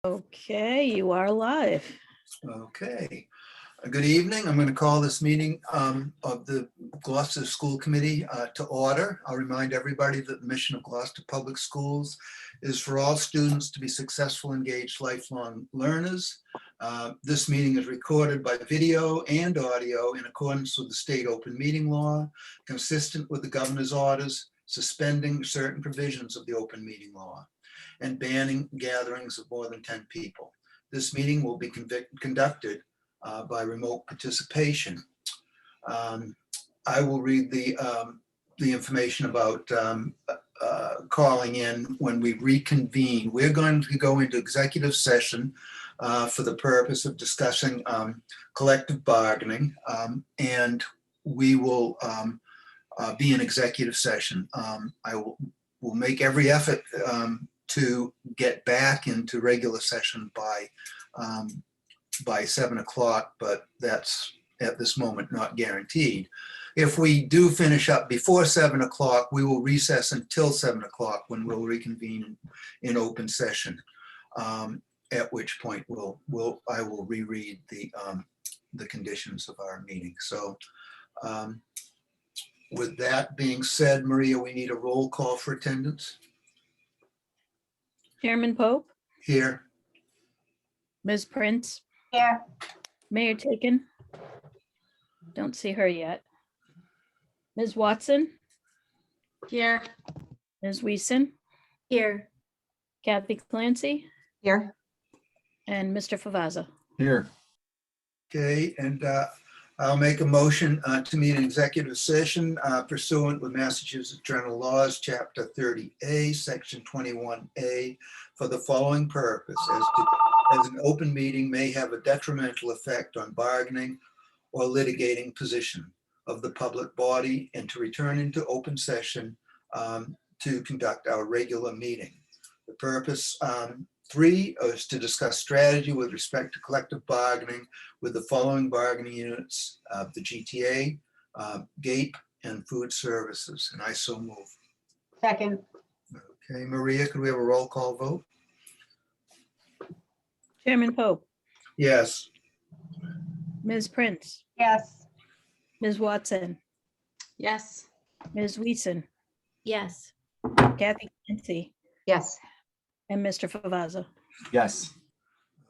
Okay, you are live. Okay. Good evening. I'm going to call this meeting of the Gloucester School Committee to order. I'll remind everybody that the mission of Gloucester Public Schools is for all students to be successful, engaged, lifelong learners. This meeting is recorded by video and audio in accordance with the state open meeting law, consistent with the governor's orders, suspending certain provisions of the open meeting law, and banning gatherings of more than 10 people. This meeting will be conducted by remote participation. I will read the information about calling in when we reconvene. We're going to go into executive session for the purpose of discussing collective bargaining, and we will be in executive session. I will make every effort to get back into regular session by 7 o'clock, but that's at this moment not guaranteed. If we do finish up before 7 o'clock, we will recess until 7 o'clock when we'll reconvene in open session, at which point I will reread the conditions of our meeting. So with that being said, Maria, we need a roll call for attendance. Chairman Pope, Here. Ms. Prince, Here. Mayor Taken. Don't see her yet. Ms. Watson, Here. Ms. Weason, Here. Kathy Clancy, Here. and Mr. Favazza. Here. Okay, and I'll make a motion to meet an executive session pursuant with Massachusetts General Laws, Chapter 30A, Section 21A, for the following purpose: as an open meeting may have a detrimental effect on bargaining or litigating position of the public body, and to return into open session to conduct our regular meeting. The purpose 3 is to discuss strategy with respect to collective bargaining with the following bargaining units: the GTA, GAPE, and food services. And I so move. Second. Okay, Maria, could we have a roll call vote? Chairman Pope, Yes. Ms. Prince, Yes. Ms. Watson, Yes. Ms. Weason, Yes. Kathy Clancy, Yes. and Mr. Favazza. Yes.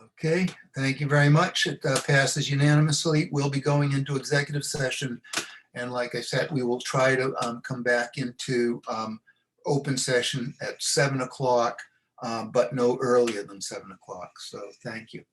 Okay, thank you very much. It passes unanimously. We'll be going into executive session. And like I said, we will try to come back into open session at 7 o'clock, but no earlier than 7 o'clock. So thank you.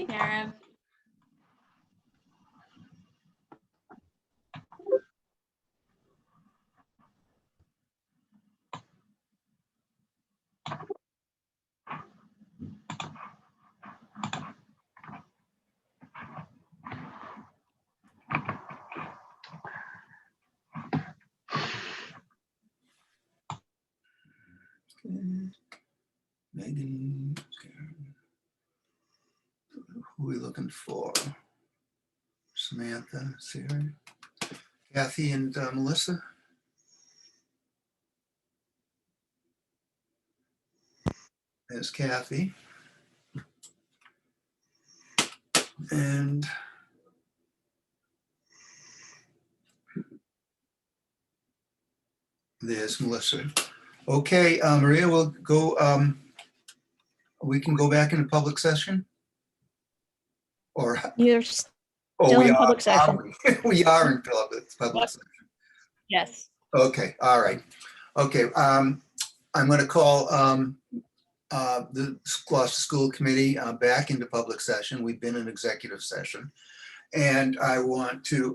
Karen. Megan, Karen. Who are we looking for? Samantha, Sarah, Kathy, and Melissa. There's Kathy. And there's Melissa. Okay, Maria, we'll go, we can go back into public session? Or, You're oh, still we in are, public session. we are in public Yep. session. Yes. Okay, all right. Okay, I'm going to call the Gloucester School Committee back into public session. We've been in executive session. And I want to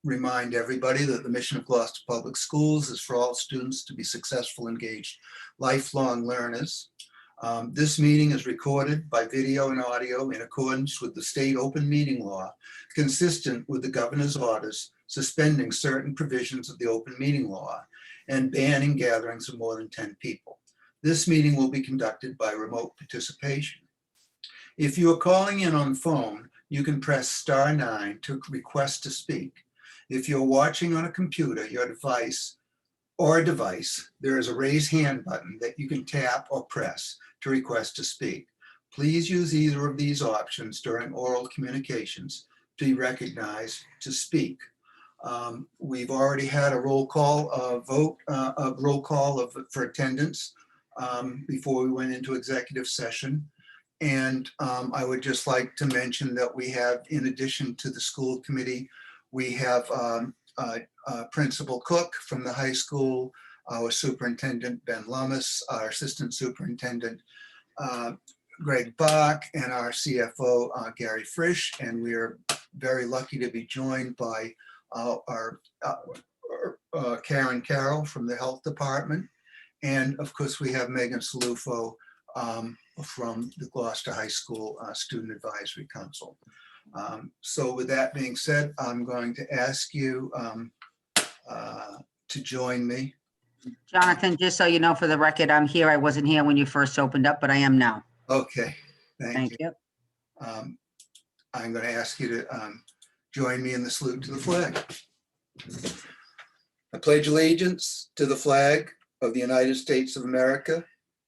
remind everybody that the mission of Gloucester Public Schools is for all students to be successful, engaged, lifelong learners. This meeting is recorded by video and audio in accordance with the state open meeting law, consistent with the governor's orders suspending certain provisions of the open meeting law and banning gatherings of more than 10 people. This meeting will be conducted by remote participation. If you are calling in on phone, you can press *9 to request to speak. If you're watching on a computer, your device, there is a raise hand button that you can tap or press to request to speak. Please use either of these options during oral communications to be recognized to speak. We've already had a roll call for attendance before we went into executive session. And I would just like to mention that we have, in addition to the school committee, we have Principal Cook from the high school, our superintendent, Ben Lummis, our assistant superintendent, Greg Bach, and our CFO, Gary Frisch. And we are very lucky to be joined by our Karen Carroll from the health department. And of course, we have Megan Salufo from the Gloucester High School Student Advisory Council. So with that being said, I'm going to ask you to join me. Jonathan, just so you know, for the record, I'm here. I wasn't here when you first opened up, but I am now. Okay, thank Thank you. you. I'm going to ask you to join me in the salute to the flag. I pledge allegiance to the flag of the United States of America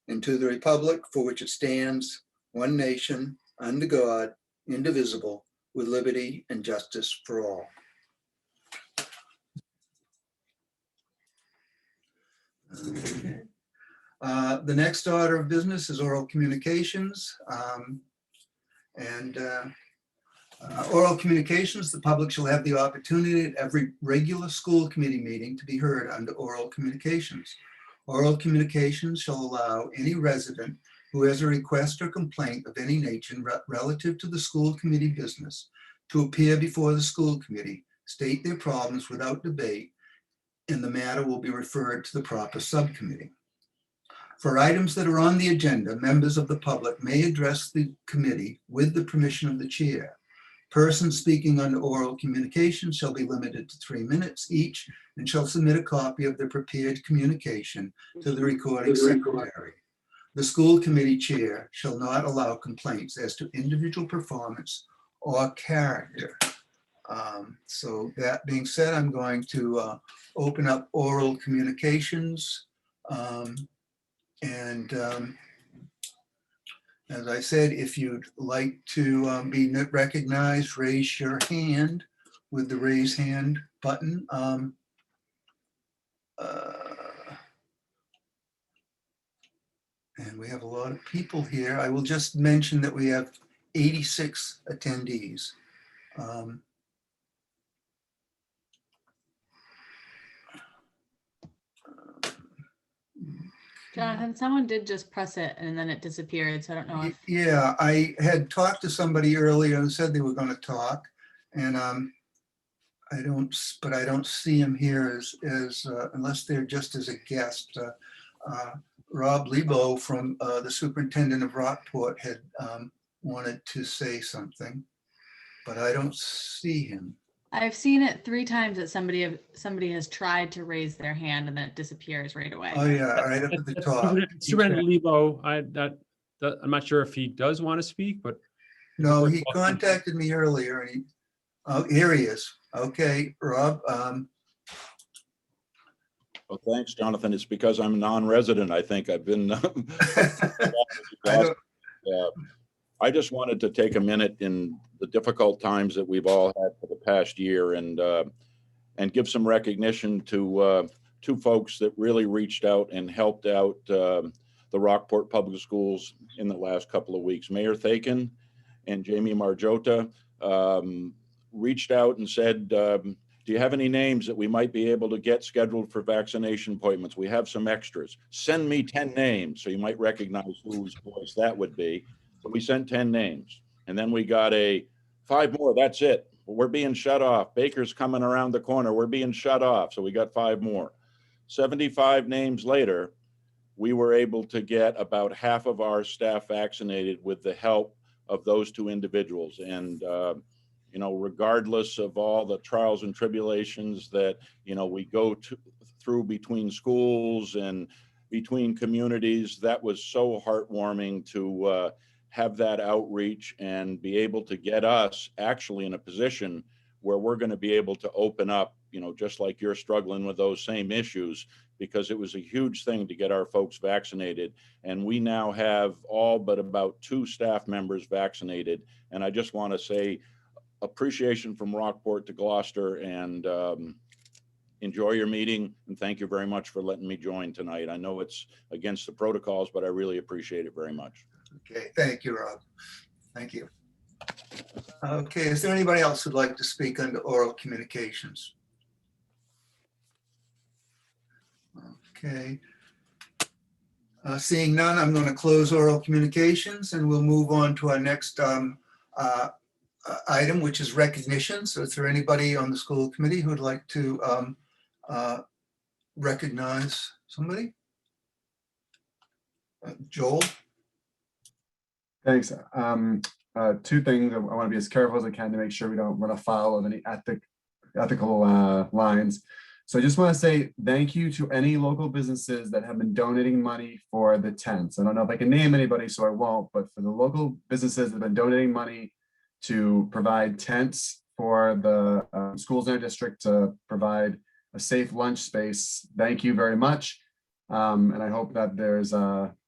and to the republic for which it stands, one nation, under God, indivisible, with liberty and justice for all. Okay. The next order of business is oral communications. Oral communications, the public shall have the opportunity at every regular school committee meeting to be heard under oral communications. Oral communications shall allow any resident who has a request or complaint of any nature relative to the school committee business to appear before the school committee, state their problems without debate, and the matter will be referred to the proper subcommittee. For items that are on the agenda, members of the public may address the committee with the permission of the chair. Persons speaking under oral communication shall be limited to 3 minutes each and shall submit a copy of their prepared communication to the recording secretary. The school committee chair shall not allow complaints as to individual performance or character. So that being said, I'm going to open up oral communications. As I said, if you'd like to be recognized, raise your hand with the raise hand button. And we have a lot of people here. I will just mention that we have 86 attendees. Jonathan, someone did just press it and then it disappeared, so I don't know if, Yeah, I had talked to somebody earlier who said they were going to talk, and I don't see him here as unless they're just as a guest. Rob Lebo from the superintendent of Rockport had wanted to say something, but I don't see him. I've seen it 3 times that somebody has tried to raise their hand and then it disappears right away. Oh, yeah, right up at the That's top. Superintendent Lebo, I'm not sure if he does want to speak, but No, he contacted me earlier and oh, here he is. Okay, Rob. Well, thanks, Jonathan. It's because I'm a non-resident. I think I've been. I I just wanted to take a minute in the difficult times that we've all had for the past year and give some recognition to 2 folks that really reached out and helped out the Rockport Public Schools in the last couple of weeks. Mayor Thakin and Jamie Marjota reached out and said, do you have any names that we might be able to get scheduled for vaccination appointments? We have some extras. Send me 10 names. So you might recognize whose voice that would be. So we sent 10 names. And then we got 5 more. That's it. We're being shut off. Baker's coming around the corner. We're being shut off. So we got 5 more. 75 names later, we were able to get about half of our staff vaccinated with the help of those 2 individuals. And, you know, regardless of all the trials and tribulations that, you know, we go through between schools and between communities, that was so heartwarming to have that outreach and be able to get us actually in a position where we're going to be able to open up, you know, just like you're struggling with those same issues, because it was a huge thing to get our folks vaccinated. And we now have all but about 2 staff members vaccinated. And I just want to say, appreciation from Rockport to Gloucester, and enjoy your meeting. And thank you very much for letting me join tonight. I know it's against the protocols, but I really appreciate it very much. Okay, thank you, Rob. Thank you. Okay, is there anybody else who'd like to speak under oral communications? Okay. Seeing none, I'm going to close oral communications and we'll move on to our next item, which is recognition. So is there anybody on the school committee who would like to recognize somebody? Joel? Thanks. 2 things. I want to be as careful as I can to make sure we don't run afoul of any ethical lines. So I just want to say thank you to any local businesses that have been donating money for the tents. I don't know if I can name anybody, so I won't, but for the local businesses that have been donating money to provide tents for the schools in our district, to provide a safe lunch space, thank you very much. And I hope that there's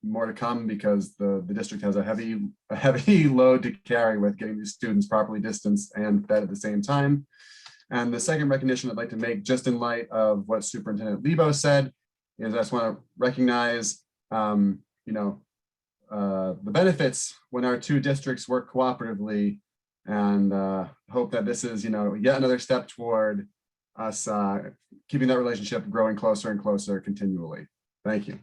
more to come, because the district has a heavy load to carry with getting these students properly distanced and fed at the same time. And the second recognition I'd like to make, just in light of what Superintendent Lebo said, is I just want to recognize, the benefits when our 2 districts work cooperatively, and hope that this is, yet another step toward us keeping that relationship growing closer and closer continually. Thank you.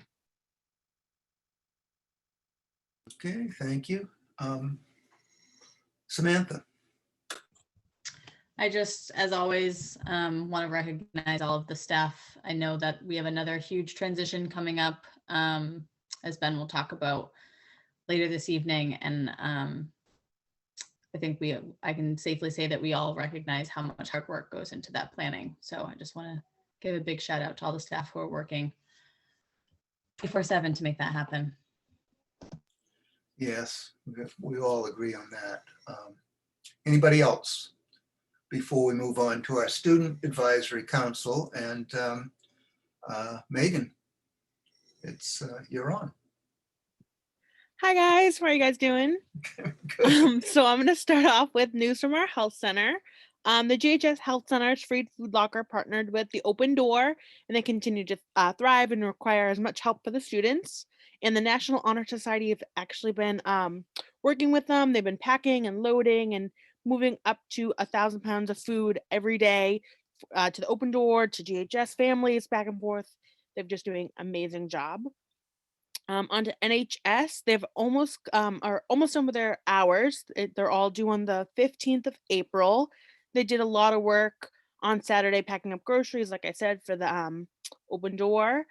Okay, thank you. Samantha? I just, as always, want to recognize all of the staff. I know that we have another huge transition coming up, as Ben will talk about later this evening. And I think I can safely say that we all recognize how much hard work goes into that planning. So I just want to give a big shout out to all the staff who are working 24/7 to make that happen. Yes, we all agree on that. Anybody else before we move on to our Student Advisory Council? And Megan, you're on. Hi guys, how are you guys doing? Good. So I'm going to start off with news from our health center. The GHS Health Center's Free Food Locker partnered with the Open Door, and they continue to thrive and require as much help for the students. And the National Honor Society have actually been working with them. They've been packing and loading and moving up to 1,000 pounds of food every day to the Open Door, to GHS families, back and forth. They're just doing an amazing job. Onto NHS, they've almost are almost done with their hours. They're all due on the 15th of April. They did a lot of work on Saturday packing up groceries, like I said, for the open door.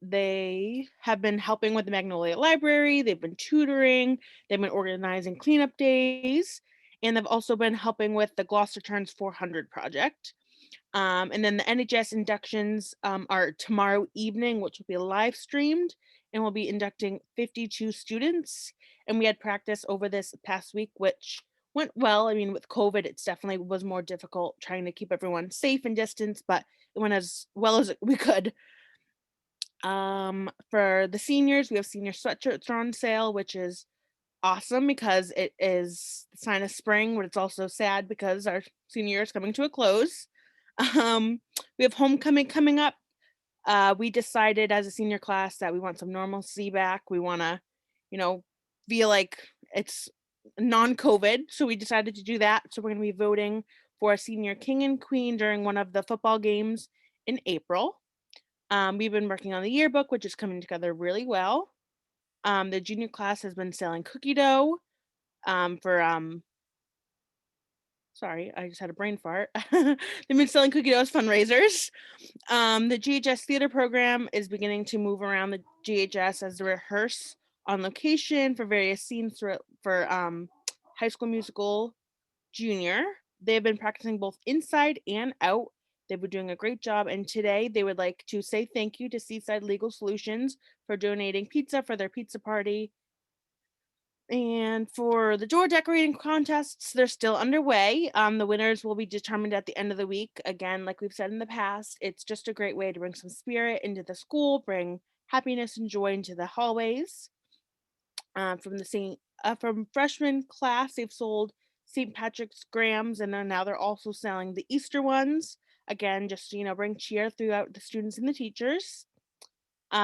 They have been helping with the Magnolia Library. They've been tutoring. They've been organizing cleanup days, and they've also been helping with the Gloucester Turns 400 project. And then the NHS inductions are tomorrow evening, which will be live streamed, and we'll be inducting 52 students. And we had practice over this past week, which went well. I mean, with COVID, it's definitely was more difficult trying to keep everyone safe and distance, but it went as well as we could. For the seniors, we have senior sweatshirts on sale, which is awesome because it is the sign of spring, but it's also sad because our senior year is coming to a close. We have homecoming coming up. We decided as a senior class that we want some normalcy back. We want to, feel like it's non-COVID. So we decided to do that. So we're going to be voting for a senior king and queen during one of the football games in April. We've been working on the yearbook, which is coming together really well. The junior class has been selling cookie dough for sorry, I just had a brain fart. They've been selling cookie dough as fundraisers. The GHS theater program is beginning to move around the GHS as they rehearse on location for various scenes for High School Musical Junior. They've been practicing both inside and out. They've been doing a great job. And today they would like to say thank you to Seaside Legal Solutions for donating pizza for their pizza party. And for the door decorating contests, they're still underway. The winners will be determined at the end of the week. Again, like we've said in the past, it's just a great way to bring some spirit into the school, bring happiness and joy into the hallways. From freshman class, they've sold St. Patrick's Grahams, and then now they're also selling the Easter ones. Again, just bring cheer throughout the students and the teachers.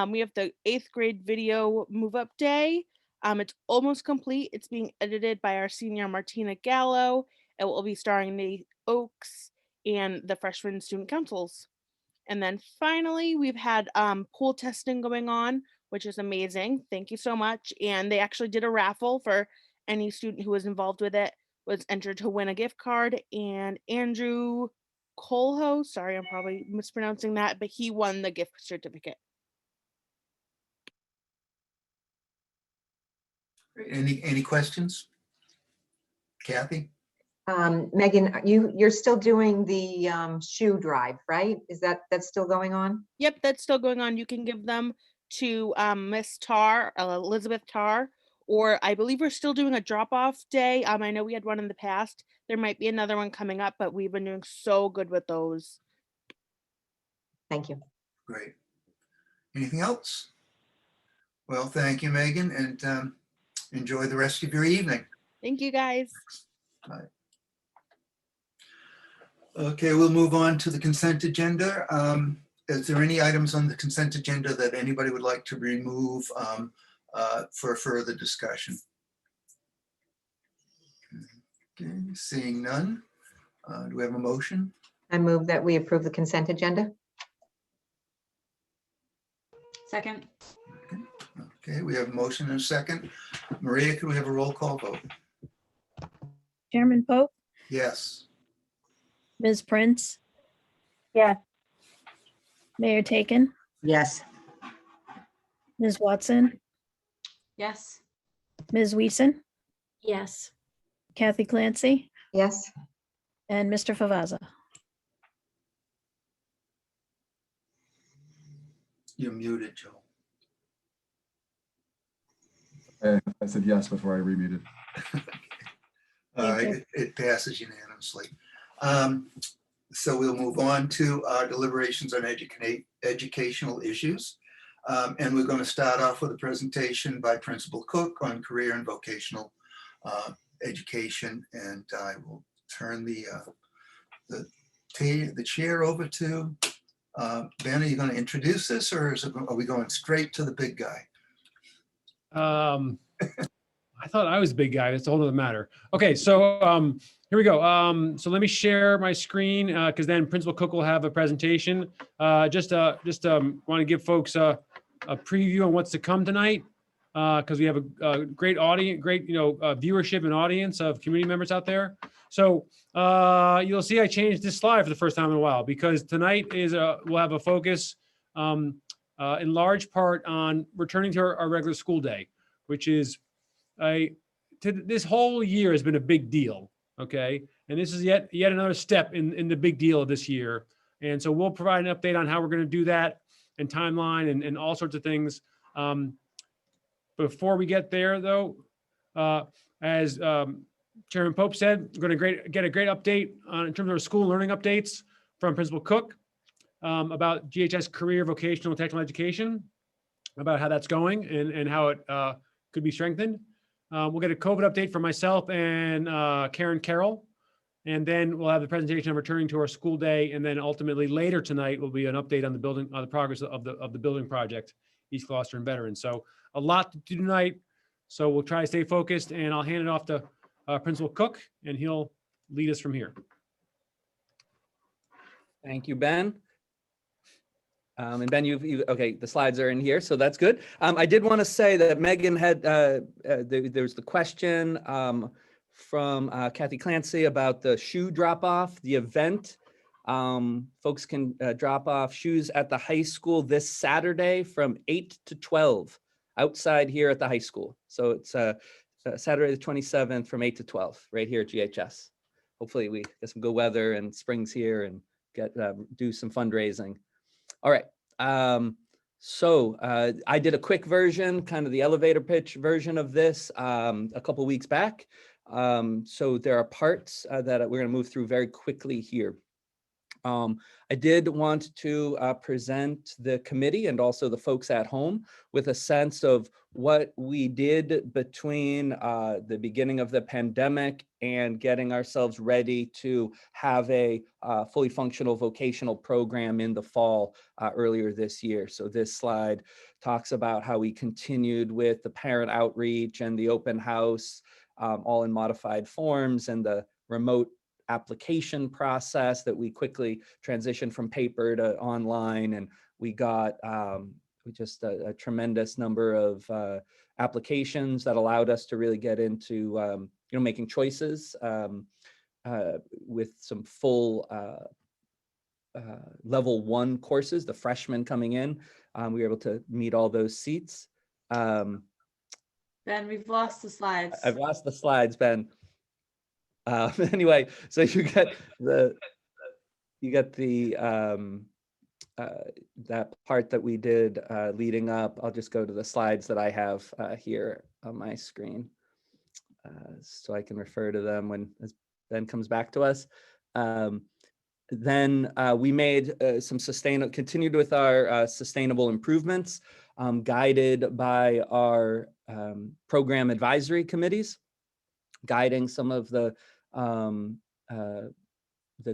We have the 8th grade video move up day. It's almost complete. It's being edited by our senior Martina Gallo. It will be starring the Oaks and the freshman student councils. And then finally, we've had pool testing going on, which is amazing. Thank you so much. And they actually did a raffle for any student who was involved with it, was entered to win a gift card. And Andrew Colho, sorry, I'm probably mispronouncing that, but he won the gift certificate. Any questions? Kathy? Megan, you're still doing the shoe drive, right? That's still going on? Yep, that's still going on. You can give them to Miss Tar, Elizabeth Tar, or I believe we're still doing a drop-off day. I know we had one in the past. There might be another one coming up, but we've been doing so good with those. Thank you. Great. Anything else? Well, thank you, Megan, and enjoy the rest of your evening. Thank you, guys. Bye. Okay, we'll move on to the consent agenda. Is there any items on the consent agenda that anybody would like to remove for further discussion? Okay, seeing none. Do we have a motion? I move that we approve the consent agenda. Second. Okay, we have a motion and a second. Maria, can we have a roll call vote? Chairman Pope, Yes. Ms. Prince, Yes. Mayor Taken, Yes. Ms. Watson, Yes. Ms. Weason, Yes. Kathy Clancy, Yes. and Mr. Favazza. You're muted, Joe. I said yes before I remuted. All right, it passes unanimously. So we'll move on to our deliberations on educational issues. And we're going to start off with a presentation by Principal Cook on career and vocational education. And I will turn the chair over to Ben. Are you going to introduce this, or are we going straight to the big guy? I thought I was a big guy. That's a whole other matter. Okay, so here we go. So let me share my screen because then Principal Cook will have a presentation. Just want to give folks a a preview on what's to come tonight, because we have a great audience, great, viewership and audience of community members out there. So you'll see I changed this slide for the first time in a while, because tonight we'll have a focus in large part on returning to our regular school day, which is this whole year has been a big deal. Okay. And this is yet another step in the big deal of this year. And so we'll provide an update on how we're going to do that and timeline and all sorts of things. Before we get there, though, as Chairman Pope said, we're going to get a great update in terms of our school learning updates from Principal Cook about GHS career, vocational, and technical education, about how that's going and how it could be strengthened. We'll get a COVID update from myself and Karen Carroll, and then we'll have the presentation of returning to our school day, and then ultimately later tonight will be an update on the building, the progress of the building project, East Gloucester and Veterans. So a lot to do tonight. So we'll try to stay focused, and I'll hand it off to Principal Cook, and he'll lead us from here. Thank you, Ben. And Ben, okay, the slides are in here, so that's good. I did want to say that Megan had, there's the question from Kathy Clancy about the shoe drop-off, the event. Folks can drop off shoes at the high school this Saturday from 8 to 12 outside here at the high school. So it's Saturday the 27th from 8 to 12 right here at GHS. Hopefully we get some good weather and spring's here and do some fundraising. All right. So I did a quick version, kind of the elevator pitch version of this a couple weeks back. So there are parts that we're going to move through very quickly here. I did want to present the committee and also the folks at home with a sense of what we did between the beginning of the pandemic and getting ourselves ready to have a fully functional vocational program in the fall earlier this year. So this slide talks about how we continued with the parent outreach and the open house, all in modified forms, and the remote application process that we quickly transitioned from paper to online, and we got just a tremendous number of applications that allowed us to really get into making choices with some full level 1 courses. The freshmen coming in, we were able to meet all those seats. Ben, we've lost the slides. I've lost the slides, Ben. Anyway, so you get the that part that we did leading up. I'll just go to the slides that I have here on my screen so I can refer to them when Ben comes back to us. Then we made continued with our sustainable improvements guided by our program advisory committees, guiding some of the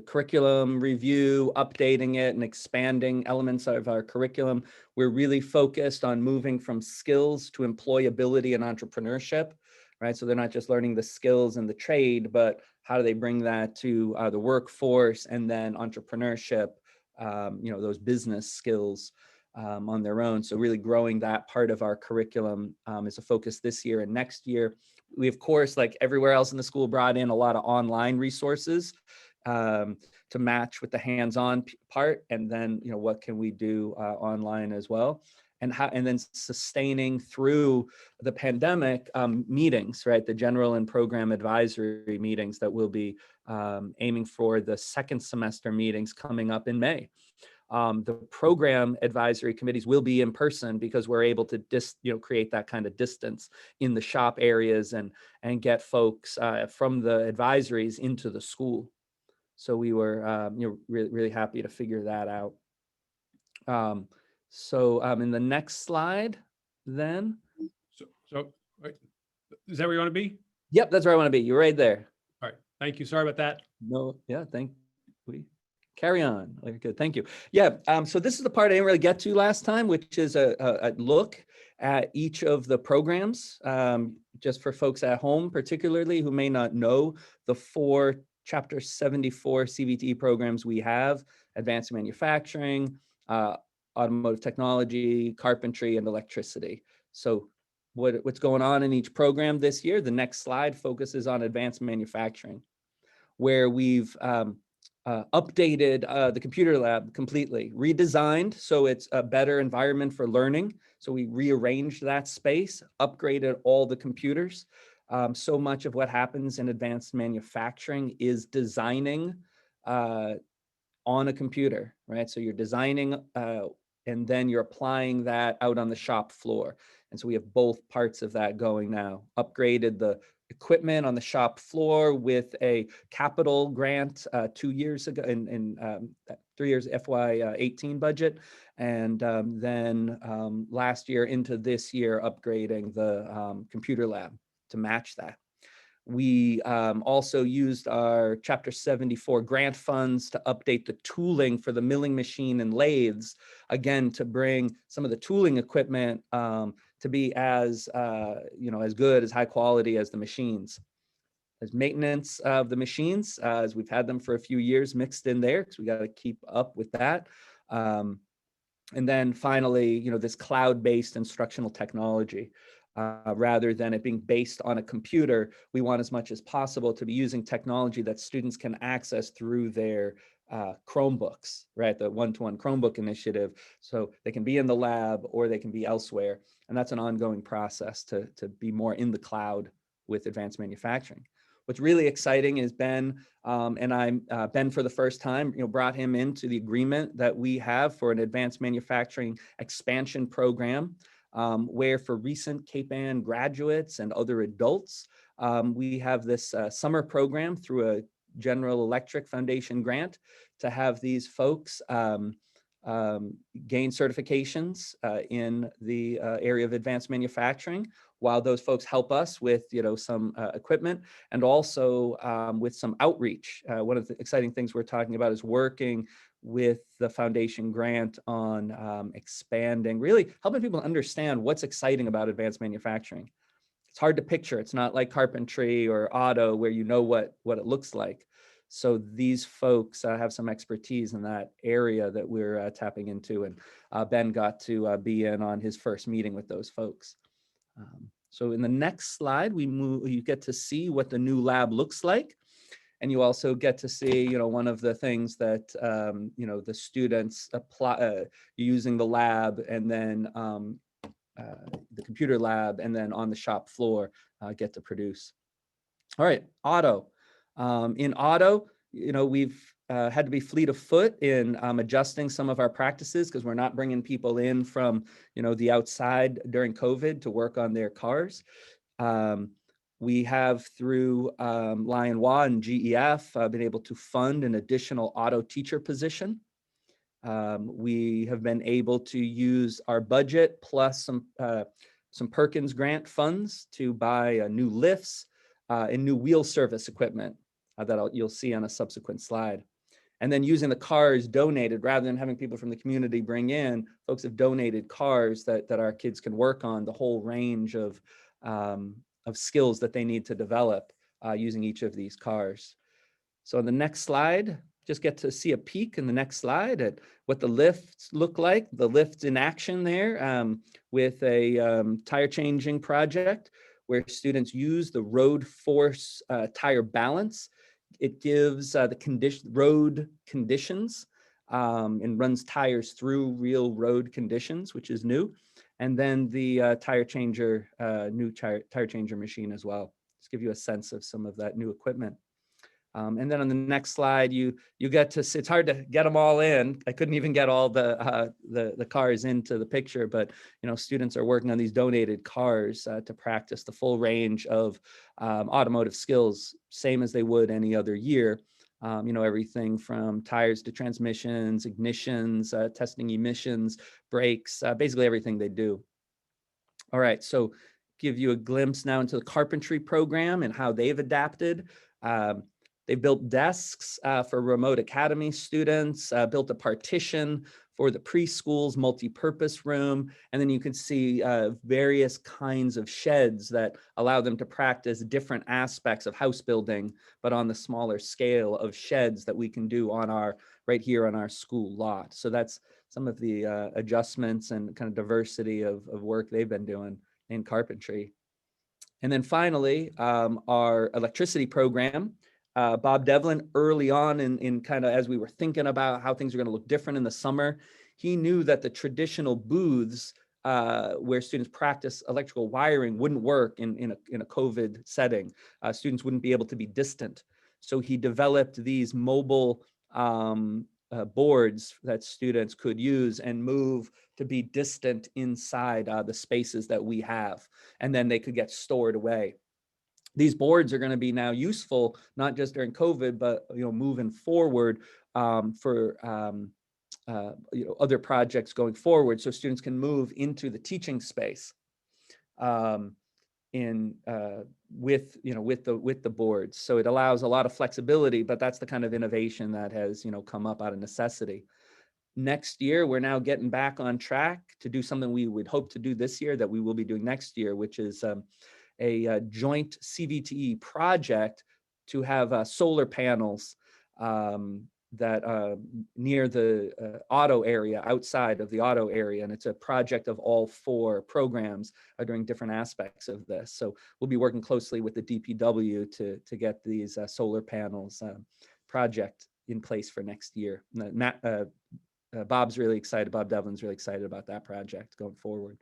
curriculum review, updating it and expanding elements of our curriculum. We're really focused on moving from skills to employability and entrepreneurship, right? So they're not just learning the skills and the trade, but how do they bring that to the workforce, and then entrepreneurship, those business skills on their own. So really growing that part of our curriculum is a focus this year and next year. We, of course, like everywhere else in the school, brought in a lot of online resources to match with the hands-on part, and then what can we do online as well, and then sustaining through the pandemic meetings, right? The general and program advisory meetings that we'll be aiming for, the second semester meetings coming up in May. The program advisory committees will be in person because we're able to create that kind of distance in the shop areas and get folks from the advisories into the school. So we were really happy to figure that out. In the next slide, then. So right, is that where you want to be? Yep, that's where I want to be. You're right there. All right. Thank you. Sorry about that. No, yeah, we carry on. Good, thank you. Yeah, so this is the part I didn't really get to last time, which is a look at each of the programs, just for folks at home, particularly who may not know the 4 Chapter 74 CVT programs we have: advanced manufacturing, automotive technology, carpentry, and electricity. So what's going on in each program this year? The next slide focuses on advanced manufacturing, where we've updated the computer lab completely, redesigned so it's a better environment for learning. So we rearranged that space, upgraded all the computers. So much of what happens in advanced manufacturing is designing on a computer, right? So you're designing and then you're applying that out on the shop floor. And so we have both parts of that going now. Upgraded the equipment on the shop floor with a capital grant 2 years ago in 3 years FY18 budget. And then last year into this year, upgrading the computer lab to match that. We also used our Chapter 74 grant funds to update the tooling for the milling machine and lathes, again, to bring some of the tooling equipment to be as, as good, as high quality as the machines. As maintenance of the machines, as we've had them for a few years mixed in there, because we got to keep up with that. And then finally, this cloud-based instructional technology. Rather than it being based on a computer, we want as much as possible to be using technology that students can access through their Chromebooks, right? The one-to-one Chromebook initiative. So they can be in the lab or they can be elsewhere. And that's an ongoing process to be more in the cloud with advanced manufacturing. What's really exciting is Ben, Ben for the first time, brought him into the agreement that we have for an advanced manufacturing expansion program. Where for recent Cape Ann graduates and other adults, we have this summer program through a General Electric Foundation grant to have these folks gain certifications in the area of advanced manufacturing, while those folks help us with some equipment and also with some outreach. One of the exciting things we're talking about is working with the foundation grant on expanding, really helping people understand what's exciting about advanced manufacturing. It's hard to picture. It's not like carpentry or auto where you know what it looks like. So these folks have some expertise in that area that we're tapping into, and Ben got to be in on his first meeting with those folks. So in the next slide, you get to see what the new lab looks like. And you also get to see, one of the things that, the students apply using the lab and then the computer lab and then on the shop floor get to produce. All right, auto. In auto, we've had to be fleet of foot in adjusting some of our practices because we're not bringing people in from, the outside during COVID to work on their cars. We have through Lion-Hua and GEF been able to fund an additional auto teacher position. We have been able to use our budget plus some Perkins grant funds to buy new lifts and new wheel service equipment that you'll see on a subsequent slide. And then using the cars donated, rather than having people from the community bring in, folks have donated cars that our kids can work on the whole range of skills that they need to develop using each of these cars. So on the next slide, just get to see a peek in the next slide at what the lifts look like. The lift's in action there with a tire changing project where students use the road force tire balance. It gives the road conditions and runs tires through real road conditions, which is new. And then the new tire changer machine as well. Just give you a sense of some of that new equipment. And then on the next slide, you get to see, it's hard to get them all in. I couldn't even get all the cars into the picture, but students are working on these donated cars to practice the full range of automotive skills, same as they would any other year. Everything from tires to transmissions, ignitions, testing emissions, brakes, basically everything they do. All right, so give you a glimpse now into the carpentry program and how they've adapted. They've built desks for remote academy students, built a partition for the preschool's multi-purpose room. And then you can see various kinds of sheds that allow them to practice different aspects of house building, but on the smaller scale of sheds that we can do on right here on our school lot. So that's some of the adjustments and kind of diversity of work they've been doing in carpentry. And then finally, our electricity program. Bob Devlin, early on in kind of as we were thinking about how things are going to look different in the summer, he knew that the traditional booths where students practice electrical wiring wouldn't work in a COVID setting. Students wouldn't be able to be distant. So he developed these mobile boards that students could use and move to be distant inside the spaces that we have. And then they could get stored away. These boards are going to be now useful, not just during COVID, but moving forward for other projects going forward, so students can move into the teaching space with the boards. So it allows a lot of flexibility, but that's the kind of innovation that has come up out of necessity. Next year, we're now getting back on track to do something we would hope to do this year that we will be doing next year, which is a joint CVTE project to have solar panels that near the auto area, outside of the auto area. And it's a project of all 4 programs doing different aspects of this. So we'll be working closely with the DPW to get these solar panels project in place for next year. Bob's really excited. Bob Devlin's really excited about that project going forward.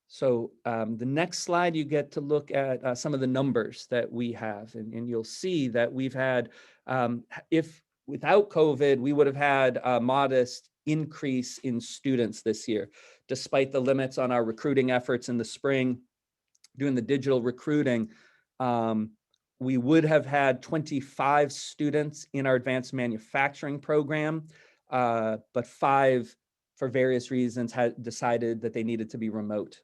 So the next slide, you get to look at some of the numbers that we have, and you'll see that we've had, if without COVID, we would have had a modest increase in students this year, despite the limits on our recruiting efforts in the spring, doing the digital recruiting. We would have had 25 students in our advanced manufacturing program, but 5, for various reasons, had decided that they needed to be remote.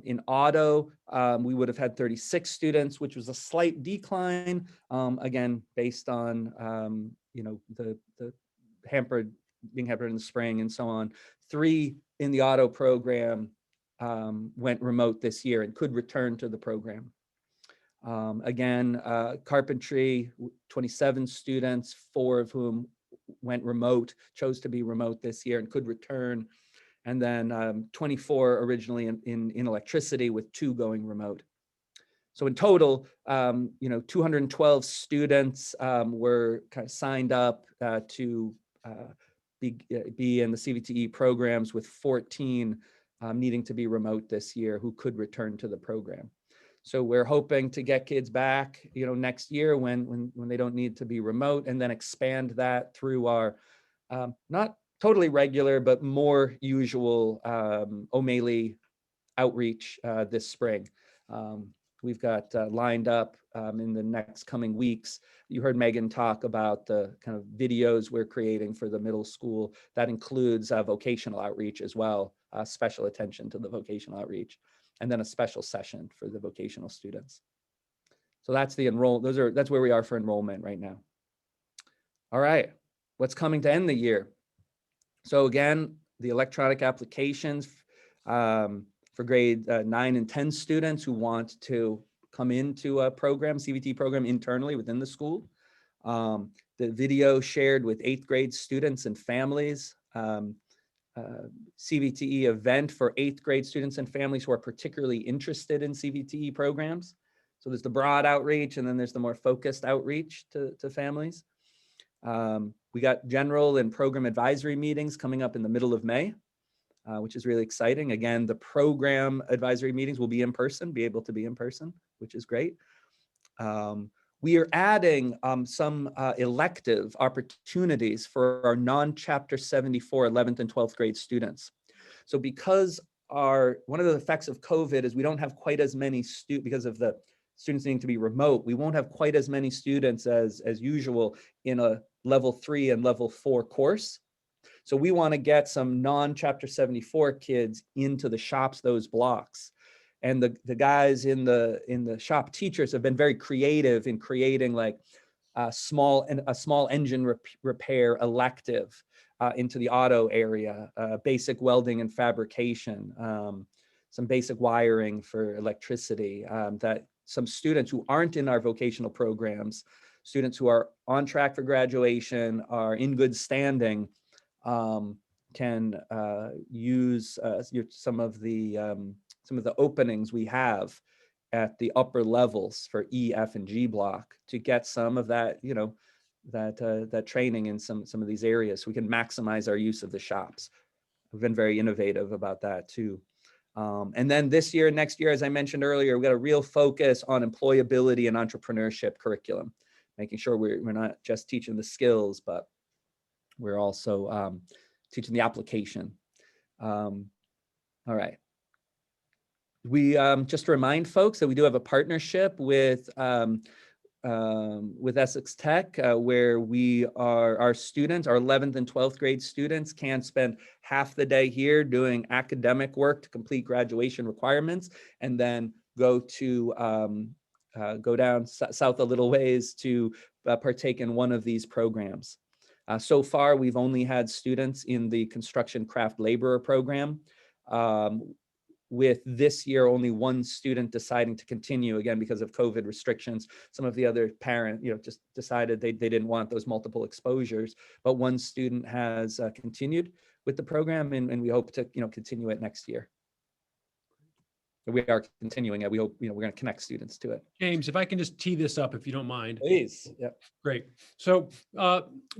In auto, we would have had 36 students, which was a slight decline, again, based on, the being hampered in the spring and so on. 3 in the auto program went remote this year and could return to the program. Again, carpentry, 27 students, 4 of whom went remote, chose to be remote this year and could return. And then 24 originally in electricity, with 2 going remote. So in total, 212 students were kind of signed up to be in the CVTE programs, with 14 needing to be remote this year who could return to the program. So we're hoping to get kids back, next year when they don't need to be remote, and then expand that through our not totally regular, but more usual O'Malley outreach this spring. We've got lined up in the next coming weeks. You heard Megan talk about the kind of videos we're creating for the middle school. That includes vocational outreach as well, special attention to the vocational outreach, and then a special session for the vocational students. So that's the that's where we are for enrollment right now. All right, what's coming to end the year? So again, the electronic applications for grade 9 and 10 students who want to come into a program, CVT program internally within the school. The video shared with 8th grade students and families. CVTE event for 8th grade students and families who are particularly interested in CVTE programs. So there's the broad outreach, and then there's the more focused outreach to families. We got general and program advisory meetings coming up in the middle of May, which is really exciting. Again, the program advisory meetings will be able to be in person, which is great. We are adding some elective opportunities for our non-Chapter 74 11th and 12th grade students. So because one of the effects of COVID is we don't have quite as many students, because of the students needing to be remote, we won't have quite as many students as usual in a level 3 and level 4 course. So we want to get some non-Chapter 74 kids into the shops, those blocks. And the guys in the shop teachers have been very creative in creating like a small engine repair elective into the auto area, basic welding and fabrication, some basic wiring for electricity, that some students who aren't in our vocational programs, students who are on track for graduation, are in good standing, can use some of the openings we have at the upper levels for E, F, and G block to get some of that, that training in some of these areas, so we can maximize our use of the shops. We've been very innovative about that too. And then this year, next year, as I mentioned earlier, we've got a real focus on employability and entrepreneurship curriculum, making sure we're not just teaching the skills, but we're also teaching the application. All right. We just to remind folks that we do have a partnership with Essex Tech, where our students, our 11th and 12th grade students, can spend half the day here doing academic work to complete graduation requirements, and then go down south a little ways to partake in one of these programs. So far, we've only had students in the construction craft laborer program, with this year only one student deciding to continue, again because of COVID restrictions. Some of the other parents, just decided they didn't want those multiple exposures. But one student has continued with the program, and we hope to continue it next year. We are continuing it. We hope we're going to connect students to it. James, if I can just tee this up, if you don't mind. Please. Yep. Great. So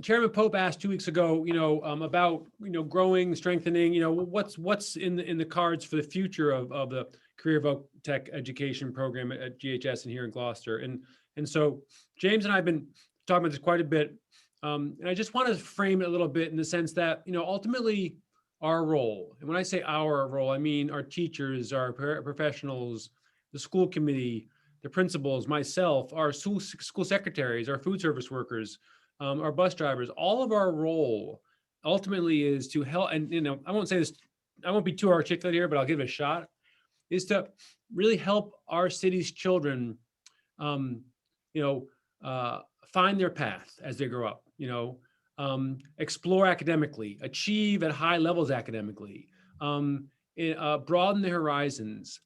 Chairman Pope asked 2 weeks ago, about, growing, strengthening, what's in the cards for the future of the Career Voc Tech education program at GHS and here in Gloucester. And so James and I have been talking about this quite a bit. And I just want to frame it a little bit in the sense that, ultimately our role, and when I say our role, I mean our teachers, our professionals, the school committee, the principals, myself, our school secretaries, our food service workers, our bus drivers. All of our role ultimately is to help, and I won't say this, I won't be too articulate here, but I'll give it a shot, is to really help our city's children, find their path as they grow up, explore academically, achieve at high levels academically, broaden their horizons,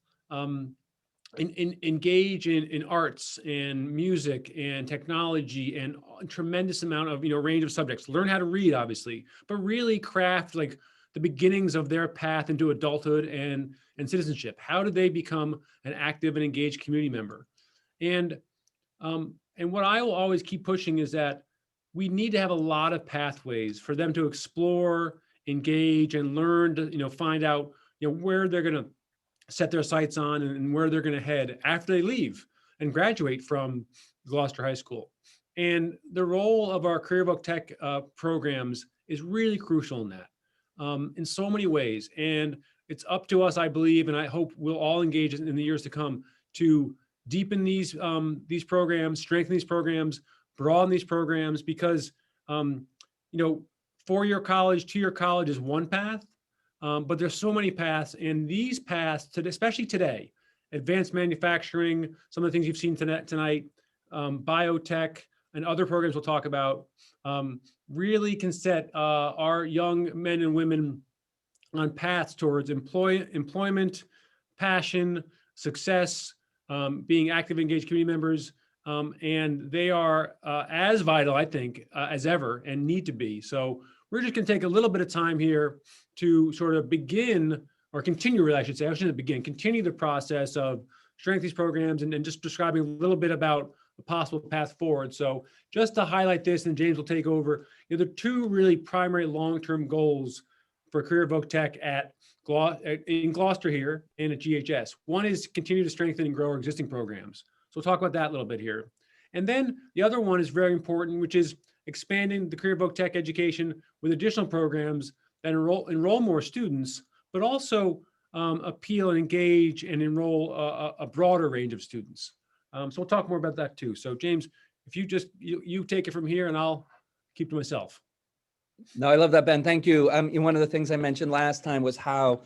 engage in arts and music and technology and a tremendous amount of range of subjects. Learn how to read, obviously, but really craft like the beginnings of their path into adulthood and citizenship. How do they become an active and engaged community member? And what I will always keep pushing is that we need to have a lot of pathways for them to explore, engage, and learn to find out where they're going to set their sights on and where they're going to head after they leave and graduate from Gloucester High School. And the role of our Career Voc Tech programs is really crucial in that, in so many ways. And it's up to us, I believe, and I hope we'll all engage in the years to come to deepen these programs, strengthen these programs, broaden these programs, because four-year college, two-year college is one path, but there's so many paths, and these paths, especially today, advanced manufacturing, some of the things you've seen tonight, biotech, and other programs we'll talk about, really can set our young men and women on paths towards employment, passion, success, being active, engaged community members. And they are as vital, I think, as ever and need to be. So we're just going to take a little bit of time here to sort of begin, or continue, really, I shouldn't begin, continue the process of strengthening these programs and just describing a little bit about the possible path forward. So just to highlight this, and James will take over, there are two really primary long-term goals for Career Voc Tech in Gloucester here and at GHS. One is continue to strengthen and grow our existing programs. So we'll talk about that a little bit here. And then the other one is very important, which is expanding the Career Voc Tech education with additional programs that enroll more students, but also appeal and engage and enroll a broader range of students. So we'll talk more about that too. So James, if you just, you take it from here and I'll keep to myself. No, I love that, Ben. Thank you. One of the things I mentioned last time was how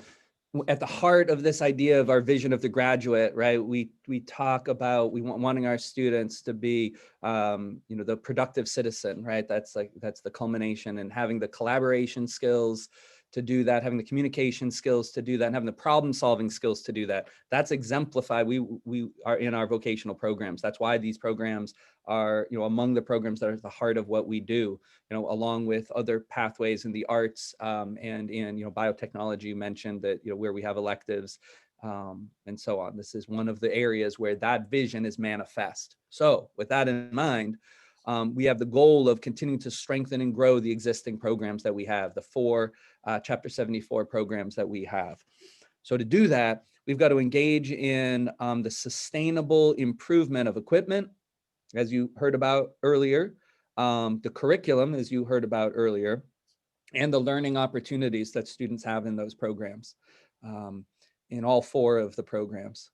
at the heart of this idea of our vision of the graduate, right? We talk about wanting our students to be, the productive citizen, right? That's the culmination, and having the collaboration skills to do that, having the communication skills to do that, and having the problem solving skills to do that. That's exemplified. We are in our vocational programs. That's why these programs are, among the programs that are at the heart of what we do, along with other pathways in the arts and in, biotechnology. You mentioned that, where we have electives and so on. This is one of the areas where that vision is manifest. So with that in mind, we have the goal of continuing to strengthen and grow the existing programs that we have, the 4 Chapter 74 programs that we have. So to do that, we've got to engage in the sustainable improvement of equipment, as you heard about earlier, the curriculum, as you heard about earlier, and the learning opportunities that students have in those programs, in all 4 of the programs.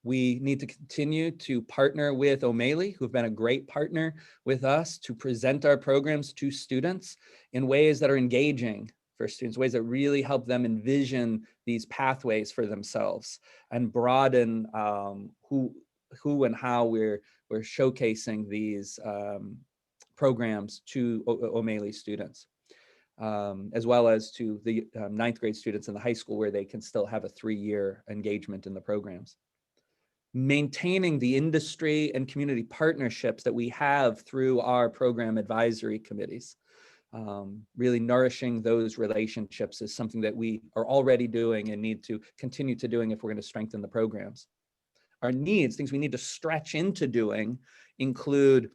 We need to continue to partner with O'Malley, who've been a great partner with us, to present our programs to students in ways that are engaging for students, ways that really help them envision these pathways for themselves and broaden who and how we're showcasing these programs to O'Malley students, as well as to the 9th grade students in the high school, where they can still have a 3-year engagement in the programs. Maintaining the industry and community partnerships that we have through our program advisory committees. Really nourishing those relationships is something that we are already doing and need to continue to doing if we're going to strengthen the programs. Our needs, things we need to stretch into doing, include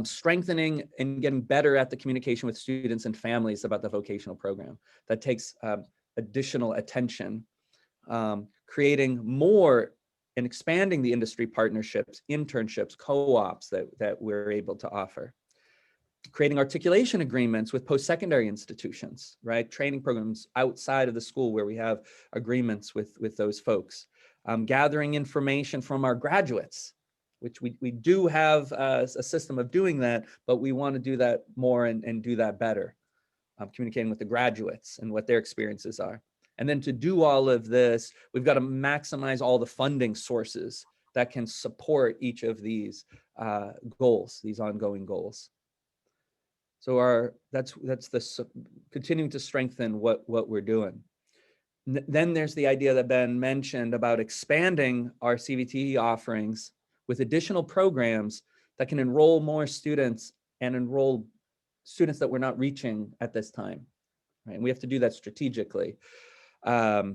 strengthening and getting better at the communication with students and families about the vocational program. That takes additional attention. Creating more and expanding the industry partnerships, internships, co-ops that we're able to offer. Creating articulation agreements with post-secondary institutions, right? Training programs outside of the school where we have agreements with those folks. Gathering information from our graduates, which we do have a system of doing that, but we want to do that more and do that better. Communicating with the graduates and what their experiences are. And then to do all of this, we've got to maximize all the funding sources that can support each of these goals, these ongoing goals. So that's the continuing to strengthen what we're doing. Then there's the idea that Ben mentioned about expanding our CVTE offerings with additional programs that can enroll more students and enroll students that we're not reaching at this time. Right? And we have to do that strategically. So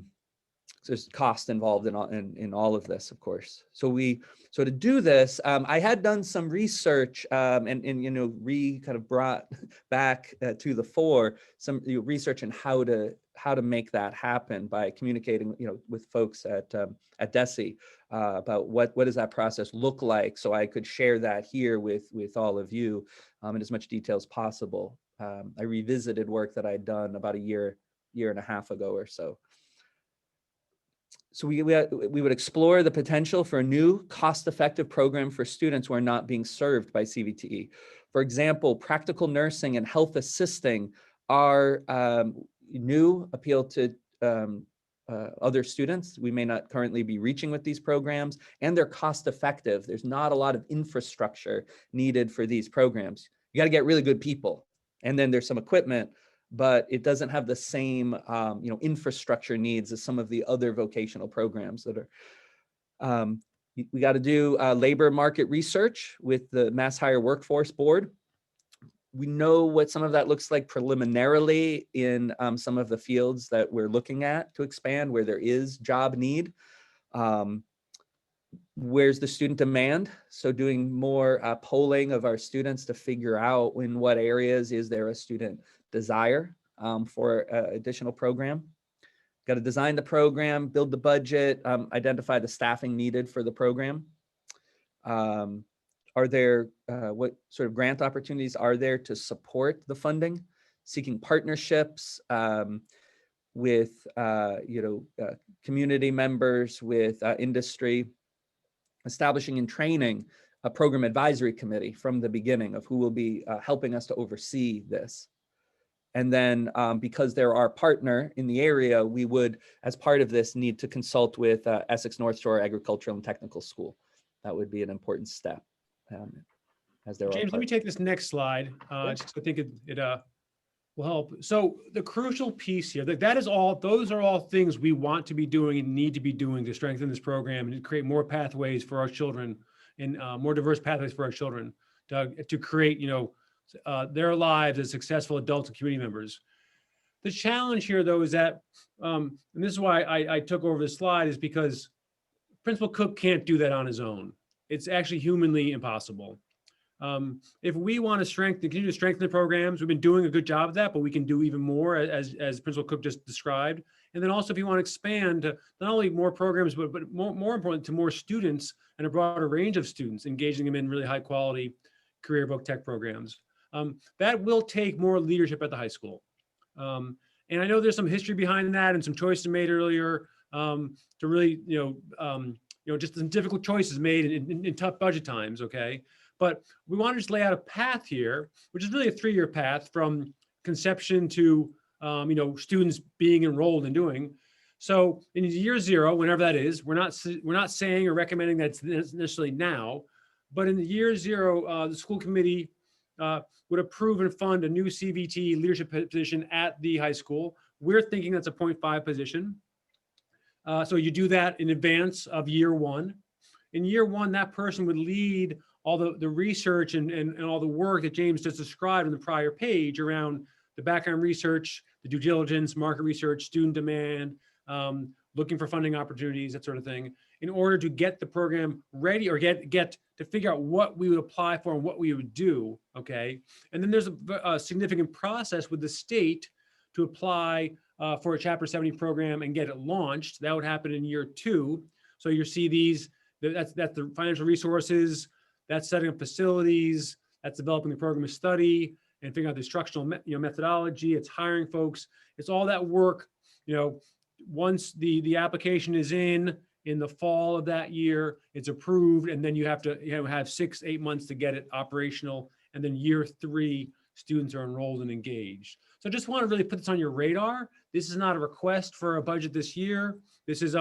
there's cost involved in all of this, of course. So to do this, I had done some research and kind of brought back to the fore some research on how to make that happen by communicating with folks at DESE about what does that process look like, so I could share that here with all of you in as much detail as possible. I revisited work that I had done about a year and a half ago or so. So we would explore the potential for a new cost-effective program for students who are not being served by CVTE. For example, practical nursing and health assisting are new, appeal to other students we may not currently be reaching with these programs, and they're cost-effective. There's not a lot of infrastructure needed for these programs. You got to get really good people, and then there's some equipment, but it doesn't have the same infrastructure needs as some of the other vocational programs that are. We got to do labor market research with the Mass Hire Workforce Board. We know what some of that looks like preliminarily in some of the fields that we're looking at to expand, where there is job need. Where's the student demand? So doing more polling of our students to figure out in what areas is there a student desire for additional program. Got to design the program, build the budget, identify the staffing needed for the program. Are there, what sort of grant opportunities are there to support the funding? Seeking partnerships with community members, with industry, establishing and training a program advisory committee from the beginning of who will be helping us to oversee this. And then because they're our partner in the area, we would, as part of this, need to consult with Essex North Shore Agricultural and Technical School. That would be an important step. As they're James, let me take this next slide. Just I think it will help. So the crucial piece here, those are all things we want to be doing and need to be doing to strengthen this program and to create more pathways for our children and more diverse pathways for our children to create, their lives as successful adults and community members. The challenge here, though, is that, and this is why I took over the slide, is because Principal Cook can't do that on his own. It's actually humanly impossible. If we want to continue to strengthen the programs, we've been doing a good job of that, but we can do even more, as Principal Cook just described. And then also, if you want to expand to not only more programs, but more important, to more students and a broader range of students, engaging them in really high quality career voc tech programs, that will take more leadership at the high school. And I know there's some history behind that and some choices made earlier to really, just some difficult choices made in tough budget times. Okay. But we want to just lay out a path here, which is really a 3-year path from conception to, students being enrolled and doing. So in year 0, whenever that is, we're not saying or recommending that's necessarily now, but in the year 0, the school committee would approve and fund a new CVT leadership position at the high school. We're thinking that's a 0.5 position. So you do that in advance of year 1. In year 1, that person would lead all the research and all the work that James just described on the prior page around the background research, the due diligence, market research, student demand, looking for funding opportunities, that sort of thing, in order to get the program ready or get to figure out what we would apply for and what we would do, okay? And then there's a significant process with the state to apply for a Chapter 70 program and get it launched. That would happen in year 2. So you see these, that's the financial resources, that's setting up facilities, that's developing the program of study and figuring out the instructional methodology, it's hiring folks, it's all that work, once the application is in the fall of that year, it's approved, and then you have to have 6-8 months to get it operational, and then year 3, students are enrolled and engaged. So I just want to really put this on your radar. This is not a request for a budget this year. This is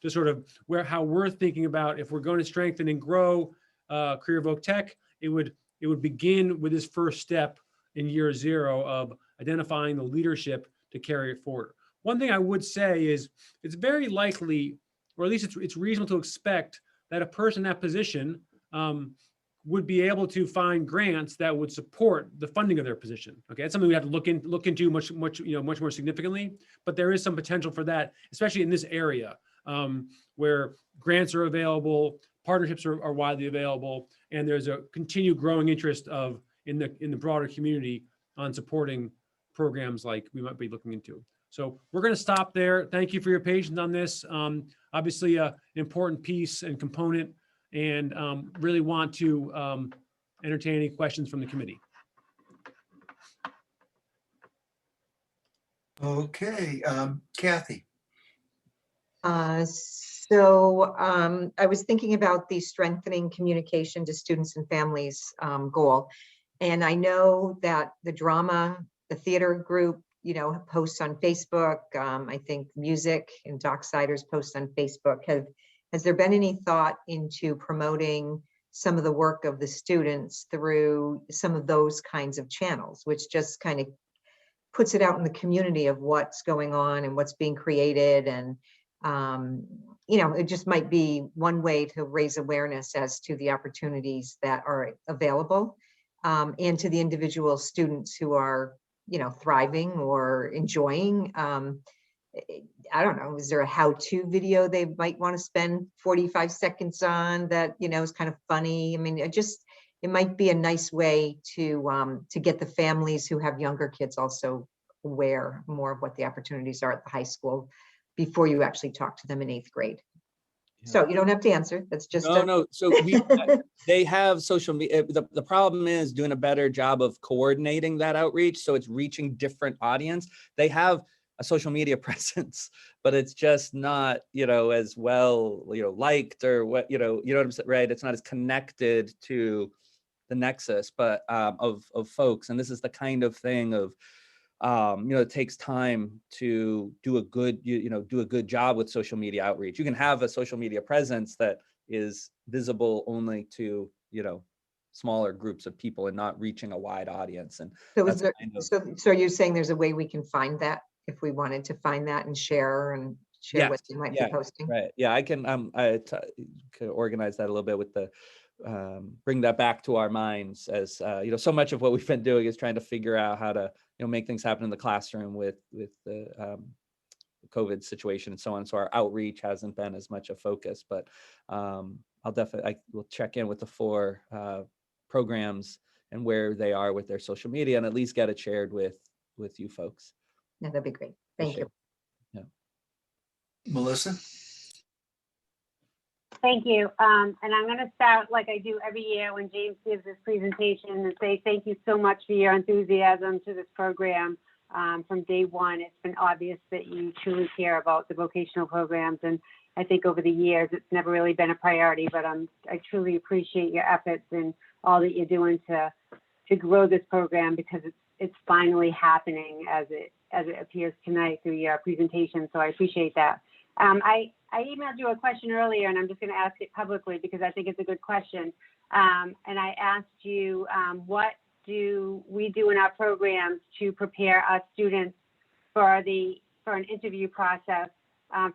just sort of how we're thinking about if we're going to strengthen and grow career voc tech, it would begin with this first step in year 0 of identifying the leadership to carry it forward. One thing I would say is it's very likely, or at least it's reasonable to expect, that a person in that position would be able to find grants that would support the funding of their position. Okay, that's something we have to look into much more significantly. But there is some potential for that, especially in this area where grants are available, partnerships are widely available, and there's a continued growing interest in the broader community on supporting programs like we might be looking into. So we're going to stop there. Thank you for your patience on this. Obviously, an important piece and component, and really want to entertain any questions from the committee. Okay, Kathy. So I was thinking about the strengthening communication to students and families goal. And I know that the theater group, posts on Facebook. I think music and Docksiders post on Facebook. Has there been any thought into promoting some of the work of the students through some of those kinds of channels, which just kind of puts it out in the community of what's going on and what's being created? And it just might be one way to raise awareness as to the opportunities that are available, and to the individual students who are, thriving or enjoying. I don't know, is there a how-to video they might want to spend 45 seconds on that, is kind of funny? I mean, it might be a nice way to get the families who have younger kids also aware more of what the opportunities are at the high school before you actually talk to them in 8th grade. Yeah. So you don't have to answer. That's just no. So they have social media. The problem is doing a better job of coordinating that outreach, so it's reaching different audience. They have a social media presence, but it's just not, as well, liked or what, you know what I'm saying, right? It's not as connected to the nexus, but of folks. And this is the kind of thing of, it takes time to do a good job with social media outreach. You can have a social media presence that is visible only to, smaller groups of people and not reaching a wide audience. And So that's is there, kind of- so you're saying there's a way we can find that if we wanted to find that and share what they might be posting? right. Yeah, I can could organize that a little bit with the bring that back to our minds as so much of what we've been doing is trying to figure out how to make things happen in the classroom with the COVID situation and so on. So our outreach hasn't been as much a focus, but I will check in with the 4 programs and where they are with their social media and at least get it shared with you folks. Yeah, that'd be great. Thank you. Melissa? Thank you. And I'm going to start like I do every year when James gives his presentation and say thank you so much for your enthusiasm to this program. From day one, it's been obvious that you truly care about the vocational programs. And I think over the years, it's never really been a priority, but I truly appreciate your efforts and all that you're doing to grow this program because it's finally happening as it appears tonight through your presentation. So I appreciate that. I emailed you a question earlier, and I'm just going to ask it publicly because I think it's a good question. And I asked you, what do we do in our programs to prepare our students for an interview process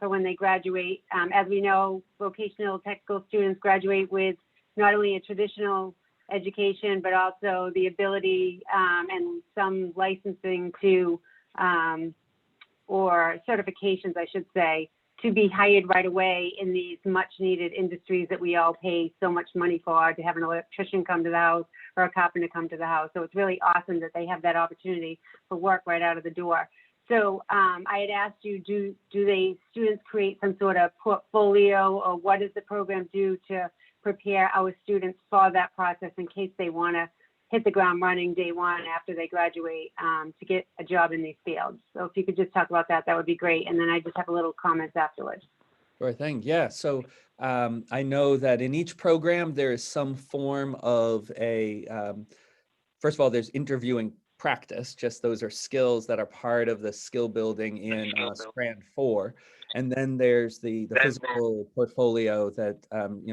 for when they graduate? As we know, vocational technical students graduate with not only a traditional education, but also the ability and some licensing to, or certifications, I should say, to be hired right away in these much needed industries that we all pay so much money for, to have an electrician come to the house or a carpenter come to the house. So it's really awesome that they have that opportunity for work right out of the door. So I had asked you, do students create some sort of portfolio, or what does the program do to prepare our students for that process in case they want to hit the ground running day one after they graduate to get a job in these fields? So if you could just talk about that, that would be great. And then I just have a little comments afterwards. Sure thing. Yeah. So I know that in each program, there is some form of first of all, there's interviewing practice. Just those are skills that are part of the skill building in Strand 4. And then there's the physical portfolio that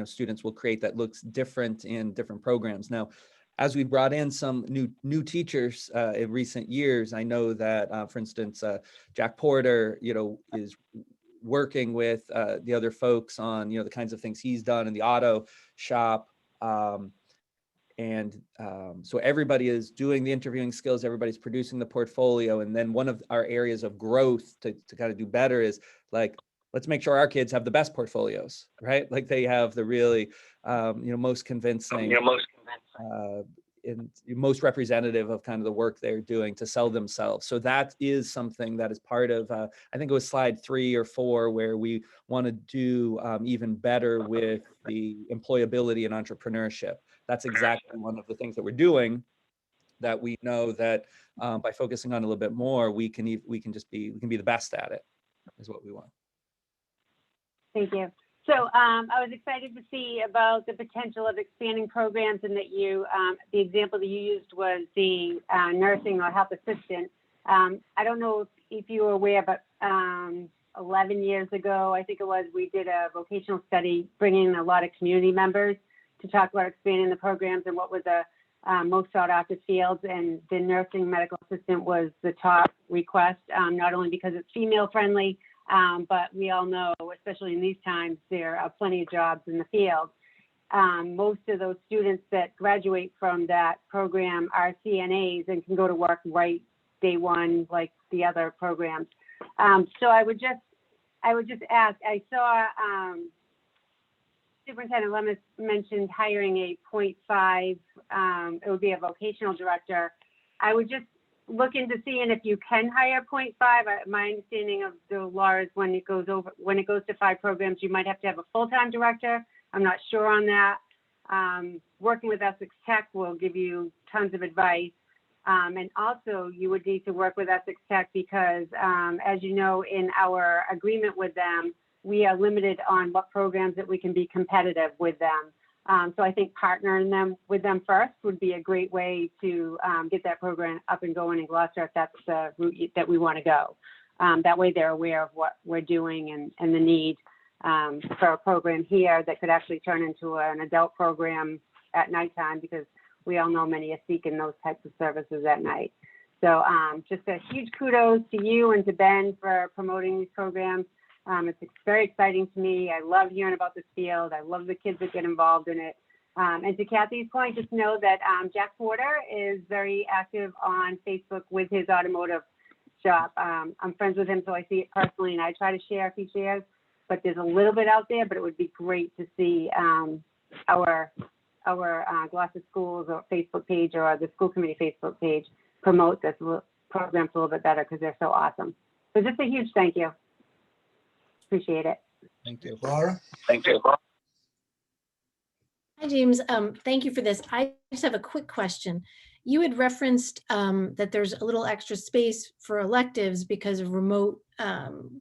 students will create that looks different in different programs. Now, as we brought in some new teachers in recent years, I know that, for instance, Jack Porter, is working with the other folks on, the kinds of things he's done in the auto shop. So everybody is doing the interviewing skills, everybody's producing the portfolio. And then one of our areas of growth to kind of do better is like, let's make sure our kids have the best portfolios, right? Like they have the really, most convincing, and most representative of kind of the work they're doing to sell themselves. So that is something that is part of, I think it was slide 3 or 4, where we want to do even better with the employability and entrepreneurship. That's exactly one of the things that we're doing, that we know that by focusing on a little bit more, we can be the best at it, is what we want. Thank you. So I was excited to see about the potential of expanding programs, and that the example that you used was the nursing or health assistant. I don't know if you were aware, but 11 years ago, I think it was, we did a vocational study bringing in a lot of community members to talk about expanding the programs and what were the most sought after fields. And the nursing medical assistant was the top request, not only because it's female friendly, but we all know, especially in these times, there are plenty of jobs in the field. Most of those students that graduate from that program are CNAs and can go to work right day one, like the other programs. So I would just ask, I saw Superintendent Lemus mentioned hiring a 0.5, it would be a vocational director. I would just look into seeing if you can hire 0.5. My understanding of the law is when it goes to 5 programs, you might have to have a full-time director. I'm not sure on that. Working with Essex Tech will give you tons of advice. And also you would need to work with Essex Tech because, as you know, in our agreement with them, we are limited on what programs that we can be competitive with them. So I think partnering with them first would be a great way to get that program up and going in Gloucester, if that's the route that we want to go. That way they're aware of what we're doing and the need for a program here that could actually turn into an adult program at nighttime, because we all know many are seeking those types of services at night. So just a huge kudos to you and to Ben for promoting these programs. It's very exciting to me. I love hearing about this field. I love the kids that get involved in it. And to Kathy's point, just know that Jack Porter is very active on Facebook with his automotive shop. I'm friends with him, so I see it personally, and I try to share if he shares. But there's a little bit out there, but it would be great to see our Gloucester Schools or Facebook page or the school committee Facebook page promote this programs a little bit better because they're so awesome. So just a huge thank you. Appreciate it. Thank you. Laura? Thank you. Hi, James. Thank you for this. I just have a quick question. You had referenced that there's a little extra space for electives because of remote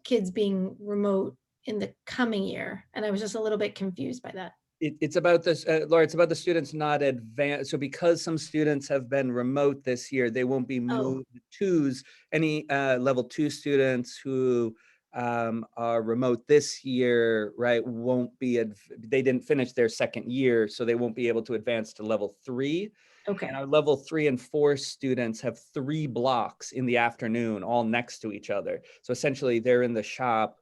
kids being remote in the coming year. And I was just a little bit confused by that. It's about this, Laura, it's about the students not advanced. So because some students have been remote this year, they won't be moved to any level 2 students who are remote this year, right? Won't be, they didn't finish their second year, so they won't be able to advance to level 3. Okay. And our level 3 and 4 students have 3 blocks in the afternoon, all next to each other. So essentially they're in the shop,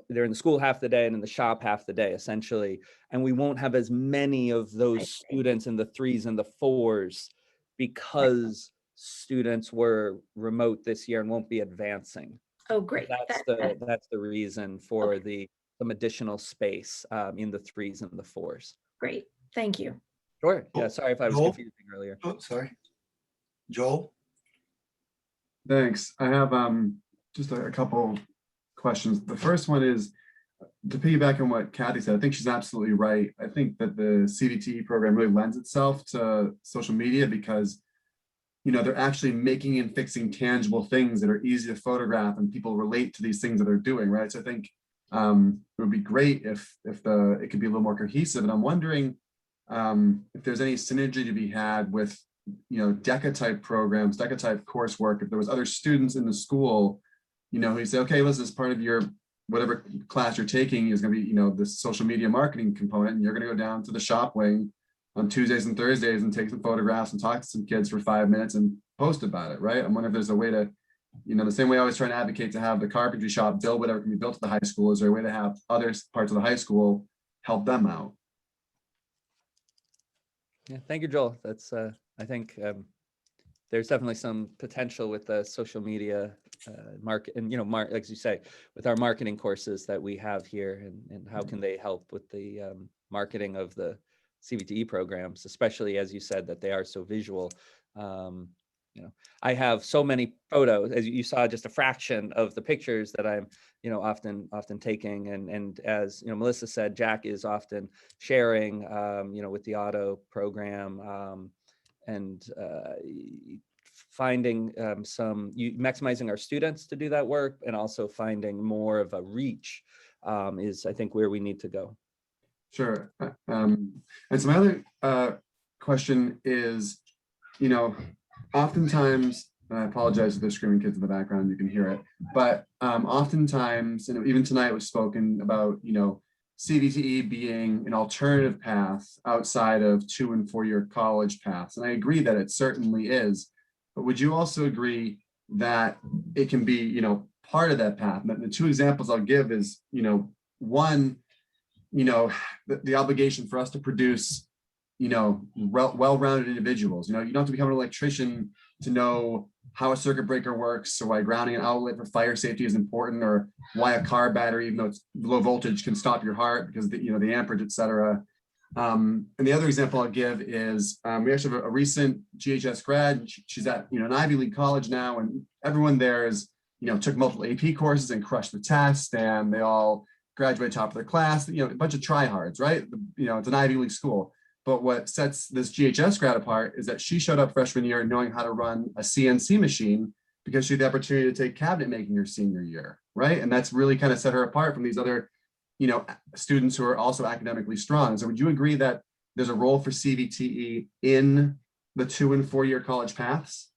they're in the school half the day and in the shop half the day, essentially. And we won't have as many of those students in the 3s and the 4s because students were remote this year and won't be advancing. Oh, great. That's the reason for some additional space in the 3s and the 4s. Great. Thank you. Sure. Yeah, sorry if I was Joel? confusing earlier. Oh, sorry. Joel? Thanks. I have just a couple questions. The first one is to piggyback on what Kathy said. I think she's absolutely right. I think that the CVTE program really lends itself to social media because they're actually making and fixing tangible things that are easy to photograph and people relate to these things that they're doing, right? So I think it would be great if it could be a little more cohesive. And I'm wondering if there's any synergy to be had with, DECA type programs, DECA type coursework. If there was other students in the school, who say, okay, listen, as part of your whatever class you're taking is going to be, this social media marketing component, and you're going to go down to the shop wing on Tuesdays and Thursdays and take some photographs and talk to some kids for 5 minutes and post about it, right? I'm wondering if there's a way to, the same way I always try to advocate to have the carpentry shop build whatever can be built at the high school, is there a way to have other parts of the high school help them out? Yeah, thank you, Joel. That's, I think there's definitely some potential with the social media market and, like you say, with our marketing courses that we have here and how can they help with the marketing of the CVTE programs, especially as you said, that they are so visual. I have so many photos, as you saw, just a fraction of the pictures that I'm, often taking. And as, Melissa said, Jack is often sharing, with the auto program and finding maximizing our students to do that work and also finding more of a reach is, I think, where we need to go. Sure. And so my other question is, oftentimes, and I apologize if there's screaming kids in the background, you can hear it, but oftentimes, and even tonight was spoken about, CVTE being an alternative path outside of 2 and 4 year college paths. And I agree that it certainly is, but would you also agree that it can be, part of that path? And the 2 examples I'll give is, one, the obligation for us to produce, well-rounded individuals. You don't have to become an electrician to know how a circuit breaker works, or why grounding an outlet for fire safety is important, or why a car battery, even though it's low voltage, can stop your heart because the amperage, et cetera. And the other example I'll give is we actually have a recent GHS grad. She's at an Ivy League college now, and everyone there is took multiple AP courses and crushed the test, and they all graduate top of their class. A bunch of tryhards, right? It's an Ivy League school. But what sets this GHS grad apart is that she showed up freshman year knowing how to run a CNC machine because she had the opportunity to take cabinet making her senior year, right? And that's really kind of set her apart from these other, students who are also academically strong. So would you agree that there's a role for CVTE in the 2 and 4 year college paths?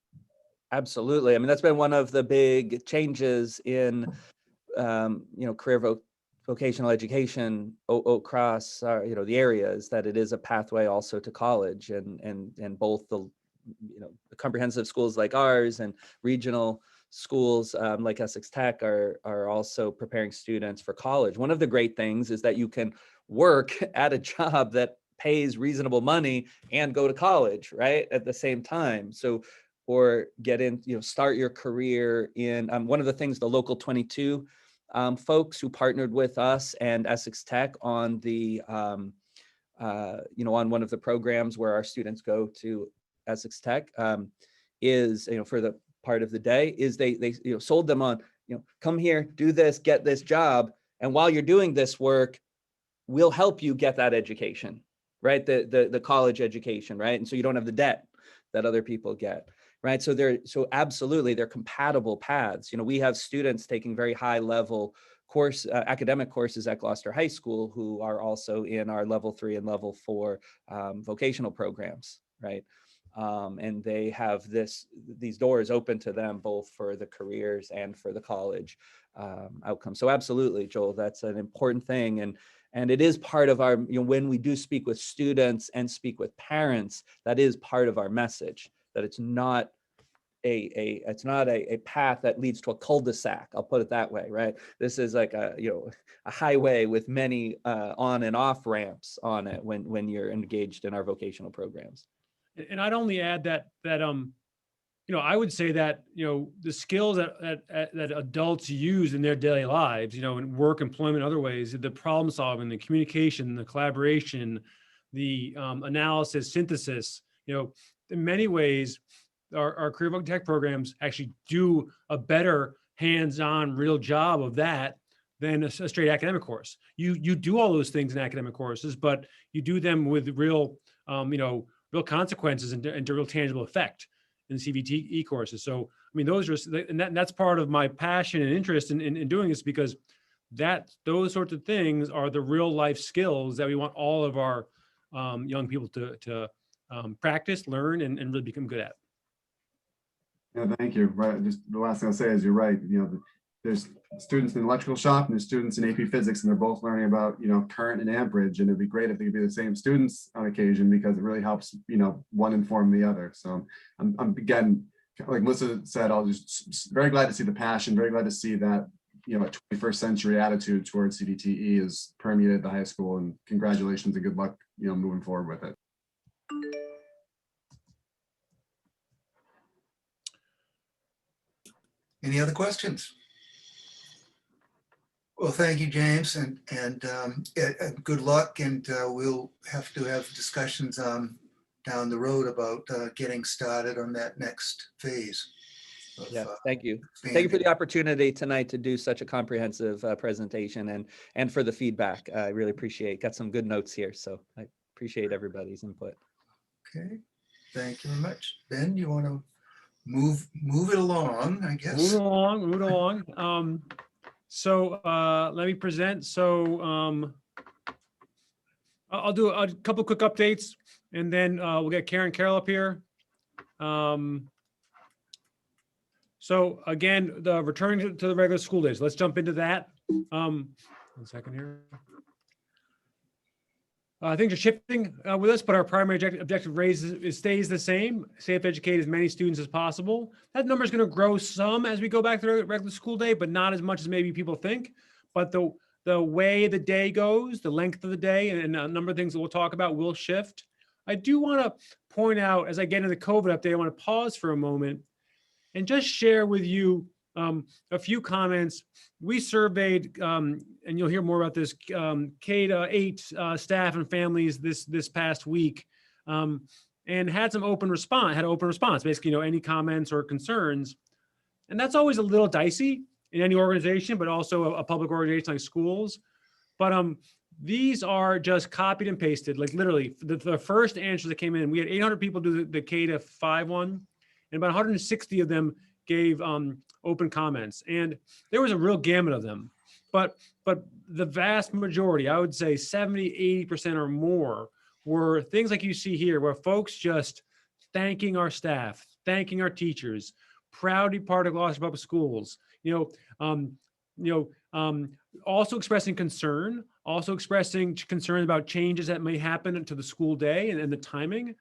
Absolutely. I mean, that's been one of the big changes in, career vocational education across, the areas, that it is a pathway also to college, and both the, the comprehensive schools like ours and regional schools like Essex Tech are also preparing students for college. One of the great things is that you can work at a job that pays reasonable money and go to college, right, at the same time. So, or get in, start your career in one of the things the Local 22 folks who partnered with us and Essex Tech on the, on one of the programs where our students go to Essex Tech is, for the part of the day, is they sold them on, come here, do this, get this job. And while you're doing this work, we'll help you get that education, right? The college education, right? And so you don't have the debt that other people get. Right. So absolutely, they're compatible paths. We have students taking very high level academic courses at Gloucester High School who are also in our level 3 and level 4 vocational programs. Right. And they have these doors open to them both for the careers and for the college outcomes. So absolutely, Joel, that's an important thing. And it is part of our, when we do speak with students and speak with parents, that is part of our message, that it's not a path that leads to a cul-de-sac. I'll put it that way, right? This is like a highway with many on and off ramps on it when you're engaged in our vocational programs. And I'd only add that I would say that the skills that adults use in their daily lives, in work, employment, other ways, the problem solving, the communication, the collaboration, the analysis, synthesis, in many ways, our career voc tech programs actually do a better hands-on real job of that than a straight academic course. You do all those things in academic courses, but you do them with real, real consequences and real tangible effect in CVT courses. So, I mean, those are, and that's part of my passion and interest in doing this, because those sorts of things are the real life skills that we want all of our young people to practice, learn, and really become good at. Yeah, thank you. Right. Just the last thing I'll say is you're right. There's students in the electrical shop and there's students in AP Physics, and they're both learning about, current and amperage. And it'd be great if they could be the same students on occasion, because it really helps, one inform the other. So I'm again, like Melissa said, I'll just very glad to see the passion, very glad to see that, a 21st century attitude towards CVTE is permeated the high school, and congratulations and good luck, moving forward with it. Any other questions? Well, thank you, James, and good luck. And we'll have to have discussions down the road about getting started on that next phase. Yeah, thank you. Thank you for the opportunity tonight to do such a comprehensive presentation and for the feedback. I really appreciate. Got some good notes here, so I appreciate everybody's input. Okay, thank you very much. Ben, you want to move it along, I guess? Move it along. So let me present. So I'll do a couple quick updates, and then we'll get Karen Carroll up here. So again, the returning to the regular school days. Let's jump into that. 1 second here. Things are shifting with us, but our primary objective stays the same: safe, educate as many students as possible. That number is going to grow some as we go back to the regular school day, but not as much as maybe people think. But the way the day goes, the length of the day, and a number of things that we'll talk about will shift. I do want to point out, as I get into the COVID update, I want to pause for a moment and just share with you a few comments. We surveyed, and you'll hear more about this, K-8 staff and families this past week, and had an open response, basically, any comments or concerns. And that's always a little dicey in any organization, but also a public organization like schools. But these are just copied and pasted, like literally the first answers that came in. We had 800 people do the K-5 one, and about 160 of them gave open comments, and there was a real gamut of them, but the vast majority, I would say 70–80% or more, were things like you see here, where folks just thanking our staff, thanking our teachers, proud to be part of Gloucester Public Schools, also expressing concern about changes that may happen to the school day and the timing.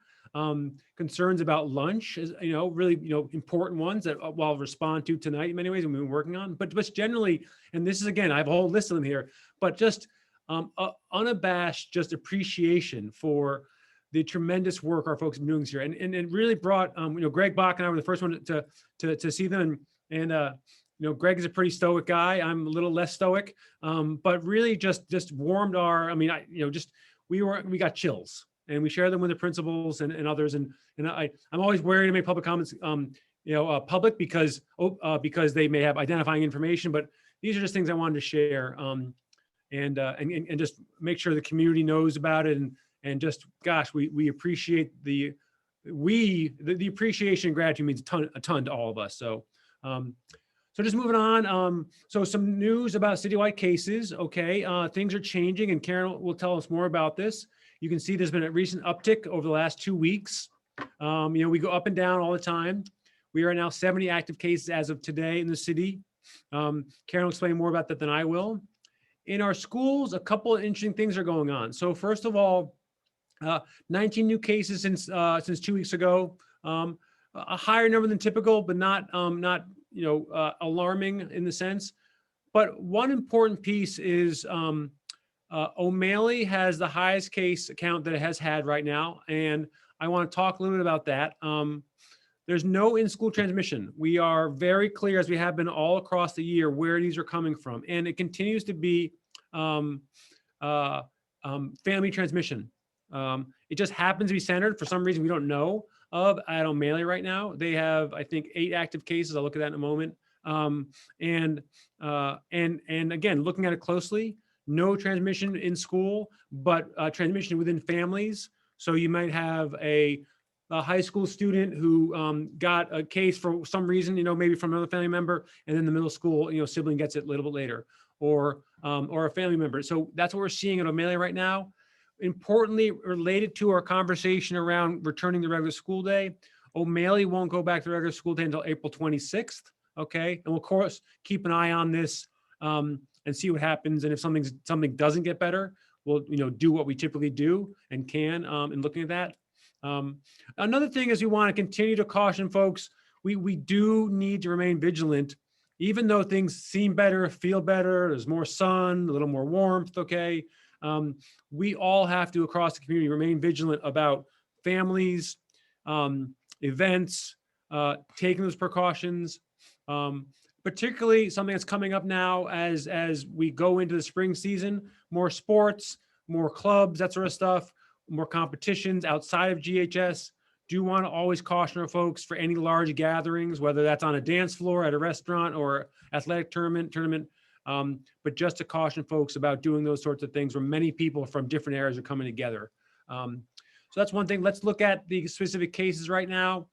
Concerns about lunch is, really, important ones that I'll respond to tonight in many ways and we've been working on, but just generally, and this is, again, I have a whole list of them here, but just unabashed just appreciation for the tremendous work our folks have been doing this year. And it really brought, Greg Bach and I were the first one to see them. And Greg is a pretty stoic guy. I'm a little less stoic, but really just warmed our, we got chills, and we share them with the principals and others. And I'm always wary to make public comments, public because they may have identifying information, but these are just things I wanted to share. And just make sure the community knows about it. And just, gosh, we appreciate the appreciation and gratitude means a ton to all of us. So just moving on. So some news about citywide cases. Okay, things are changing, and Karen will tell us more about this. You can see there's been a recent uptick over the last 2 weeks. We go up and down all the time. We are now 70 active cases as of today in the city. Karen will explain more about that than I will. In our schools, a couple of interesting things are going on. So first of all, 19 new cases since 2 weeks ago. A higher number than typical, but not alarming in the sense. But one important piece is O'Malley has the highest case count that it has had right now, and I want to talk a little bit about that. There's no in-school transmission. We are very clear, as we have been all across the year, where these are coming from, and it continues to be family transmission. It just happens to be centered for some reason we don't know of at O'Malley right now. They have, I think, 8 active cases. I'll look at that in a moment. And again, looking at it closely, no transmission in school, but transmission within families. So you might have a high school student who got a case for some reason, maybe from another family member, and then the middle school, sibling gets it a little bit later, or a family member. So that's what we're seeing at O'Malley right now. Importantly, related to our conversation around returning the regular school day, O'Malley won't go back to the regular school day until April 26th. Okay, and we'll of course keep an eye on this and see what happens. And if something doesn't get better, we'll do what we typically do and can in looking at that. Another thing is we want to continue to caution folks. We do need to remain vigilant, even though things seem better, feel better. There's more sun, a little more warmth. Okay. We all have to, across the community, remain vigilant about families, events, taking those precautions, particularly something that's coming up now as we go into the spring season, more sports, more clubs, that sort of stuff, more competitions outside of GHS. Do want to always caution our folks for any large gatherings, whether that's on a dance floor, at a restaurant, or athletic tournament. But just to caution folks about doing those sorts of things where many people from different areas are coming together. So that's one thing. Let's look at the specific cases right now.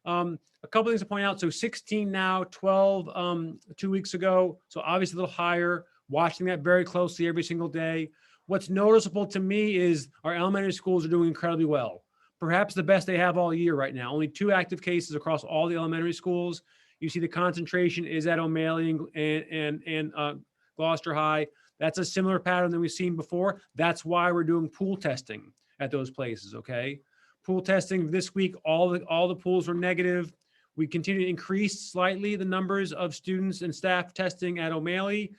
A couple things to point out. So 16 now, 12 2 weeks ago. So obviously a little higher, watching that very closely every single day. What's noticeable to me is our elementary schools are doing incredibly well. Perhaps the best they have all year right now. Only 2 active cases across all the elementary schools. You see the concentration is at O'Malley and Gloucester High. That's a similar pattern than we've seen before. That's why we're doing pool testing at those places, okay? Pool testing this week, all the pools were negative. We continue to increase slightly the numbers of students and staff testing at O'Malley,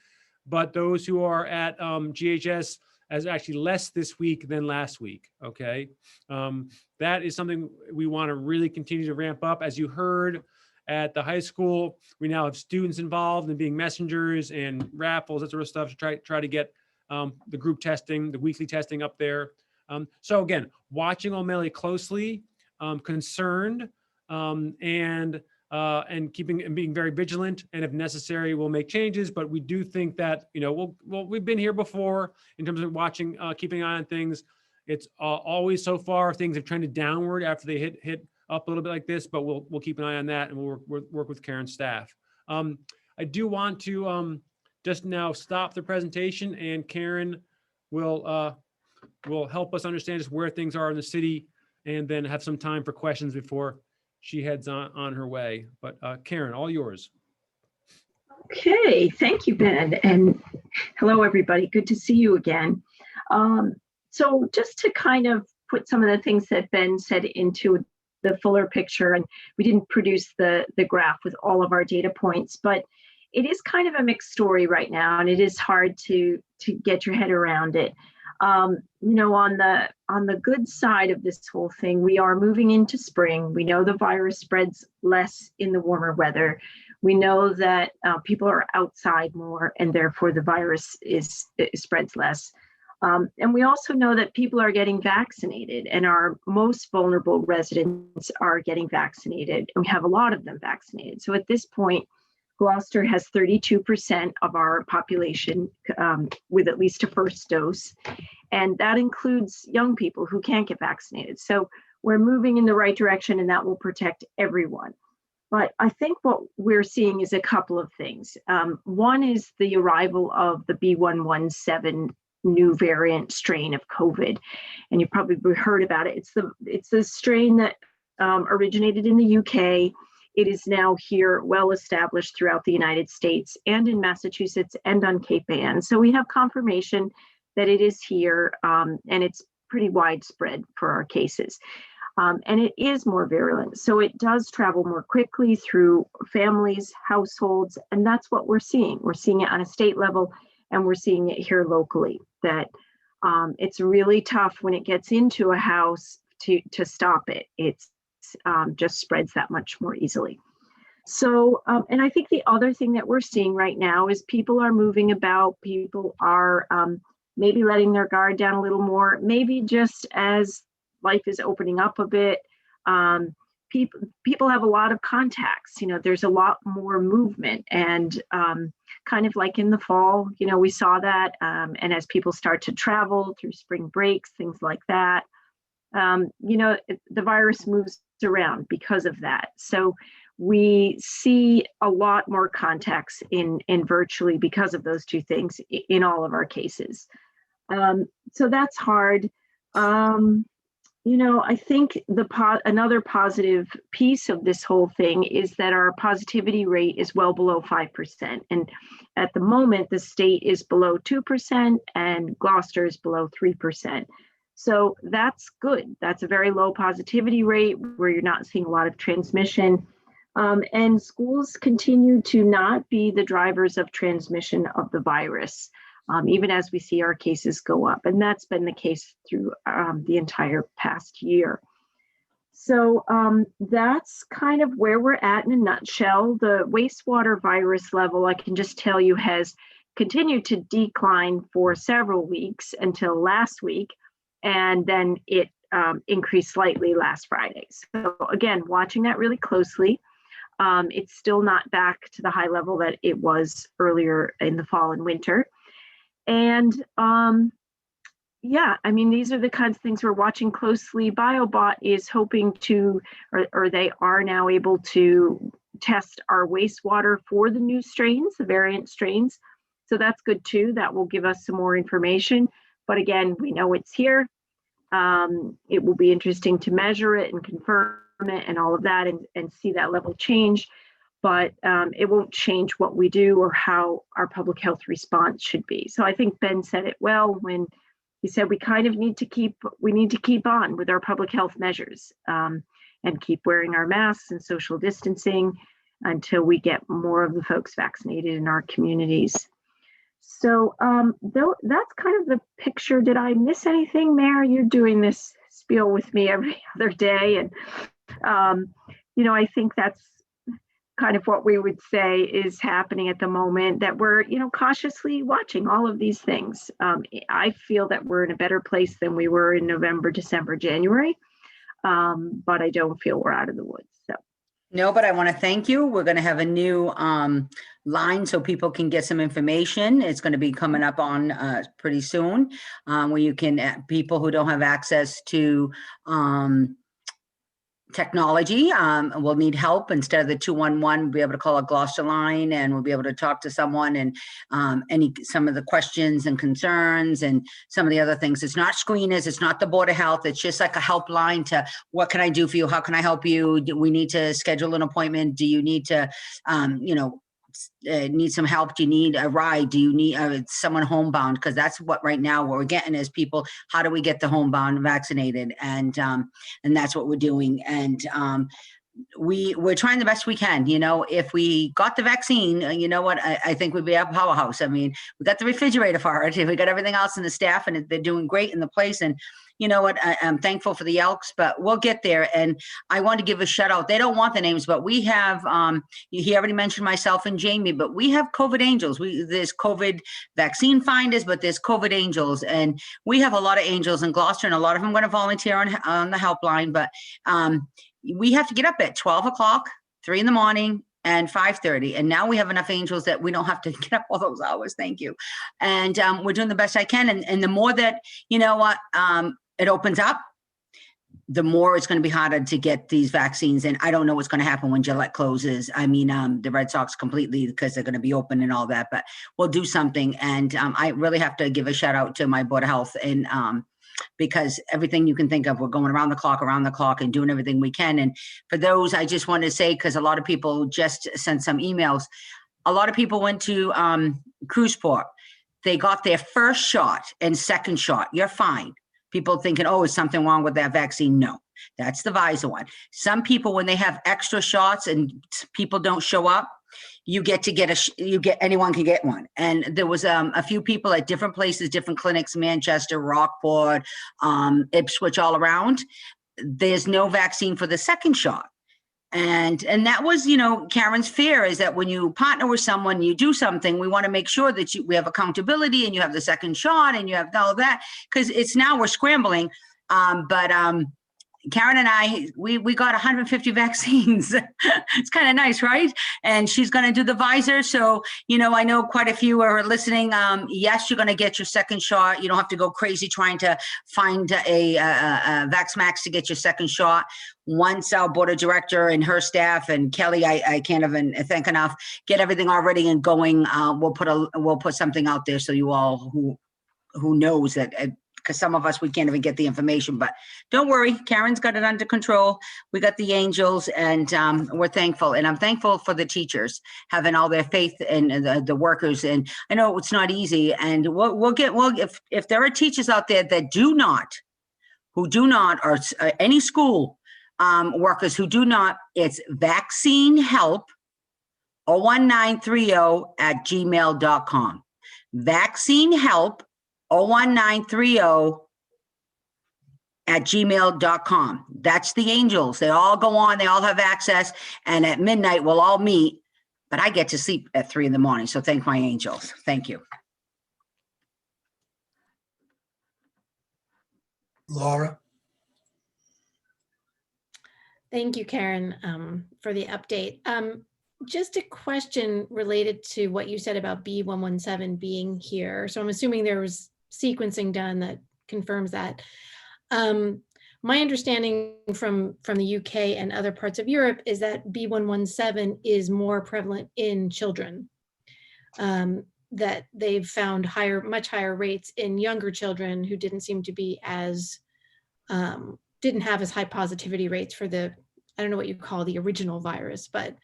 but those who are at GHS as actually less this week than last week, okay? That is something we want to really continue to ramp up. As you heard at the high school, we now have students involved in being messengers and raffles, that sort of stuff, to try to get the group testing, the weekly testing up there. So again, watching O'Malley closely, concerned, and keeping and being very vigilant, and if necessary, we'll make changes. But we do think that, we've been here before in terms of watching, keeping an eye on things. It's always so far things have trended downward after they hit up a little bit like this, but we'll keep an eye on that, and we'll work with Karen's staff. I do want to just now stop the presentation, and Karen will help us understand just where things are in the city, and then have some time for questions before she heads on her way. But Karen, all yours. Okay, thank you, Ben. And Hello, everybody. Good to see you again. So just to kind of put some of the things that Ben said into the fuller picture, and we didn't produce the graph with all of our data points, but it is kind of a mixed story right now, and it is hard to get your head around it. You know, on the good side of this whole thing, we are moving into spring. We know the virus spreads less in the warmer weather. We know that people are outside more, and therefore the virus spreads less. And we also know that people are getting vaccinated, and our most vulnerable residents are getting vaccinated, and we have a lot of them vaccinated. So at this point, Gloucester has 32% of our population with at least a first dose, and that includes young people who can't get vaccinated. So we're moving in the right direction, and that will protect everyone. But I think what we're seeing is a couple of things. One is the arrival of the B117 new variant strain of COVID, and you probably heard about it. It's the strain that originated in the UK. It is now here, well established throughout the United States and in Massachusetts and on Cape Ann. So we have confirmation that it is here, and it's pretty widespread for our cases. And it is more virulent. So it does travel more quickly through families, households, and that's what we're seeing. We're seeing it on a state level, and we're seeing it here locally, that it's really tough when it gets into a house to stop it. It's just spreads that much more easily. So, and I think the other thing that we're seeing right now is people are moving about, people are maybe letting their guard down a little more, maybe just as life is opening up a bit. People have a lot of contacts, you know, there's a lot more movement, and kind of like in the fall, you know, we saw that, and as people start to travel through spring breaks, things like that, you know, the virus moves around because of that. So we see a lot more contacts in virtually because of those two things in all of our cases. So that's hard. You know, I think another positive piece of this whole thing is that our positivity rate is well below 5%. And at the moment, the state is below 2% and Gloucester is below 3%. So that's good. That's a very low positivity rate where you're not seeing a lot of transmission. And schools continue to not be the drivers of transmission of the virus, even as we see our cases go up. And that's been the case through the entire past year. So that's kind of where we're at in a nutshell. The wastewater virus level, I can just tell you, has continued to decline for several weeks until last week. And then it increased slightly last Friday. So again, watching that really closely. It's still not back to the high level that it was earlier in the fall and winter. And yeah, I mean, these are the kinds of things we're watching closely. BioBot is hoping to, or they are now able to test our wastewater for the new strains, the variant strains. So that's good too. That will give us some more information. But again, we know it's here. It will be interesting to measure it and confirm it and all of that, and see that level change. But it won't change what we do or how our public health response should be. So I think Ben said it well when he said we kind of need to keep on with our public health measures and keep wearing our masks and social distancing until we get more of the folks vaccinated in our communities. So that's kind of the picture. Did I miss anything, Mayor? You're doing this spiel with me every other day. And, you know, I think that's kind of what we would say is happening at the moment, that we're, you know, cautiously watching all of these things. I feel that we're in a better place than we were in November, December, January, but I don't feel we're out of the woods. So. No, but I want to thank you. We're going to have a new line so people can get some information. It's going to be coming up on pretty soon, where you can, people who don't have access to technology will need help. Instead of the 211, we'll be able to call a Gloucester line, and we'll be able to talk to someone, and some of the questions and concerns and some of the other things. It's not screeners, it's not the Board of Health. It's just like a helpline to, what can I do for you? How can I help you? Do we need to schedule an appointment? Do you need to, you know, need some help? Do you need a ride? Do you need someone homebound? Because that's what right now what we're getting is people, how do we get the homebound vaccinated? And that's what we're doing. And we're trying the best we can. You know, if we got the vaccine, you know what, I think we'd be a powerhouse. I mean, we got the refrigerator for it. We got everything else in the staff, and they're doing great in the place. And you know what, I'm thankful for the Elks, but we'll get there. And I want to give a shout out. They don't want the names, but we have, he already mentioned myself and Jamie, but we have COVID angels. There's COVID vaccine finders, but there's COVID angels. And we have a lot of angels in Gloucester, and a lot of them going to volunteer on the helpline. But we have to get up at 12 o'clock, 3 in the morning, and 5:30. And now we have enough angels that we don't have to get up all those hours. Thank you. And we're doing the best I can. And the more that, you know what, it opens up, the more it's going to be harder to get these vaccines. And I don't know what's going to happen when Gillette closes. I mean, the Red Sox completely, because they're going to be open and all that, but we'll do something. And I really have to give a shout out to my Board of Health, and because everything you can think of, we're going around the clock and doing everything we can. And for those, I just want to say, because a lot of people just sent some emails, a lot of people went to Cruzport. They got their first shot and second shot. You're fine. People thinking, oh, is something wrong with that vaccine? No, that's the Pfizer one. Some people, when they have extra shots and people don't show up, anyone can get one. And there was a few people at different places, different clinics, Manchester, Rockport, Ipswich, all around. There's no vaccine for the second shot. And that was, you know, Karen's fear is that when you partner with someone, you do something, we want to make sure that we have accountability and you have the second shot and you have all that, because it's now we're scrambling. But Karen and I, we got 150 vaccines. It's kind of nice, right? And she's going to do the Pfizer. So, you know, I know quite a few are listening. Yes, you're going to get your second shot. You don't have to go crazy trying to find a VaxMax to get your second shot. Once our board of director and her staff and Kelly, I can't even thank enough, get everything all ready and going. We'll put something out there so you all who knows that. Because some of us, we can't even get the information, but don't worry, Karen's got it under control. We got the angels, and we're thankful. And I'm thankful for the teachers having all their faith in the workers. And I know it's not easy, and if there are teachers out there that who do not, or any school workers who do not, it's vaccine help 01930@gmail.com. Vaccine help 01930@gmail.com. That's the angels. They all go on, they all have access, and at midnight we'll all meet, but I get to sleep at 3 in the morning. So thank my angels. Thank you. Laura? Thank you, Karen, for the update. Just a question related to what you said about B117 being here. So I'm assuming there was sequencing done that confirms that. My understanding from the UK and other parts of Europe is that B117 is more prevalent in children, that they've found much higher rates in younger children who didn't seem to be as, didn't have as high positivity rates for I don't know what you call the original virus, but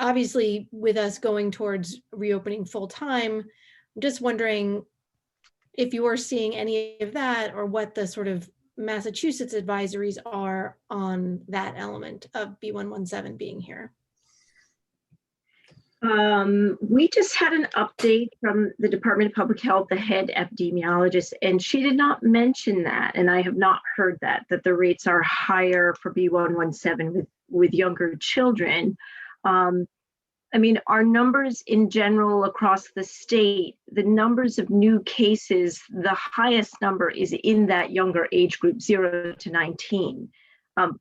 obviously with us going towards reopening full time, I'm just wondering if you are seeing any of that, or what the sort of Massachusetts advisories are on that element of B117 being here. We just had an update from the Department of Public Health, the head epidemiologist, and she did not mention that, and I have not heard that the rates are higher for B117 with younger children. I mean, our numbers in general across the state, the numbers of new cases, the highest number is in that younger age group, 0 to 19.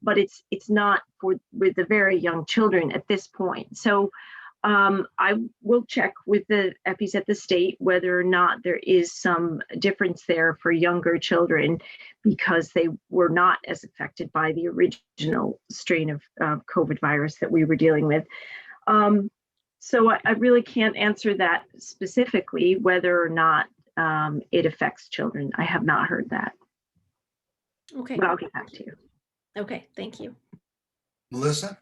But it's not with the very young children at this point. So I will check with the EPIs at the state whether or not there is some difference there for younger children, because they were not as affected by the original strain of COVID virus that we were dealing with. So I really can't answer that specifically, whether or not it affects children. I have not heard that. Okay. But I'll get back to you. Okay, thank you. Melissa?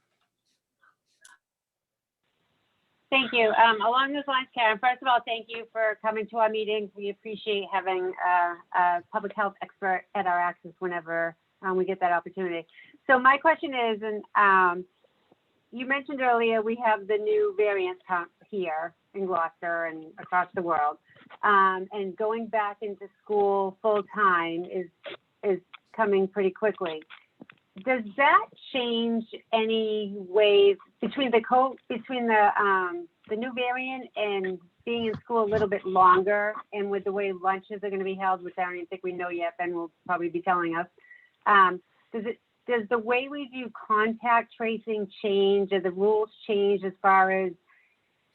Thank you. Along those lines, Karen, first of all, thank you for coming to our meetings. We appreciate having a public health expert at our access whenever we get that opportunity. So my question is, and you mentioned earlier, we have the new variants here in Gloucester and across the world. And going back into school full time is coming pretty quickly. Does that change any ways between the new variant and being in school a little bit longer, and with the way lunches are going to be held, which I don't even think we know yet, Ben will probably be telling us. Does the way we view contact tracing change, or the rules change as far as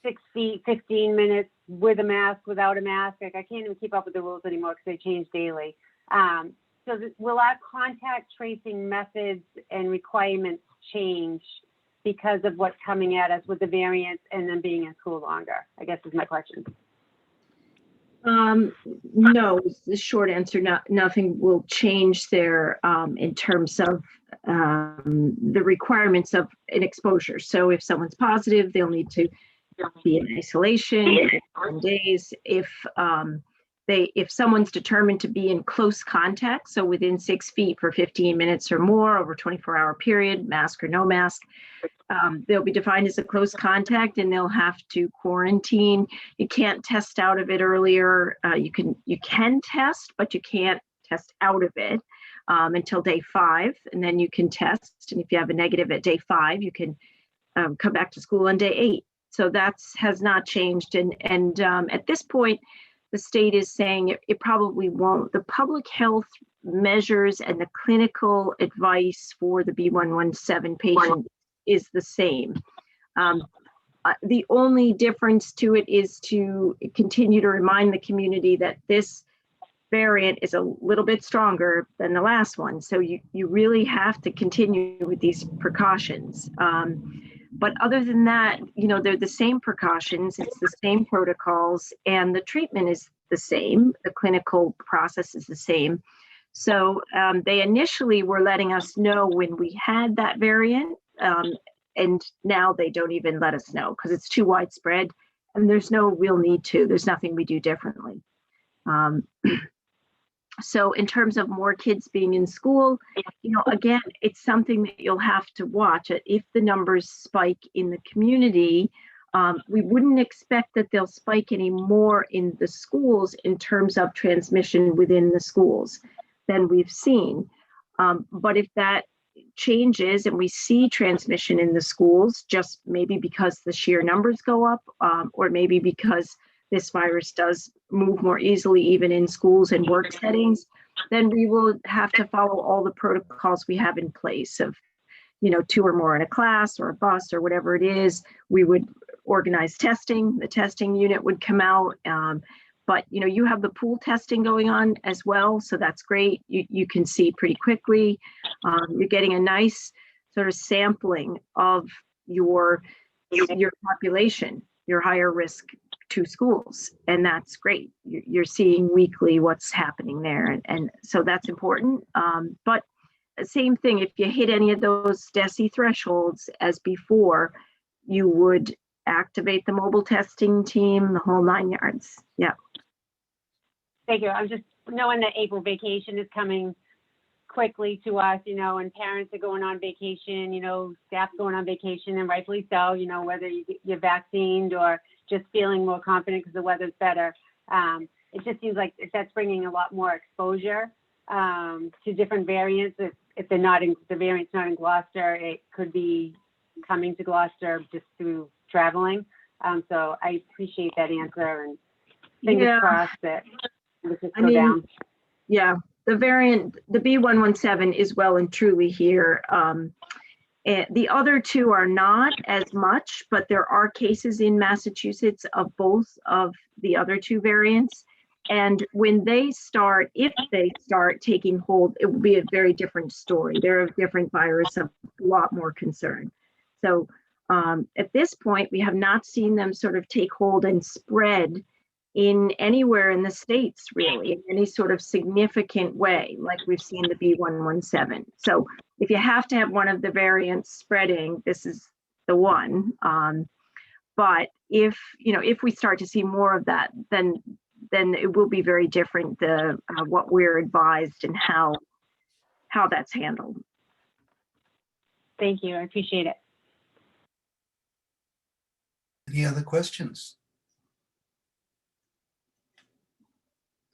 6 feet, 15 minutes with a mask, without a mask? Like, I can't even keep up with the rules anymore because they change daily. So will our contact tracing methods and requirements change because of what's coming at us with the variants and then being in school longer? I guess is my question. No, is the short answer. Nothing will change there in terms of the requirements of an exposure. So if someone's positive, they'll need to be in isolation for 10 days. If someone's determined to be in close contact, so within 6 feet for 15 minutes or more over a 24-hour period, mask or no mask, they'll be defined as a close contact and they'll have to quarantine. You can't test out of it earlier. You can test, but you can't test out of it until day 5, and then you can test. And if you have a negative at day 5, you can come back to school on day 8. So that has not changed. And at this point, the state is saying it probably won't. The public health measures and the clinical advice for the B117 patient is the same. The only difference to it is to continue to remind the community that this variant is a little bit stronger than the last one. So you really have to continue with these precautions. But other than that, they're the same precautions, it's the same protocols, and the treatment is the same. The clinical process is the same. So they initially were letting us know when we had that variant, and now they don't even let us know because it's too widespread and there's no real need to. There's nothing we do differently. So in terms of more kids being in school, again, it's something that you'll have to watch. If the numbers spike in the community, we wouldn't expect that they'll spike any more in the schools in terms of transmission within the schools than we've seen. But if that changes and we see transmission in the schools, just maybe because the sheer numbers go up, or maybe because this virus does move more easily even in schools and work settings, then we will have to follow all the protocols we have in place of, 2 or more in a class or a bus or whatever it is. We would organize testing. The testing unit would come out. But, you have the pool testing going on as well. So that's great. You can see pretty quickly. You're getting a nice sort of sampling of your population, your higher risk to schools, and that's great. You're seeing weekly what's happening there, and so that's important. But same thing, if you hit any of those DESI thresholds as before, you would activate the mobile testing team, the whole 9 yards. Yeah. Thank you. I'm just knowing that April vacation is coming quickly to us, and parents are going on vacation, staff going on vacation, and rightfully so, whether you're vaccinated or just feeling more confident because the weather's better. It just seems like that's bringing a lot more exposure to different variants. If they're not the variant's not in Gloucester, it could be coming to Gloucester just through traveling. So I appreciate that answer, and fingers crossed that this will go down. Yeah, the variant, the B117 is well and truly here. The other two are not as much, but there are cases in Massachusetts of both of the other two variants. And when they start, if they start taking hold, it will be a very different story. They're a different virus, of a lot more concern. So at this point, we have not seen them sort of take hold and spread in anywhere in the States, really, in any sort of significant way, like we've seen the B117. So if you have to have one of the variants spreading, this is the one. But if, if we start to see more of that, then it will be very different, what we're advised and how that's handled. Thank you. I appreciate it. Any other questions?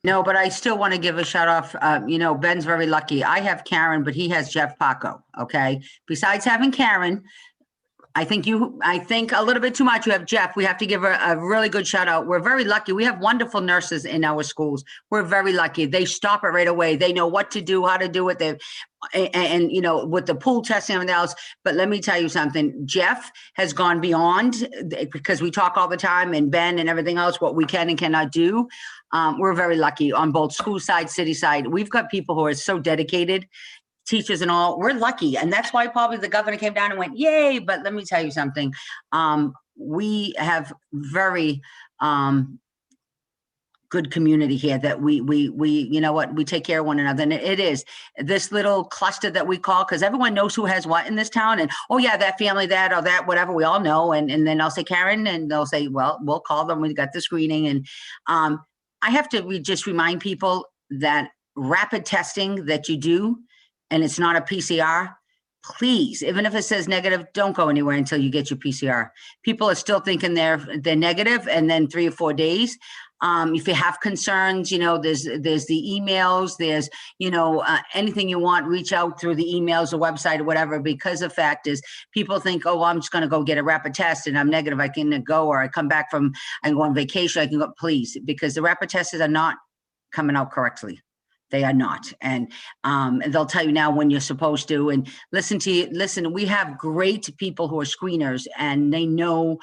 No, but I still want to give a shout off. Ben's very lucky. I have Karen, but he has Jeff Paco. Okay. Besides having Karen, I think a little bit too much. You have Jeff. We have to give a really good shout out. We're very lucky. We have wonderful nurses in our schools. We're very lucky. They stop it right away. They know what to do, how to do it. And with the pool testing and everything else. But let me tell you something. Jeff has gone beyond, because we talk all the time, and Ben and everything else, what we can and cannot do. We're very lucky on both school side, city side. We've got people who are so dedicated, teachers and all. We're lucky. And that's why probably the governor came down and went, yay. But let me tell you something. We have very good community here that we take care of one another. And it is this little cluster that we call, because everyone knows who has what in this town. And, oh yeah, that family, that, or that, whatever, we all know. And then I'll say, Karen, and they'll say, well, we'll call them. We got the screening. And I have to just remind people that rapid testing that you do, and it's not a PCR, please, even if it says negative, don't go anywhere until you get your PCR. People are still thinking they're negative, and then 3 or 4 days. If you have concerns, there's the emails, there's, anything you want, reach out through the emails or website or whatever, because the fact is people think, oh, well, I'm just going to go get a rapid test and I'm negative. I can go, or I come back I go on vacation. I can go, please, because the rapid tests are not coming out correctly. They are not. And they'll tell you now when you're supposed to. And listen, we have great people who are screeners, and they know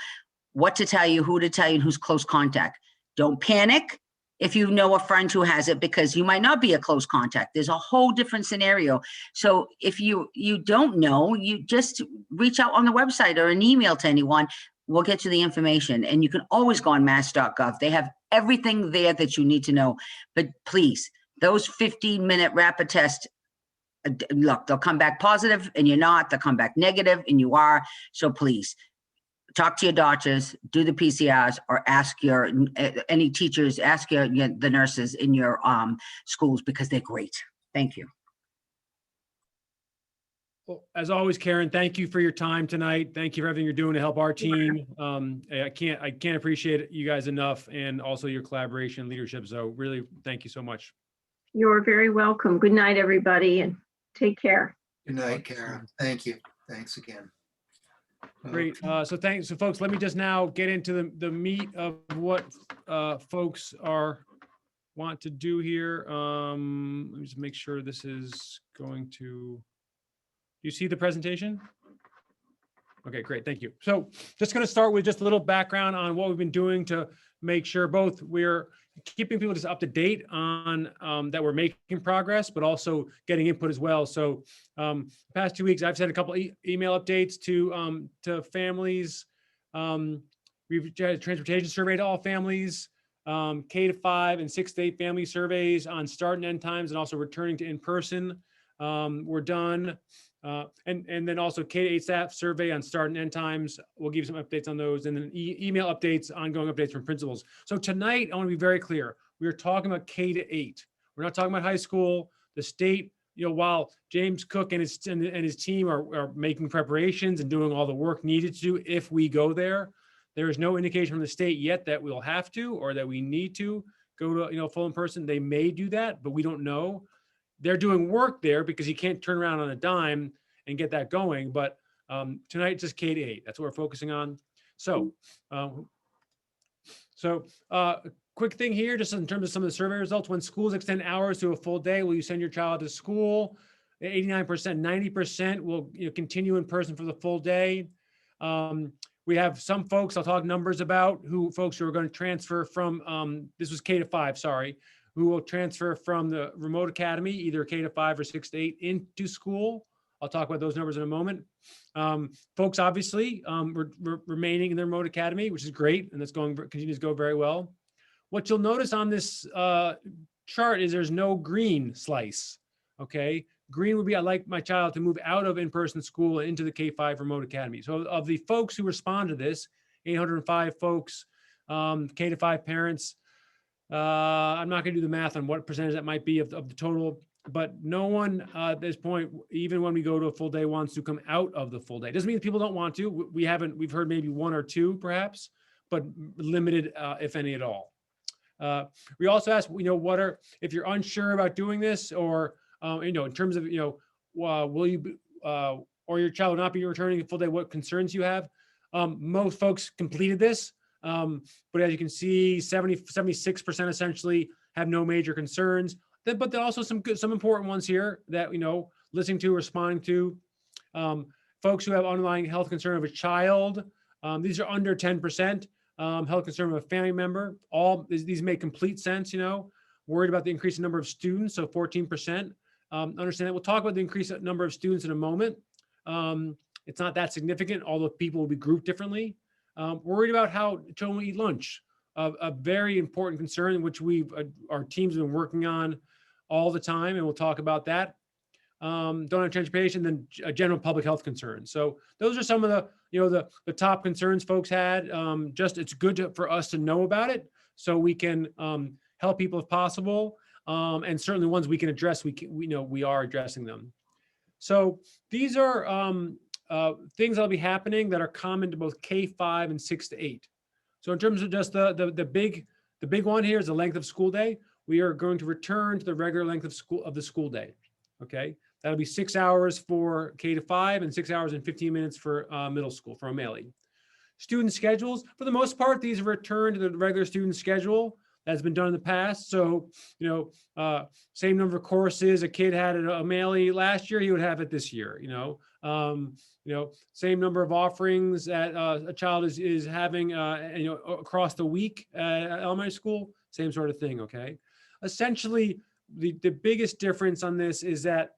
what to tell you, who to tell you, and who's close contact. Don't panic if you know a friend who has it, because you might not be a close contact. There's a whole different scenario. So if you don't know, you just reach out on the website or an email to anyone. We'll get you the information, and you can always go on mass.gov. They have everything there that you need to know. But please, those 15-minute rapid tests, look, they'll come back positive and you're not. They'll come back negative and you are. So please talk to your doctors, do the PCRs, or ask any teachers, ask the nurses in your schools, because they're great. Thank you. Well, as always, Karen, thank you for your time tonight. Thank you for everything you're doing to help our team. I can't appreciate you guys enough, and also your collaboration and leadership. So really, thank you so much. You're very welcome. Good night, everybody, and take care. Good night, Karen. Thank you. Thanks again. Great. So thanks. So folks, let me just now get into the meat of what folks want to do here. Let me just make sure this is going to, you see the presentation? Okay, great. Thank you. So just going to start with just a little background on what we've been doing to make sure both we're keeping people just up to date on that we're making progress, but also getting input as well. So the past 2 weeks, I've sent a couple email updates to families. We've done a transportation survey to all families, K-5 and 6-8 family surveys on start and end times, and also returning to in-person. We're done. And then also K-8 staff survey on start and end times. We'll give you some updates on those, and then email updates, ongoing updates from principals. So tonight, I want to be very clear. We are talking about K-8. We're not talking about high school. The state, while James Cook and his team are making preparations and doing all the work needed to do if we go there, there is no indication from the state yet that we'll have to, or that we need to go to full in person. They may do that, but we don't know. They're doing work there because you can't turn around on a dime and get that going. But tonight, just K-8. That's what we're focusing on. So, quick thing here, just in terms of some of the survey results. When schools extend hours to a full day, will you send your child to school? 89%, 90% will continue in person for the full day. We have some folks, I'll talk numbers about, folks who are going to transfer from, this was K-5, sorry, who will transfer from the remote academy, either K-5 or 6-8 into school. I'll talk about those numbers in a moment. Folks, obviously, remaining in the remote academy, which is great, and that's continues to go very well. What you'll notice on this chart is there's no green slice, okay? Green would be, I'd like my child to move out of in-person school and into the K-5 remote academy. So of the folks who respond to this, 805 folks, K-5 parents. I'm not going to do the math on what percentage that might be of the total, but no one at this point, even when we go to a full day, wants to come out of the full day. Doesn't mean that people don't want to. We've heard maybe one or two perhaps, but limited, if any at all. We also asked, if you're unsure about doing this, or, in terms of, will you, or your child will not be returning a full day, what concerns you have. Most folks completed this, but as you can see, 76% essentially have no major concerns. But there are also some important ones here that, listening to, responding to. Folks who have underlying health concern of a child, these are under 10%. Health concern of a family member, these make complete sense, worried about the increasing number of students, so 14%. Understand that. We'll talk about the increased number of students in a moment. It's not that significant, although people will be grouped differently. Worried about how children will eat lunch, a very important concern, which our teams have been working on all the time, and we'll talk about that. Don't have transportation, then general public health concerns. So those are some of the top concerns folks had. It's good for us to know about it so we can help people if possible, and certainly ones we can address. We are addressing them. So these are things that'll be happening that are common to both K-5 and 6 to 8. So in terms of just the big one here is the length of school day. We are going to return to the regular length of the school day. Okay, that'll be 6 hours for K-5 and 6 hours and 15 minutes for middle school for O'Malley. Student schedules, for the most part, these have returned to the regular student schedule that's been done in the past. So, same number of courses a kid had at O'Malley last year, he would have it this year. Same number of offerings that a child is having, across the week at elementary school, same sort of thing. Okay, essentially, the biggest difference on this is that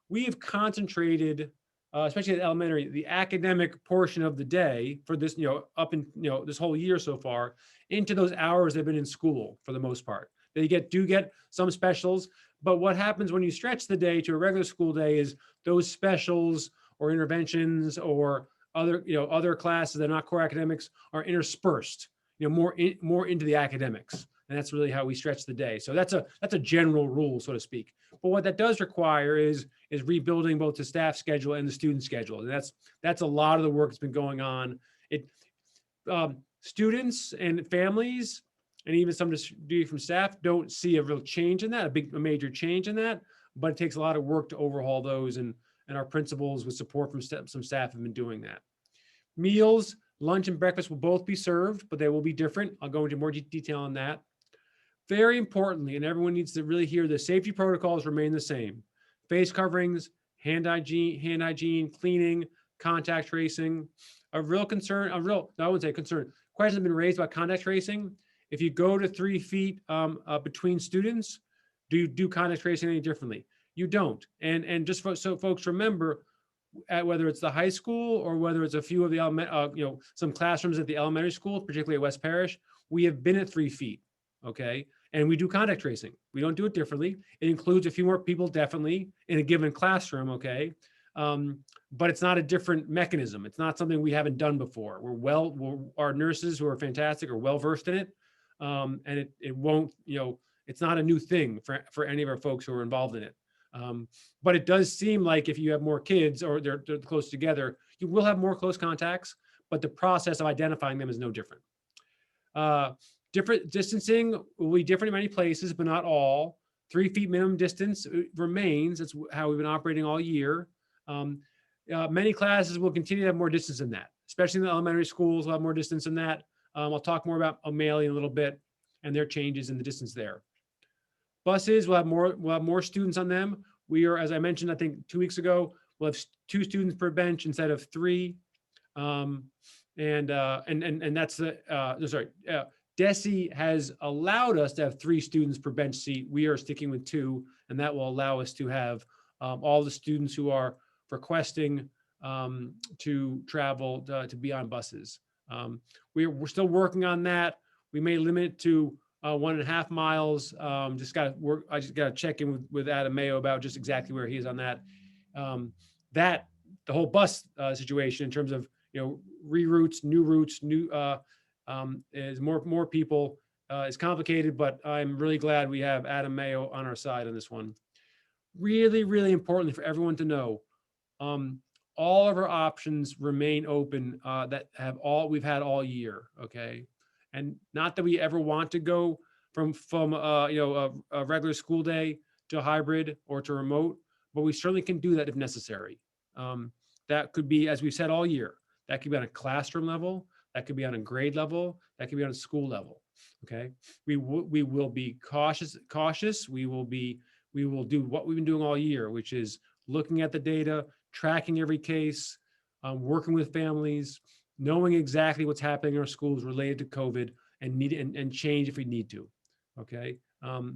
we have concentrated, especially at elementary, the academic portion of the day for this, this whole year so far, into those hours they've been in school for the most part. They do get some specials, but what happens when you stretch the day to a regular school day is those specials or interventions or other classes that are not core academics are interspersed, more into the academics. And that's really how we stretch the day. So that's a general rule, so to speak. But what that does require is rebuilding both the staff schedule and the student schedule. And that's a lot of the work that's been going on. Students and families, and even some from staff, don't see a real change in that, a major change in that. But it takes a lot of work to overhaul those, and our principals with support from some staff have been doing that. Meals, lunch and breakfast will both be served, but they will be different. I'll go into more detail on that. Very importantly, and everyone needs to really hear, the safety protocols remain the same. Face coverings, hand hygiene, cleaning, contact tracing. I wouldn't say concern. Questions have been raised about contact tracing. If you go to 3 feet between students, do you do contact tracing any differently? You don't. And just so folks remember, whether it's the high school or whether it's a few of the some classrooms at the elementary school, particularly at West Parish, we have been at 3 feet. Okay. And we do contact tracing. We don't do it differently. It includes a few more people definitely in a given classroom. Okay. But it's not a different mechanism. It's not something we haven't done before. Our nurses, who are fantastic, are well versed in it. And it won't, it's not a new thing for any of our folks who are involved in it. But it does seem like if you have more kids or they're close together, you will have more close contacts, but the process of identifying them is no different. Different distancing will be different in many places, but not all. 3 feet minimum distance remains. That's how we've been operating all year. Many classes will continue to have more distance than that, especially in the elementary schools will have more distance than that. I'll talk more about O'Malley in a little bit and their changes in the distance there. Buses will have more students on them. We are, as I mentioned, I think 2 weeks ago, we'll have 2 students per bench instead of 3. And that's DESE has allowed us to have 3 students per bench seat. We are sticking with 2, and that will allow us to have all the students who are requesting to travel to be on buses. We're still working on that. We may limit it to 1.5 miles. I just got to check in with Adam Mayo about just exactly where he is on that. The whole bus situation in terms of reroutes, new routes, is more people. It's complicated, but I'm really glad we have Adam Mayo on our side on this one. Really, really important for everyone to know. All of our options remain open that we've had all year. Okay, and not that we ever want to go from a regular school day to hybrid or to remote, but we certainly can do that if necessary. That could be, as we've said all year, that could be on a classroom level, that could be on a grade level, that could be on a school level. Okay, we will be cautious. We will do what we've been doing all year, which is looking at the data, tracking every case, working with families, knowing exactly what's happening in our schools related to COVID, and change if we need to. Okay,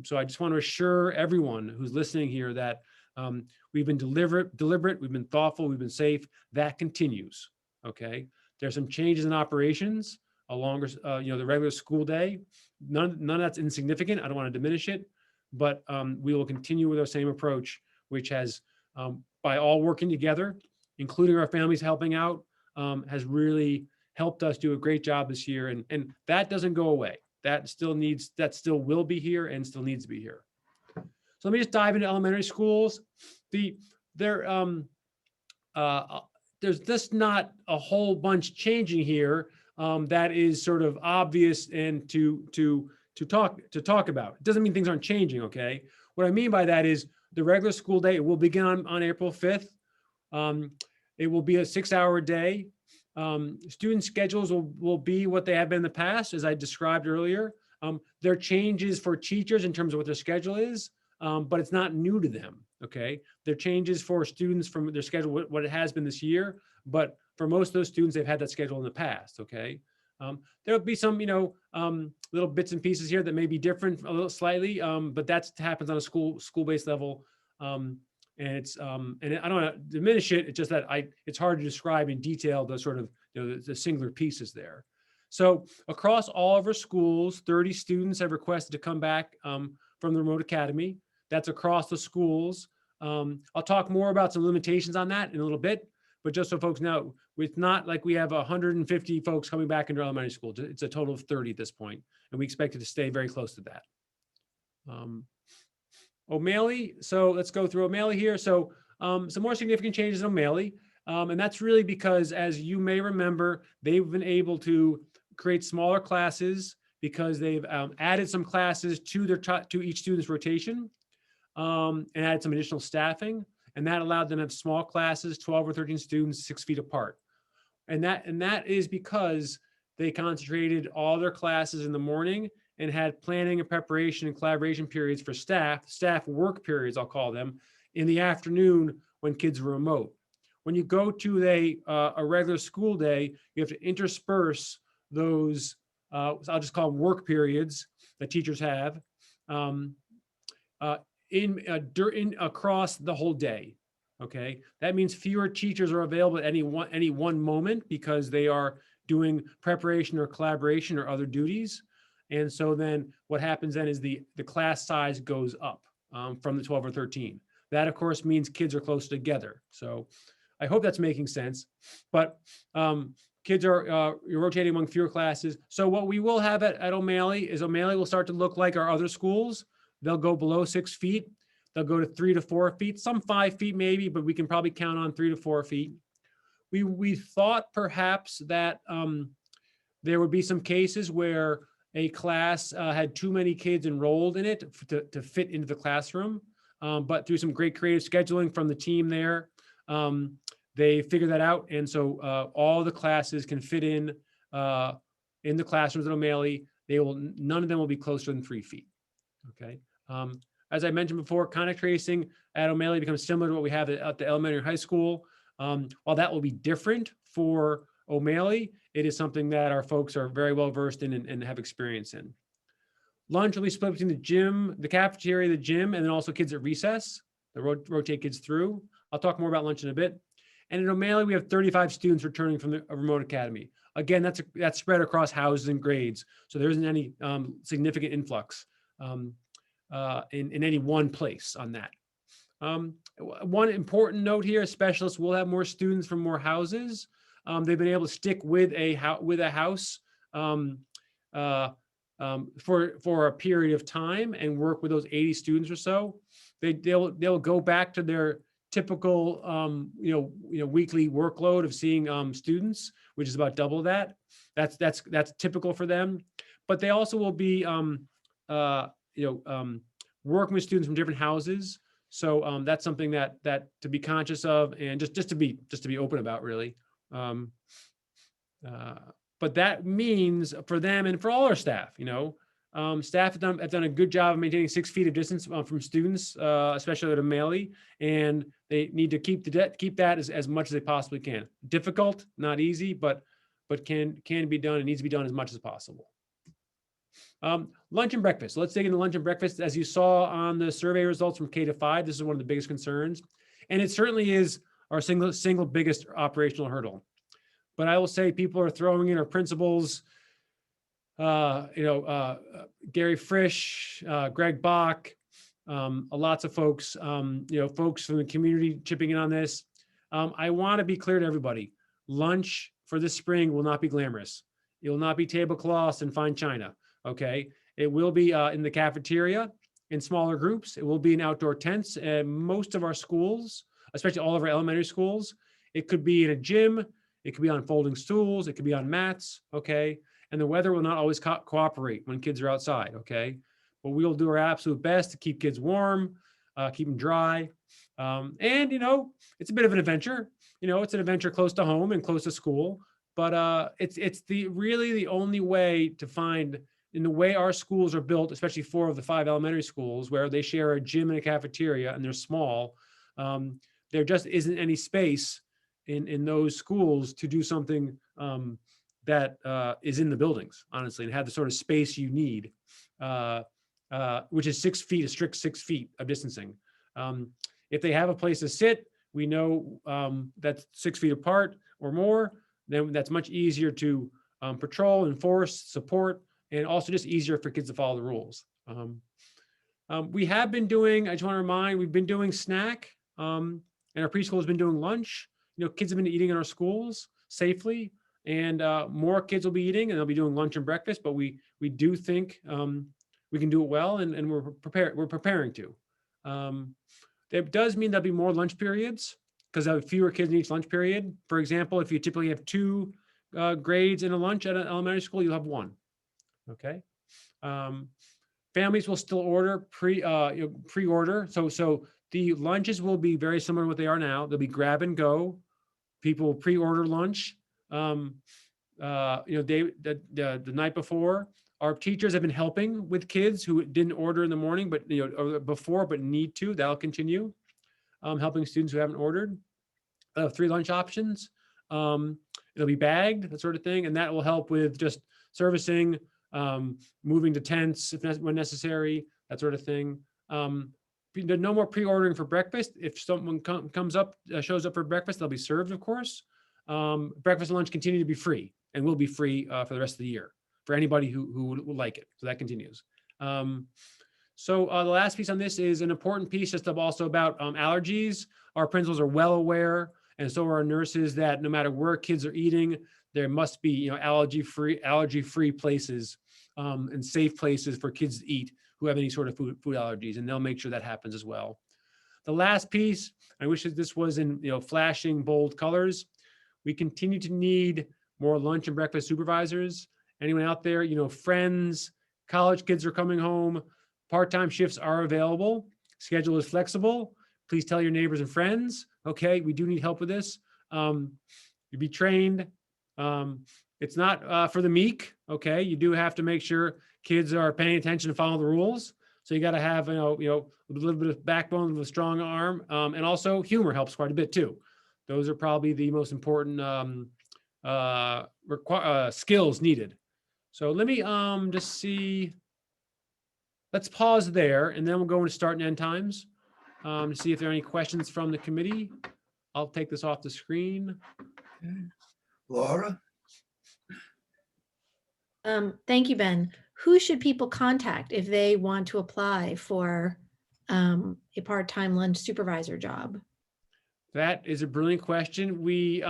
so I just want to assure everyone who's listening here that we've been deliberate, we've been thoughtful, we've been safe. That continues. Okay, there's some changes in operations along the regular school day. None of that's insignificant. I don't want to diminish it, but we will continue with our same approach, which has, by all working together, including our families helping out, has really helped us do a great job this year. And that doesn't go away. That still will be here and still needs to be here. So let me just dive into elementary schools. There's just not a whole bunch changing here that is sort of obvious and to talk about. It doesn't mean things aren't changing, okay? What I mean by that is the regular school day, it will begin on April 5th. It will be a 6-hour day. Student schedules will be what they have been in the past, as I described earlier. There are changes for teachers in terms of what their schedule is, but it's not new to them, okay? There are changes for students from their schedule, what it has been this year, but for most of those students, they've had that schedule in the past, okay? There'll be some, little bits and pieces here that may be different a little slightly, but that happens on a school-based level. And it's, and I don't want to diminish it. It's just that it's hard to describe in detail the sort of, the singular pieces there. So across all of our schools, 30 students have requested to come back from the remote academy. That's across the schools. I'll talk more about some limitations on that in a little bit, but just so folks know, it's not like we have 150 folks coming back into elementary school. It's a total of 30 at this point, and we expect it to stay very close to that. O'Malley, so let's go through O'Malley here. So some more significant changes in O'Malley, and that's really because, as you may remember, they've been able to create smaller classes because they've added some classes to each student's rotation and added some additional staffing. And that allowed them to have small classes, 12 or 13 students, 6 feet apart. And that is because they concentrated all their classes in the morning and had planning and preparation and collaboration periods for staff work periods, I'll call them, in the afternoon when kids were remote. When you go to a regular school day, you have to intersperse those, I'll just call them work periods that teachers have, across the whole day. Okay, that means fewer teachers are available at any one moment because they are doing preparation or collaboration or other duties. And so then what happens then is the class size goes up from the 12 or 13. That of course means kids are close together. So I hope that's making sense. But kids are rotating among fewer classes. So what we will have at O'Malley is O'Malley will start to look like our other schools. They'll go below 6 feet. They'll go to 3 to 4 feet, some 5 feet maybe, but we can probably count on 3 to 4 feet. We thought perhaps that there would be some cases where a class had too many kids enrolled in it to fit into the classroom. But through some great creative scheduling from the team there, they figured that out. And so all the classes can fit in the classrooms at O'Malley. None of them will be closer than 3 feet. Okay. As I mentioned before, contact tracing at O'Malley becomes similar to what we have at the elementary and high school. While that will be different for O'Malley, it is something that our folks are very well versed in and have experience in. Lunch will be split between the gym, the cafeteria, the gym, and then also kids at recess. They rotate kids through. I'll talk more about lunch in a bit. And at O'Malley, we have 35 students returning from the remote academy. Again, that's spread across houses and grades, so there isn't any significant influx in any one place on that. One important note here, specialists will have more students from more houses. they've been able to stick with a house for a period of time and work with those 80 students or so. They'll go back to their typical weekly workload of seeing students, which is about double that. That's typical for them. But they also will be working with students from different houses. So that's something that to be conscious of, and just to be open about, really. But that means for them and for all our staff, staff have done a good job of maintaining 6 feet of distance from students, especially at O'Malley, and they need to keep that as much as they possibly can. Difficult, not easy, but can be done and needs to be done as much as possible. Lunch and breakfast. So let's dig into lunch and breakfast. As you saw on the survey results from K to 5, this is one of the biggest concerns, and it certainly is our single biggest operational hurdle. But I will say people are throwing in our principals, Gary Frisch, Greg Bach, lots of folks, folks from the community chipping in on this. I want to be clear to everybody, lunch for this spring will not be glamorous. It will not be tablecloths and fine china, okay? It will be in the cafeteria in smaller groups. It will be in outdoor tents. Most of our schools, especially all of our elementary schools, it could be in a gym, it could be on folding stools, it could be on mats, okay? And the weather will not always cooperate when kids are outside, okay? But we'll do our absolute best to keep kids warm, keep them dry. And, it's a bit of an adventure. It's an adventure close to home and close to school. But it's really the only way to find, in the way our schools are built, especially 4 of the 5 elementary schools where they share a gym and a cafeteria and they're small, there just isn't any space in those schools to do something that is in the buildings, honestly, and have the sort of space you need, which is 6 feet, a strict 6 feet of distancing. If they have a place to sit, we know that's 6 feet apart or more, then that's much easier to patrol, enforce, support, and also just easier for kids to follow the rules. We have been doing, I just want to remind, we've been doing snack, and our preschool has been doing lunch. Kids have been eating in our schools safely, and more kids will be eating, and they'll be doing lunch and breakfast, but we do think we can do it well, and we're preparing to. It does mean there'll be more lunch periods because there are fewer kids in each lunch period. For example, if you typically have 2 grades in a lunch at an elementary school, you'll have 1. Okay. Families will still order pre-order. So the lunches will be very similar to what they are now. They'll be grab and go. People will pre-order lunch. The night before. Our teachers have been helping with kids who didn't order in the morning, but or before, but need to. That'll continue. Helping students who haven't ordered. 3 lunch options. It'll be bagged, that sort of thing, and that will help with just servicing, moving to tents when necessary, that sort of thing. No more pre-ordering for breakfast. If someone shows up for breakfast, they'll be served, of course. Breakfast and lunch continue to be free and will be free for the rest of the year for anybody who would like it. So that continues. So the last piece on this is an important piece just also about allergies. Our principals are well aware, and so are our nurses, that no matter where kids are eating, there must be allergy-free places and safe places for kids to eat who have any sort of food allergies, and they'll make sure that happens as well. The last piece, I wish that this was in flashing bold colors. We continue to need more lunch and breakfast supervisors. Anyone out there, friends, college kids are coming home, part-time shifts are available, schedule is flexible. Please tell your neighbors and friends. Okay, we do need help with this. You'll be trained. It's not for the meek. Okay, you do have to make sure kids are paying attention and follow the rules. So you got to have a little bit of backbone with a strong arm, and also humor helps quite a bit too. Those are probably the most important skills needed. So let me just see. Let's pause there, and then we'll go into start and end times to see if there are any questions from the committee. I'll take this off the screen. Laura? Thank you, Ben. Who should people contact if they want to apply for a part-time lunch supervisor job? That is a brilliant question. We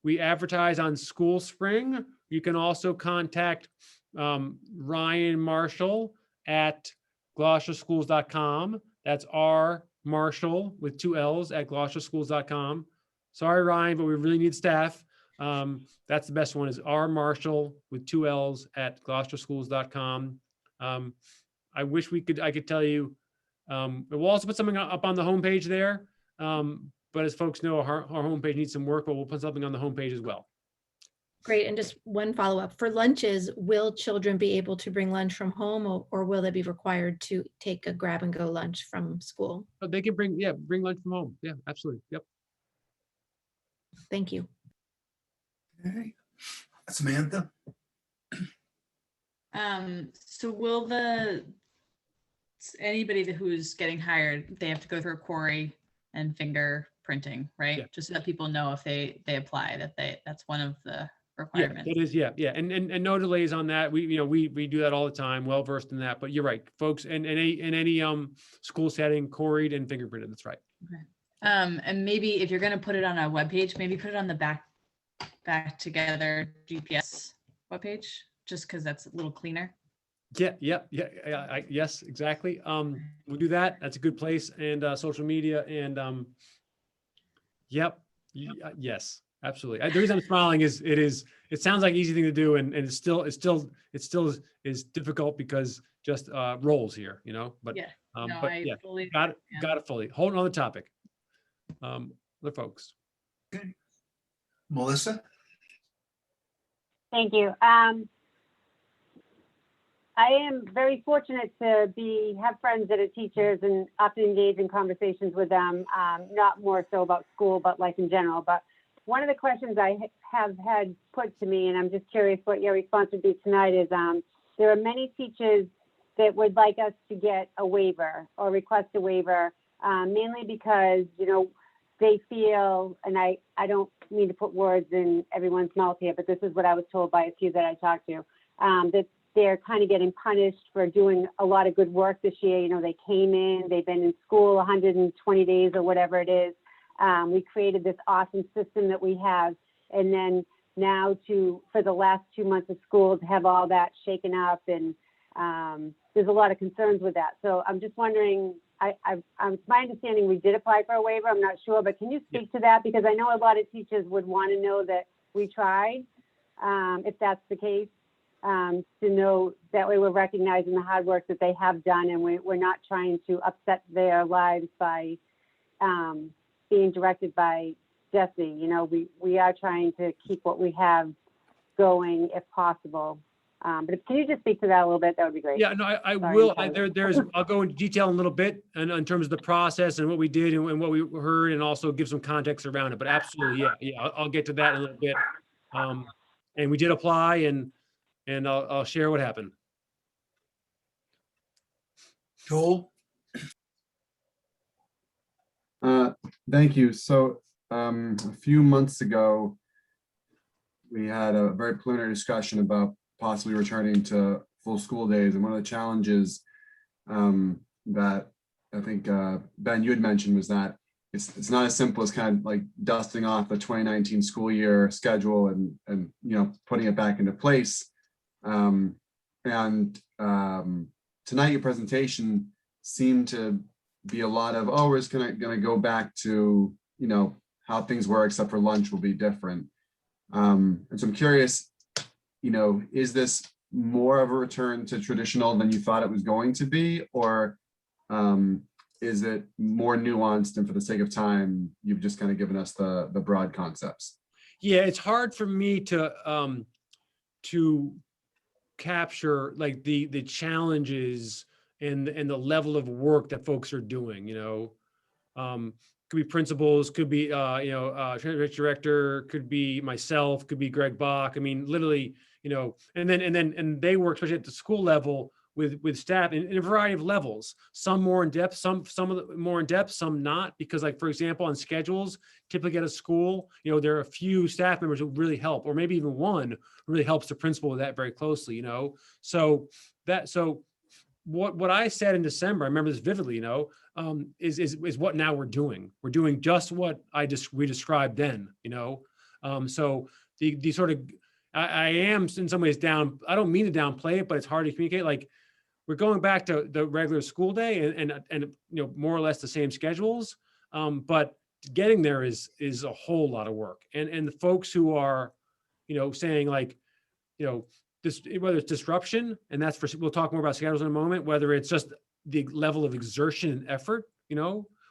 We advertise on School Spring. You can also contact Ryan Marshall at gloucesterschools.com. That's R Marshall with 2 L's at gloucesterschools.com. Sorry, Ryan, but we really need staff. That's the best one, is R Marshall with 2 L's at gloucesterschools.com. I wish I could tell you, we'll also put something up on the homepage there. But as folks know, our homepage needs some work, but we'll put something on the homepage as well. Great. And just one follow-up. For lunches, will children be able to bring lunch from home, or will they be required to take a grab and go lunch from school? But they can bring lunch from home. Yeah, absolutely. Yep. Thank you. Okay. Samantha? So will anybody who's getting hired, they have to go through a query and fingerprinting, right? Yeah. Just so that people know if they apply, that's one of the Yeah, requirements. it is. Yeah. And no delays on that. We do that all the time, well versed in that, but you're right, folks, in any school setting, quarried and fingerprinted. That's right. Okay. And maybe if you're going to put it on a webpage, maybe put it on the back together GPS webpage, just because that's a little cleaner. Yeah. Yes, exactly. We'll do that. That's a good place. And social media and yes, absolutely. The reason I'm smiling is it sounds like an easy thing to do, and it still is difficult because just roles here, but Yeah. No, but I yeah, fully got it understand. fully. Hold on the topic. Other folks. Okay. Melissa? Thank you. I am very fortunate to have friends that are teachers and often engage in conversations with them, not more so about school, but life in general. But one of the questions I have had put to me, and I'm just curious what your response would be tonight, is there are many teachers that would like us to get a waiver or request a waiver, mainly because, they feel, and I don't mean to put words in everyone's mouth here, but this is what I was told by a few that I talked to, that they're kind of getting punished for doing a lot of good work this year. They came in, they've been in school 120 days or whatever it is. We created this awesome system that we have. And then now for the last 2 months of school to have all that shaken up, and there's a lot of concerns with that. So I'm just wondering, my understanding, we did apply for a waiver. I'm not sure, but can you speak to that? Because I know a lot of teachers would want to know that we tried, if that's the case. To know that way we're recognizing the hard work that they have done, and we're not trying to upset their lives by being directed by DESE. We are trying to keep what we have going if possible. But can you just speak to that a little bit? That would be great. Yeah, no, I Sorry, will. Tyler. I'll go into detail in a little bit and in terms of the process and what we did and what we heard, and also give some context around it. But absolutely, yeah, I'll get to that in a little bit. And we did apply, and I'll share what happened. Joel? Thank you. So a few months ago, we had a very preliminary discussion about possibly returning to full school days. And one of the challenges that I think Ben, you had mentioned, was that it's not as simple as kind of like dusting off the 2019 school year schedule and putting it back into place. Tonight your presentation seemed to be a lot of, we're just gonna go back to how things were, except for lunch will be different. And so I'm curious, is this more of a return to traditional than you thought it was going to be, or is it more nuanced, and for the sake of time, you've just kind of given us the broad concepts? Yeah, it's hard for me to capture like the challenges and the level of work that folks are doing. Could be principals, could be transportation director, could be myself, could be Greg Bach. I mean, literally, and they work, especially at the school level, with staff in a variety of levels. Some more in depth, some more in depth, some not. Because, like, for example, on schedules, typically at a school, there are a few staff members who really help, or maybe even one who really helps the principal with that very closely. So what I said in December, I remember this vividly, is what now we're doing. We're doing just what we described then, So the sort of, I am in some ways down, I don't mean to downplay it, but it's hard to communicate. Like, we're going back to the regular school day and more or less the same schedules. But getting there is a whole lot of work. And the folks who are, saying like, this, whether it's disruption, and that's for, we'll talk more about schedules in a moment, whether it's just the level of exertion and effort,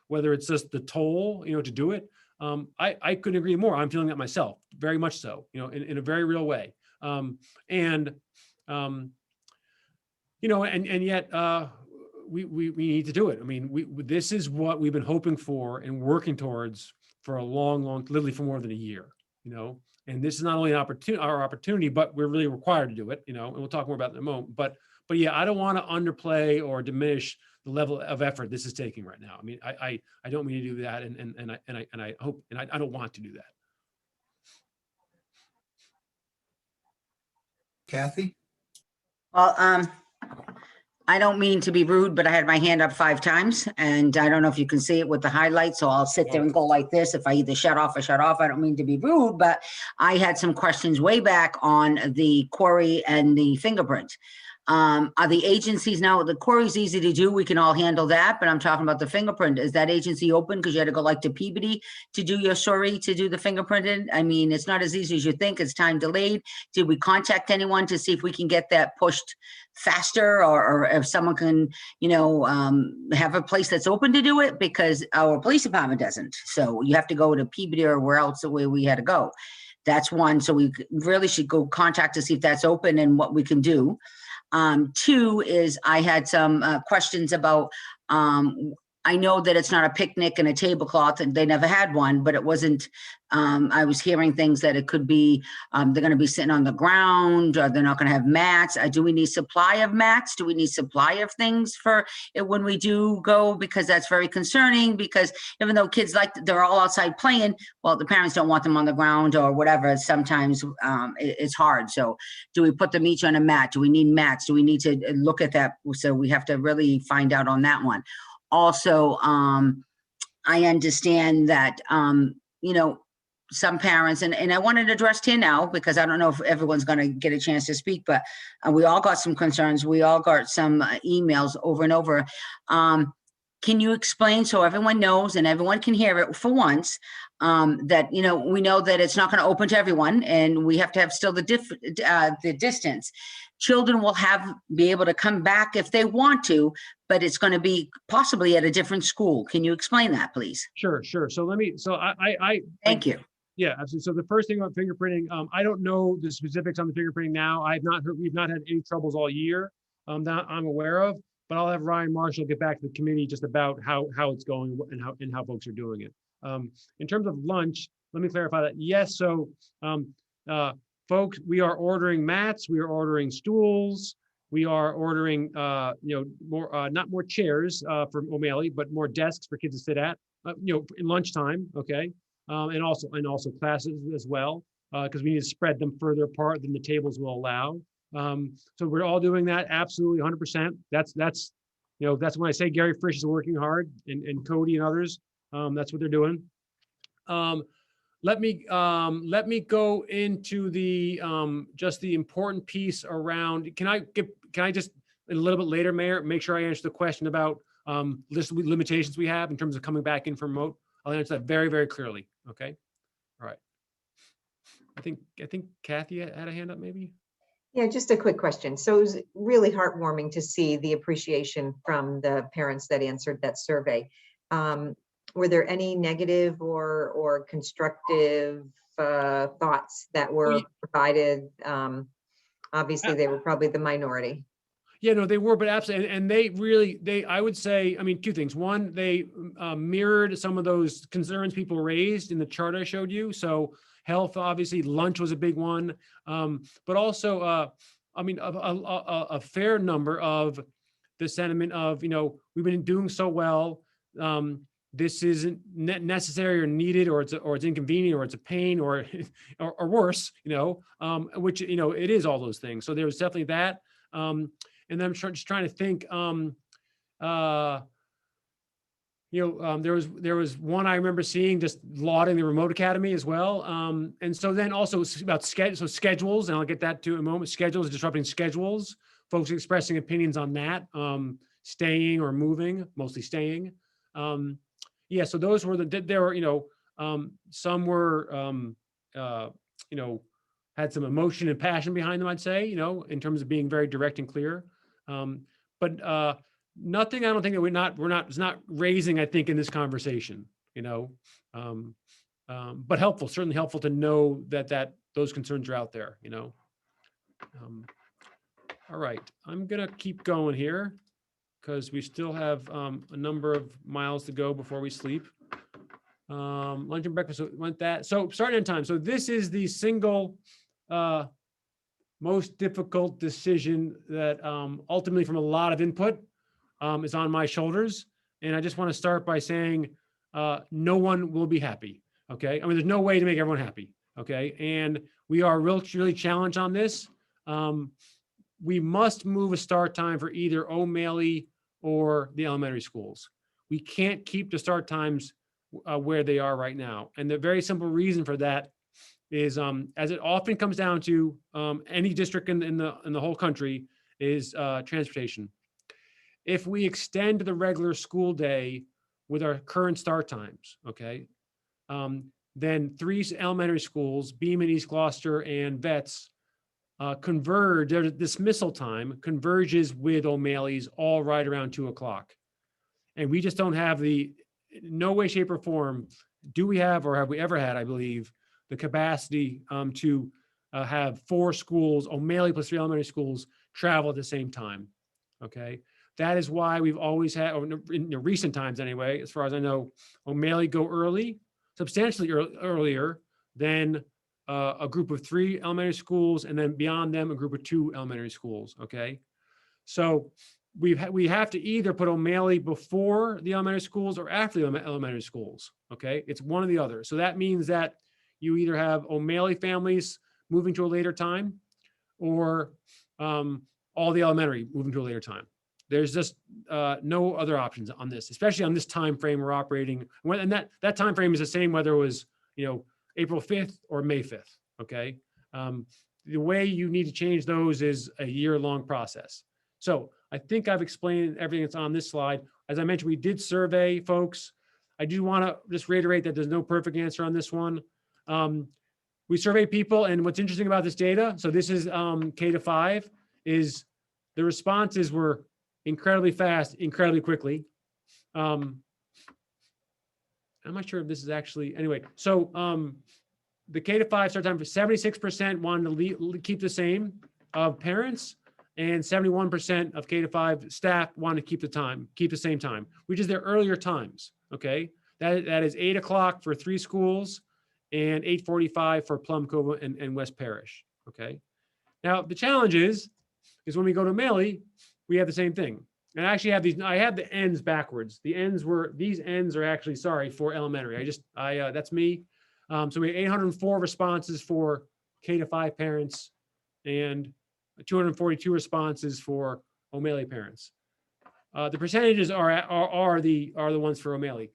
whether it's just the toll, to do it. I couldn't agree more. I'm feeling that myself, very much so, in a very real way. And yet we need to do it. I mean, this is what we've been hoping for and working towards for a long, literally for more than a year, and this is not only our opportunity, but we're really required to do it, and we'll talk more about it in a moment. But yeah, I don't want to underplay or diminish the level of effort this is taking right now. I mean, I don't mean to do that, and I hope, and I don't want to do that. Kathy? Well, I don't mean to be rude, but I had my hand up 5 times, and I don't know if you can see it with the highlights, so I'll sit there and go like this. If I either shut off or shut off, I don't mean to be rude, but I had some questions way back on the query and the fingerprint. Are the agencies now, the query's easy to do, we can all handle that, but I'm talking about the fingerprint. Is that agency open? Because you had to go like to Peabody to do your story, to do the fingerprinting. I mean, it's not as easy as you think, it's time delayed. Did we contact anyone to see if we can get that pushed faster, or if someone can, have a place that's open to do it? Because our police department doesn't. So you have to go to Peabody or where else where we had to go. That's one. So we really should go contact to see if that's open and what we can do. 2 is I had some questions about, I know that it's not a picnic and a tablecloth, and they never had one, but it wasn't, I was hearing things that it could be, they're going to be sitting on the ground, or they're not going to have mats. Do we need supply of mats? Do we need supply of things for it when we do go? Because that's very concerning, because even though kids they're all outside playing, well, the parents don't want them on the ground or whatever. Sometimes it's hard. So do we put them each on a mat? Do we need mats? Do we need to look at that? So we have to really find out on that one. Also, I understand that, some parents, and I wanted to address here now, because I don't know if everyone's going to get a chance to speak, but we all got some concerns. We all got some emails over and over. Can you explain so everyone knows and everyone can hear it for once, that, we know that it's not going to open to everyone, and we have to have still the distance. Children will be able to come back if they want to, but it's going to be possibly at a different school. Can you explain that, please? Sure. So Thank you. Yeah, absolutely. So the first thing about fingerprinting, I don't know the specifics on the fingerprinting now. We've not had any troubles all year that I'm aware of, but I'll have Ryan Marshall get back to the committee just about how it's going and how folks are doing it. In terms of lunch, let me clarify that. Yes, so folks, we are ordering mats, we are ordering stools, we are ordering more not more chairs for O'Malley, but more desks for kids to sit at, in lunchtime, okay, and also classes as well, because we need to spread them further apart than the tables will allow. So we're all doing that, absolutely 100%. That's when I say Gary Frisch is working hard, and Cody and others, that's what they're doing. Let me go into the just the important piece around. Can I just a little bit later, Mayor, make sure I answer the question about limitations we have in terms of coming back in from remote? I'll answer that very, very clearly. Okay. All right. I think Kathy had a hand up, maybe. Yeah, just a quick question. So it was really heartwarming to see the appreciation from the parents that answered that survey. Were there any negative or constructive thoughts that were provided? Obviously, they were probably the minority. Yeah, no, they were, but absolutely. And I would say, I mean, 2 things. One, they mirrored some of those concerns people raised in the chart I showed you. So health, obviously, lunch was a big one. But also, I mean, a fair number of the sentiment of, we've been doing so well. This isn't necessary or needed, or it's inconvenient, or it's a pain, or worse, which, it is all those things. So there was definitely that. And then I'm just trying to think, there was one I remember seeing just lauding the remote academy as well. And so then also it's about schedules, and I'll get that to in a moment. Schedules, disrupting schedules, folks expressing opinions on that, staying or moving, mostly staying. Yeah, so those were there were, some were, had some emotion and passion behind them, I'd say, in terms of being very direct and clear. But nothing, I don't think that it's not raising, I think, in this conversation, but helpful, certainly helpful to know that those concerns are out there, All right, I'm gonna keep going here because we still have a number of miles to go before we sleep. Lunch and breakfast went that. So starting on time. So this is the single most difficult decision that ultimately, from a lot of input, is on my shoulders. And I just want to start by saying no one will be happy. Okay. I mean, there's no way to make everyone happy. Okay. And we are really challenged on this. We must move a start time for either O'Malley or the elementary schools. We can't keep the start times where they are right now. And the very simple reason for that is, as it often comes down to any district in the whole country, is transportation. If we extend the regular school day with our current start times, okay, then 3 elementary schools, Beaman, East Gloucester, and Vets, converge, their dismissal time converges with O'Malley's all right around 2 o'clock. And we just don't have no way, shape, or form do we have, or have we ever had, I believe, the capacity to have 4 schools, O'Malley plus 3 elementary schools, travel at the same time. Okay. That is why we've always had, in recent times anyway, as far as I know, O'Malley go early, substantially earlier than a group of 3 elementary schools, and then beyond them, a group of 2 elementary schools. Okay. So we have to either put O'Malley before the elementary schools or after the elementary schools. Okay. It's one or the other. So that means that you either have O'Malley families moving to a later time, or all the elementary moving to a later time. There's just no other options on this, especially on this time frame we're operating. And that time frame is the same whether it was April 5th or May 5th. Okay, the way you need to change those is a year-long process. So I think I've explained everything that's on this slide. As I mentioned, we did survey folks. I do want to just reiterate that there's no perfect answer on this one. We surveyed people, and what's interesting about this data, so this is K-5, is the responses were incredibly fast, incredibly quickly. I'm not sure if this is actually, anyway, so the K-5 start time for 76% wanted to keep the same of parents, and 71% of K-5 staff wanted to keep the same time, which is their earlier times. Okay, that is 8 o'clock for 3 schools and 8:45 for Plum Cove and West Parish. Okay, now the challenge is when we go to O'Malley, we have the same thing. And I actually have I have the ends backwards. These ends are actually, sorry, for elementary. That's me. So we had 804 responses for K-5 parents and 242 responses for O'Malley parents. The percentages are the ones for O'Malley.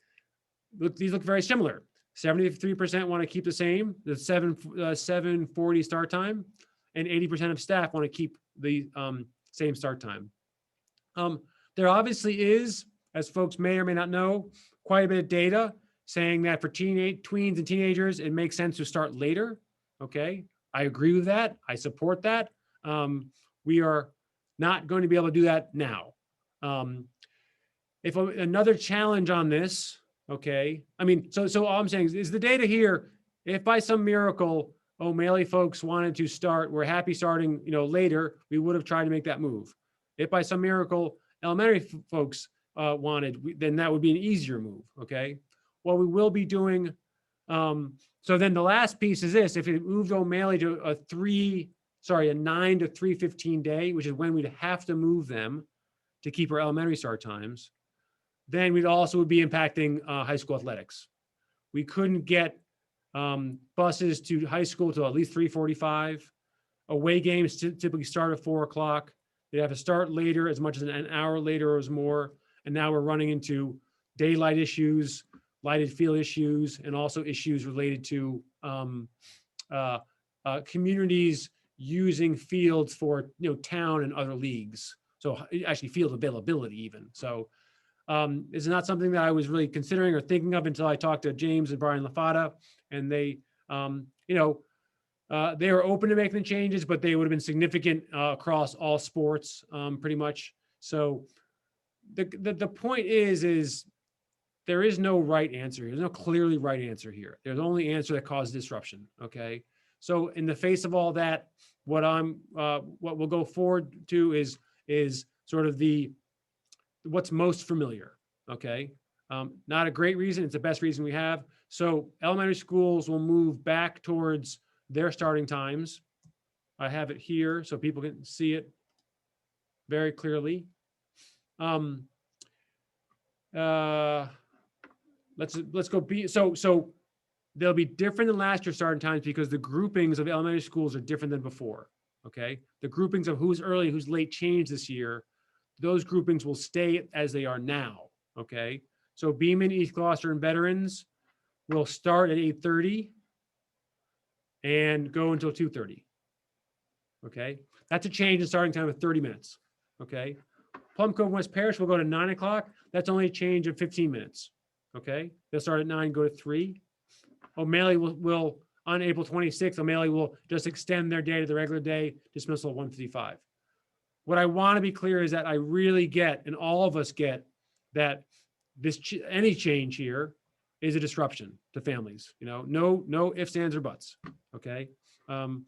These look very similar. 73% want to keep the same, the 7:40 start time, and 80% of staff want to keep the same start time. There obviously is, as folks may or may not know, quite a bit of data saying that for tweens and teenagers, it makes sense to start later. Okay, I agree with that. I support that. We are not going to be able to do that now. If another challenge on this, okay, I mean, so all I'm saying is the data here, if by some miracle O'Malley folks wanted to start, we're happy starting, later, we would have tried to make that move. If by some miracle elementary folks wanted, then that would be an easier move. Okay. What we will be doing. So then the last piece is this: if it moved O'Malley to a 9 to 3:15 day, which is when we'd have to move them to keep our elementary start times, then we'd also be impacting high school athletics. We couldn't get buses to high school till at least 3:45. Away games typically start at 4 o'clock. They have to start later, as much as an hour later or more. And now we're running into daylight issues, lighted field issues, and also issues related to communities using fields for, town and other leagues. So actually field availability even. So it's not something that I was really considering or thinking of until I talked to James and Brian LaFata, and they, they were open to making the changes, but they would have been significant across all sports, pretty much. So the point is there is no right answer. There's no clearly right answer here. There's only answer that causes disruption. Okay. So in the face of all that, what we'll go forward to is sort of what's most familiar. Okay. Not a great reason. It's the best reason we have. So elementary schools will move back towards their starting times. I have it here so people can see it very clearly. Let's go so they'll be different than last year's starting times because the groupings of elementary schools are different than before. Okay. The groupings of who's early, who's late changed this year. Those groupings will stay as they are now. Okay. So Beaman, East Gloucester, and veterans will start at 8:30 and go until 2:30. Okay. That's a change in starting time of 30 minutes. Okay. Plum Cove, West Parish will go to 9 o'clock. That's only a change of 15 minutes. Okay. They'll start at 9, go to 3. O'Malley will on April 26th, O'Malley will just extend their day to the regular day, dismissal at 1:55. What I want to be clear is that I really get, and all of us get, that any change here is a disruption to families. No ifs, ands, or buts. Okay. There's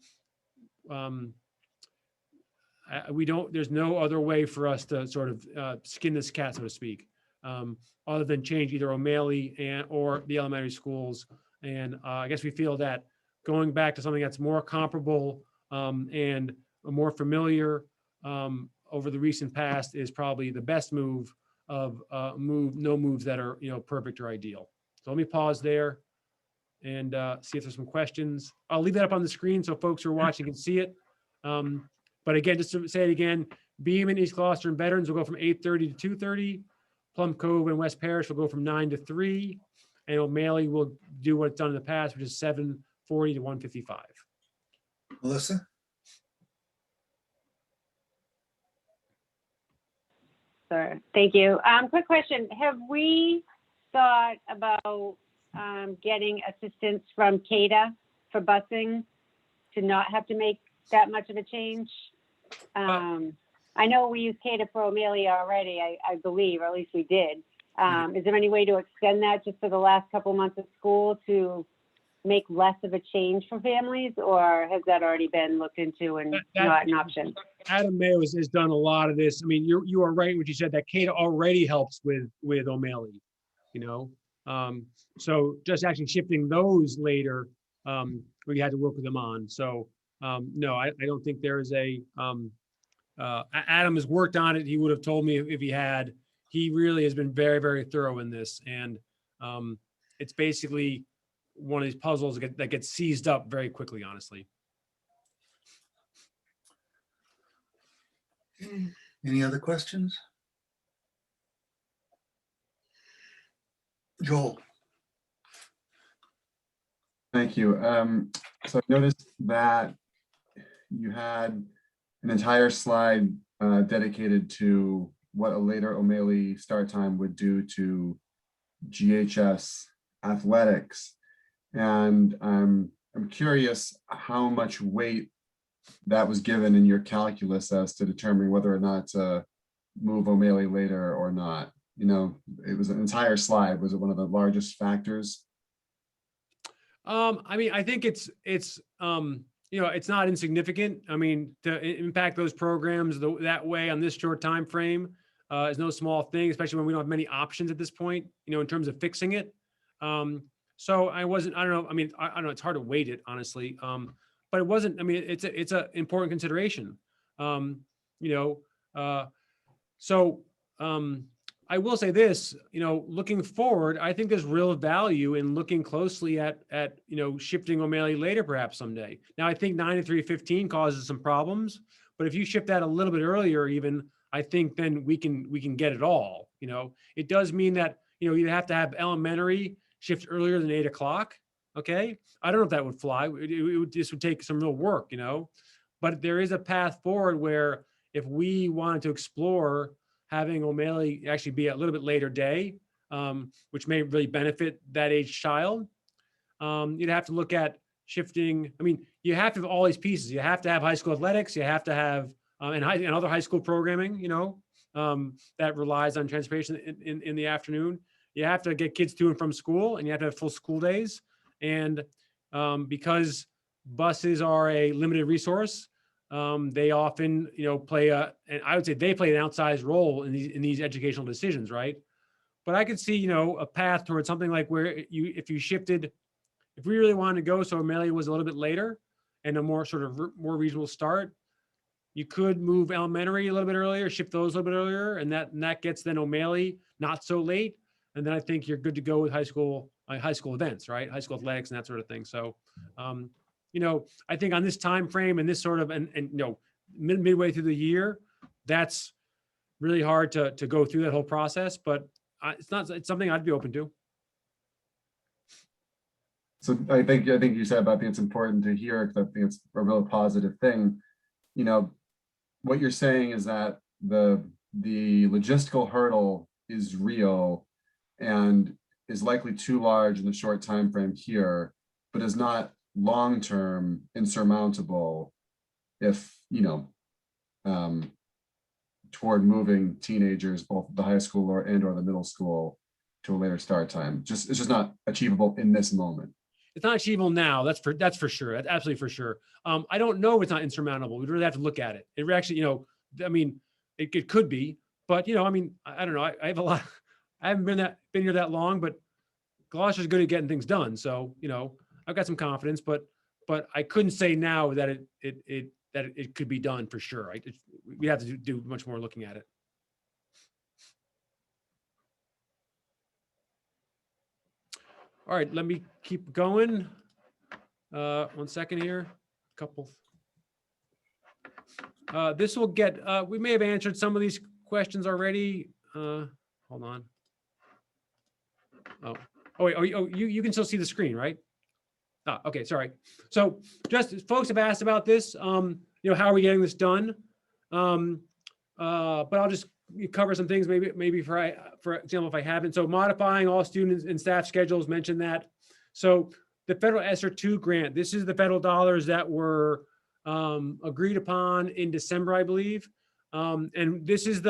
no other way for us to sort of skin this cat, so to speak, other than change either O'Malley or the elementary schools. And I guess we feel that going back to something that's more comparable and more familiar over the recent past is probably the best move of no moves that are perfect or ideal. So let me pause there and see if there's some questions. I'll leave that up on the screen so folks who are watching can see it. But again, just to say it again, Beaman, East Gloucester, and veterans will go from 8:30 to 2:30. Plum Cove and West Parish will go from 9 to 3. And O'Malley will do what it's done in the past, which is 7:40 to 1:55. Melissa? Sure. Thank you. Quick question. Have we thought about getting assistance from CADA for busing to not have to make that much of a change? I know we use CADA for O'Malley already, I believe, or at least we did. Is there any way to extend that just for the last couple months of school to make less of a change for families, or has that already been looked into and not an option? Adam Mayo has done a lot of this. I mean, you are right when you said that CADA already helps with O'Malley, so just actually shifting those later, we had to work with them on. So no, I don't think there is Adam has worked on it. He would have told me if he had. He really has been very, very thorough in this. And it's basically one of these puzzles that gets seized up very quickly, honestly. Any other questions? Joel? Thank you. So I noticed that you had an entire slide dedicated to what a later O'Malley start time would do to GHS athletics. And I'm curious how much weight that was given in your calculus as to determining whether or not to move O'Malley later or not. It was an entire slide. Was it one of the largest factors? I mean, I think it's not insignificant. I mean, to impact those programs that way on this short time frame is no small thing, especially when we don't have many options at this point, in terms of fixing it. So I don't know. I mean, I don't know. It's hard to weight it, honestly. But it wasn't. I mean, it's a important consideration. I will say this. Looking forward, I think there's real value in looking closely at shifting O'Malley later, perhaps someday. Now, I think 9 to 3:15 causes some problems, but if you shift that a little bit earlier, even I think then we can get it all. It does mean that you'd have to have elementary shift earlier than 8 o'clock. Okay. I don't know if that would fly. This would take some real work, but there is a path forward where if we wanted to explore having O'Malley actually be a little bit later day, which may really benefit that age child, you'd have to look at shifting. I mean, you have to have all these pieces. You have to have high school athletics. You have to have and other high school programming, that relies on transportation in the afternoon. You have to get kids to and from school, and you have to have full school days. And because buses are a limited resource, they often, and I would say they play an outsized role in these educational decisions, right? But I could see, a path towards something like where if we really wanted to go, so O'Malley was a little bit later and a more sort of more reasonable start, you could move elementary a little bit earlier, shift those a little bit earlier, and that gets then O'Malley not so late. And then I think you're good to go with high school events, right? High school athletics and that sort of thing. So, I think on this time frame and this sort of and midway through the year, that's really hard to go through that whole process. But it's something I'd be open to. So I think you said about, I think it's important to hear, because I think it's a real positive thing. What you're saying is that the logistical hurdle is real and is likely too large in the short time frame here, but is not long-term insurmountable if toward moving teenagers, both the high school or the middle school, to a later start time. It's just not achievable in this moment. It's not achievable now. That's for sure. That's absolutely for sure. I don't know if it's not insurmountable. We'd really have to look at it. It actually, it could be, but I don't know. I have a lot. I haven't been here that long, but Gloucester's good at getting things done. So I've got some confidence, but I couldn't say now that it could be done for sure. We have to do much more looking at it. All right, let me keep going. 1 second here. Couple. This will get. We may have answered some of these questions already. Hold on. Oh wait. You can still see the screen, right? Okay, sorry. So just folks have asked about this. How are we getting this done? But I'll just cover some things maybe for example, if I haven't. So modifying all students and staff schedules, mentioned that. So the federal ESSER II grant, this is the federal dollars that were agreed upon in December, I believe. And this is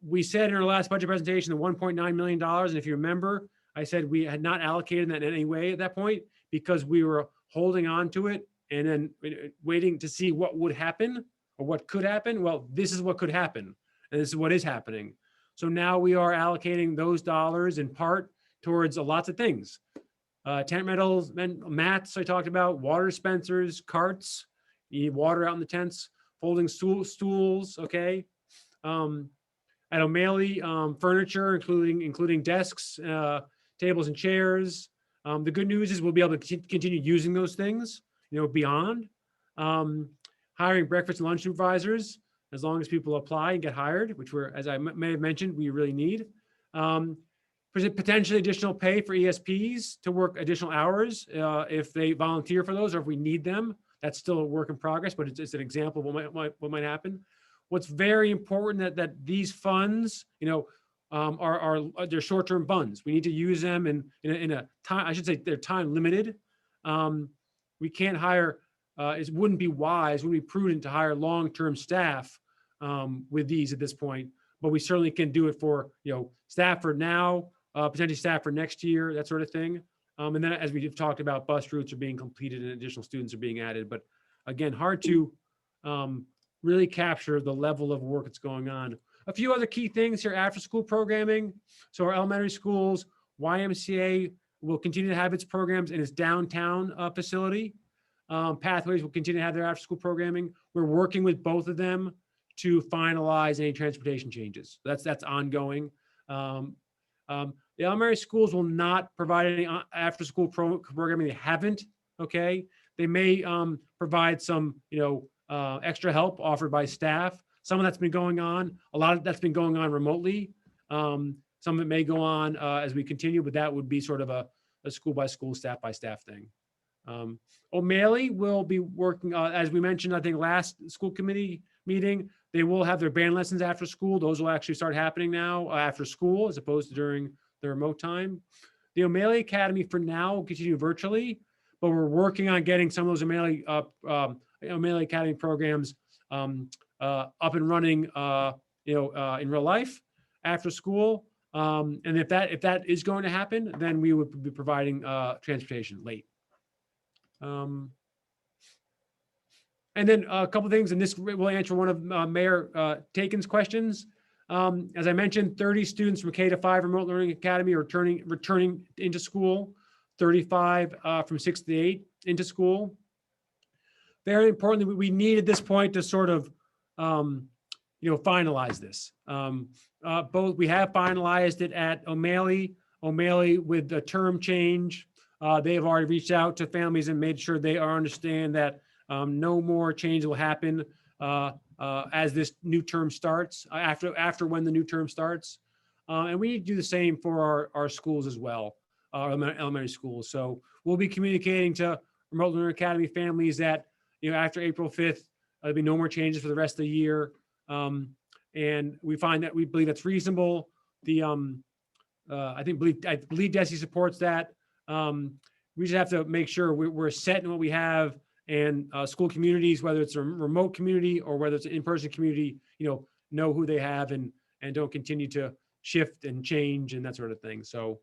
we said in our last budget presentation, the $1.9 million. And if you remember, I said we had not allocated that in any way at that point because we were holding on to it and then waiting to see what would happen or what could happen. Well, this is what could happen. And this is what is happening. So now we are allocating those dollars in part towards lots of things. Tent rentals, mats I talked about, water dispensers, carts, you need water out in the tents, folding stools, okay. At O'Malley, furniture, including desks, tables and chairs. The good news is we'll be able to continue using those things, beyond. Hiring breakfast and lunch supervisors, as long as people apply and get hired, which as I may have mentioned, we really need. Potentially additional pay for ESPs to work additional hours if they volunteer for those or if we need them. That's still a work in progress, but it's an example of what might happen. What's very important that these funds, they're short-term funds. We need to use them in a time. I should say they're time limited. We can't hire. It wouldn't be prudent to hire long-term staff with these at this point. But we certainly can do it for staff for now, potentially staff for next year, that sort of thing. And then, as we've talked about, bus routes are being completed and additional students are being added. But again, hard to really capture the level of work that's going on. A few other key things here: after-school programming. So our elementary schools, YMCA will continue to have its programs in its downtown facility. Pathways will continue to have their after-school programming. We're working with both of them to finalize any transportation changes. That's ongoing. The elementary schools will not provide any after-school programming. They haven't. Okay, they may provide some, extra help offered by staff. Some of that's been going on. A lot of that's been going on remotely. Some of it may go on as we continue, but that would be sort of a school by school, staff by staff thing. O'Malley will be working, as we mentioned, I think last school committee meeting, they will have their band lessons after school. Those will actually start happening now after school as opposed to during the remote time. The O'Malley Academy for now will continue virtually, but we're working on getting some of those O'Malley Academy programs up and running, in real life after school. And if that is going to happen, then we would be providing transportation late. And then a couple of things, and this will answer one of Mayor Taken's questions. As I mentioned, 30 students from K-5 Remote Learning Academy are returning into school, 35 from 6th to 8 into school. Very importantly, we need at this point to sort of, finalize this. We have finalized it at O'Malley with the term change. They have already reached out to families and made sure they understand that no more change will happen as this new term starts, after when the new term starts. And we need to do the same for our schools as well, our elementary schools. So we'll be communicating to Remote Learning Academy families that, after April 5th, there'll be no more changes for the rest of the year. And we believe that's reasonable. I believe DESE supports that. We just have to make sure we're set in what we have, and school communities, whether it's a remote community or whether it's an in-person community, know who they have and don't continue to shift and change and that sort of thing. So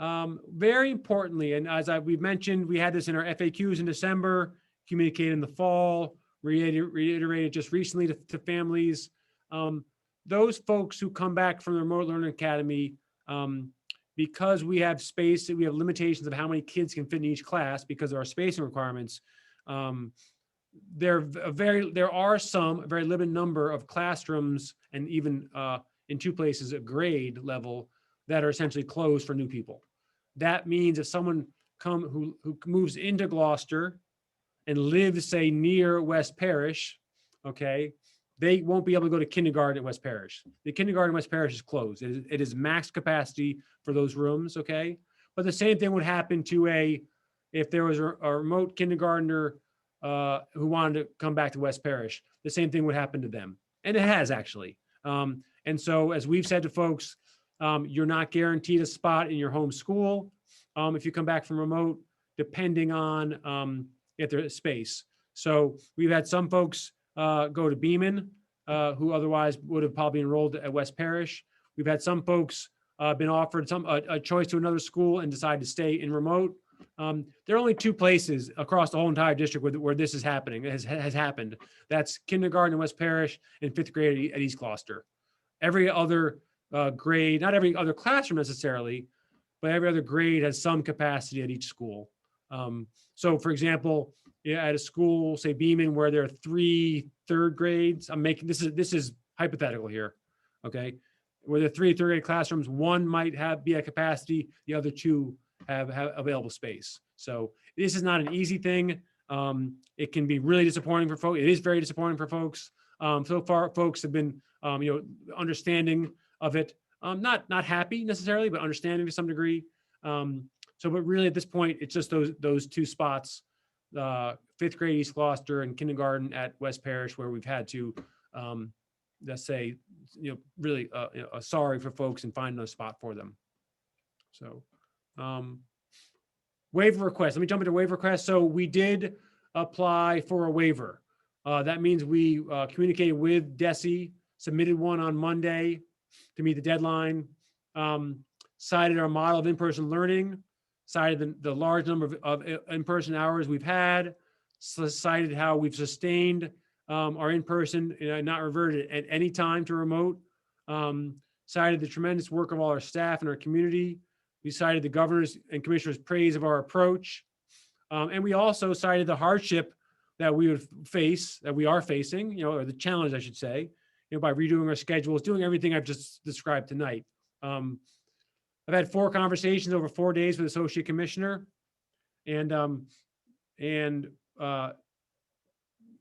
very importantly, and as we've mentioned, we had this in our FAQs in December, communicated in the fall, reiterated just recently to families. Those folks who come back from the Remote Learning Academy, because we have space, we have limitations of how many kids can fit in each class because of our spacing requirements. There are some very limited number of classrooms, and even in 2 places, a grade level, that are essentially closed for new people. That means if someone who moves into Gloucester and lives, say, near West Parish, okay, they won't be able to go to kindergarten at West Parish. The kindergarten at West Parish is closed. It is max capacity for those rooms, okay? But the same thing would happen to if there was a remote kindergartner who wanted to come back to West Parish, the same thing would happen to them. And it has actually. And so as we've said to folks, you're not guaranteed a spot in your home school if you come back from remote, depending on if there's space. So we've had some folks go to Beaman, who otherwise would have probably enrolled at West Parish. We've had some folks been offered a choice to another school and decide to stay in remote. There are only 2 places across the whole entire district where this is happening. It has happened. That's kindergarten in West Parish and 5th grade at East Gloucester. Every other grade, not every other classroom necessarily, but every other grade has some capacity at each school. So for example, at a school, say Beaman, where there are 3 third grades, this is hypothetical here, okay? Where there are 3 third grade classrooms, 1 might be at capacity, the other 2 have available space. So this is not an easy thing. It can be really disappointing for folks. It is very disappointing for folks. So far, folks have been, understanding of it. Not happy necessarily, but understanding to some degree. But really at this point, it's just those 2 spots, 5th grade East Gloucester and kindergarten at West Parish, where we've had to, let's say, really sorry for folks and find a spot for them. So waiver request. Let me jump into waiver request. So we did apply for a waiver. That means we communicated with DESE, submitted one on Monday to meet the deadline, cited our model of in-person learning, cited the large number of in-person hours we've had, cited how we've sustained our in-person, not reverted at any time to remote, cited the tremendous work of all our staff and our community. We cited the governor's and commissioner's praise of our approach. And we also cited the hardship that we would face, that we are facing, or the challenge, I should say, by redoing our schedules, doing everything I've just described tonight. I've had 4 conversations over 4 days with the associate commissioner, and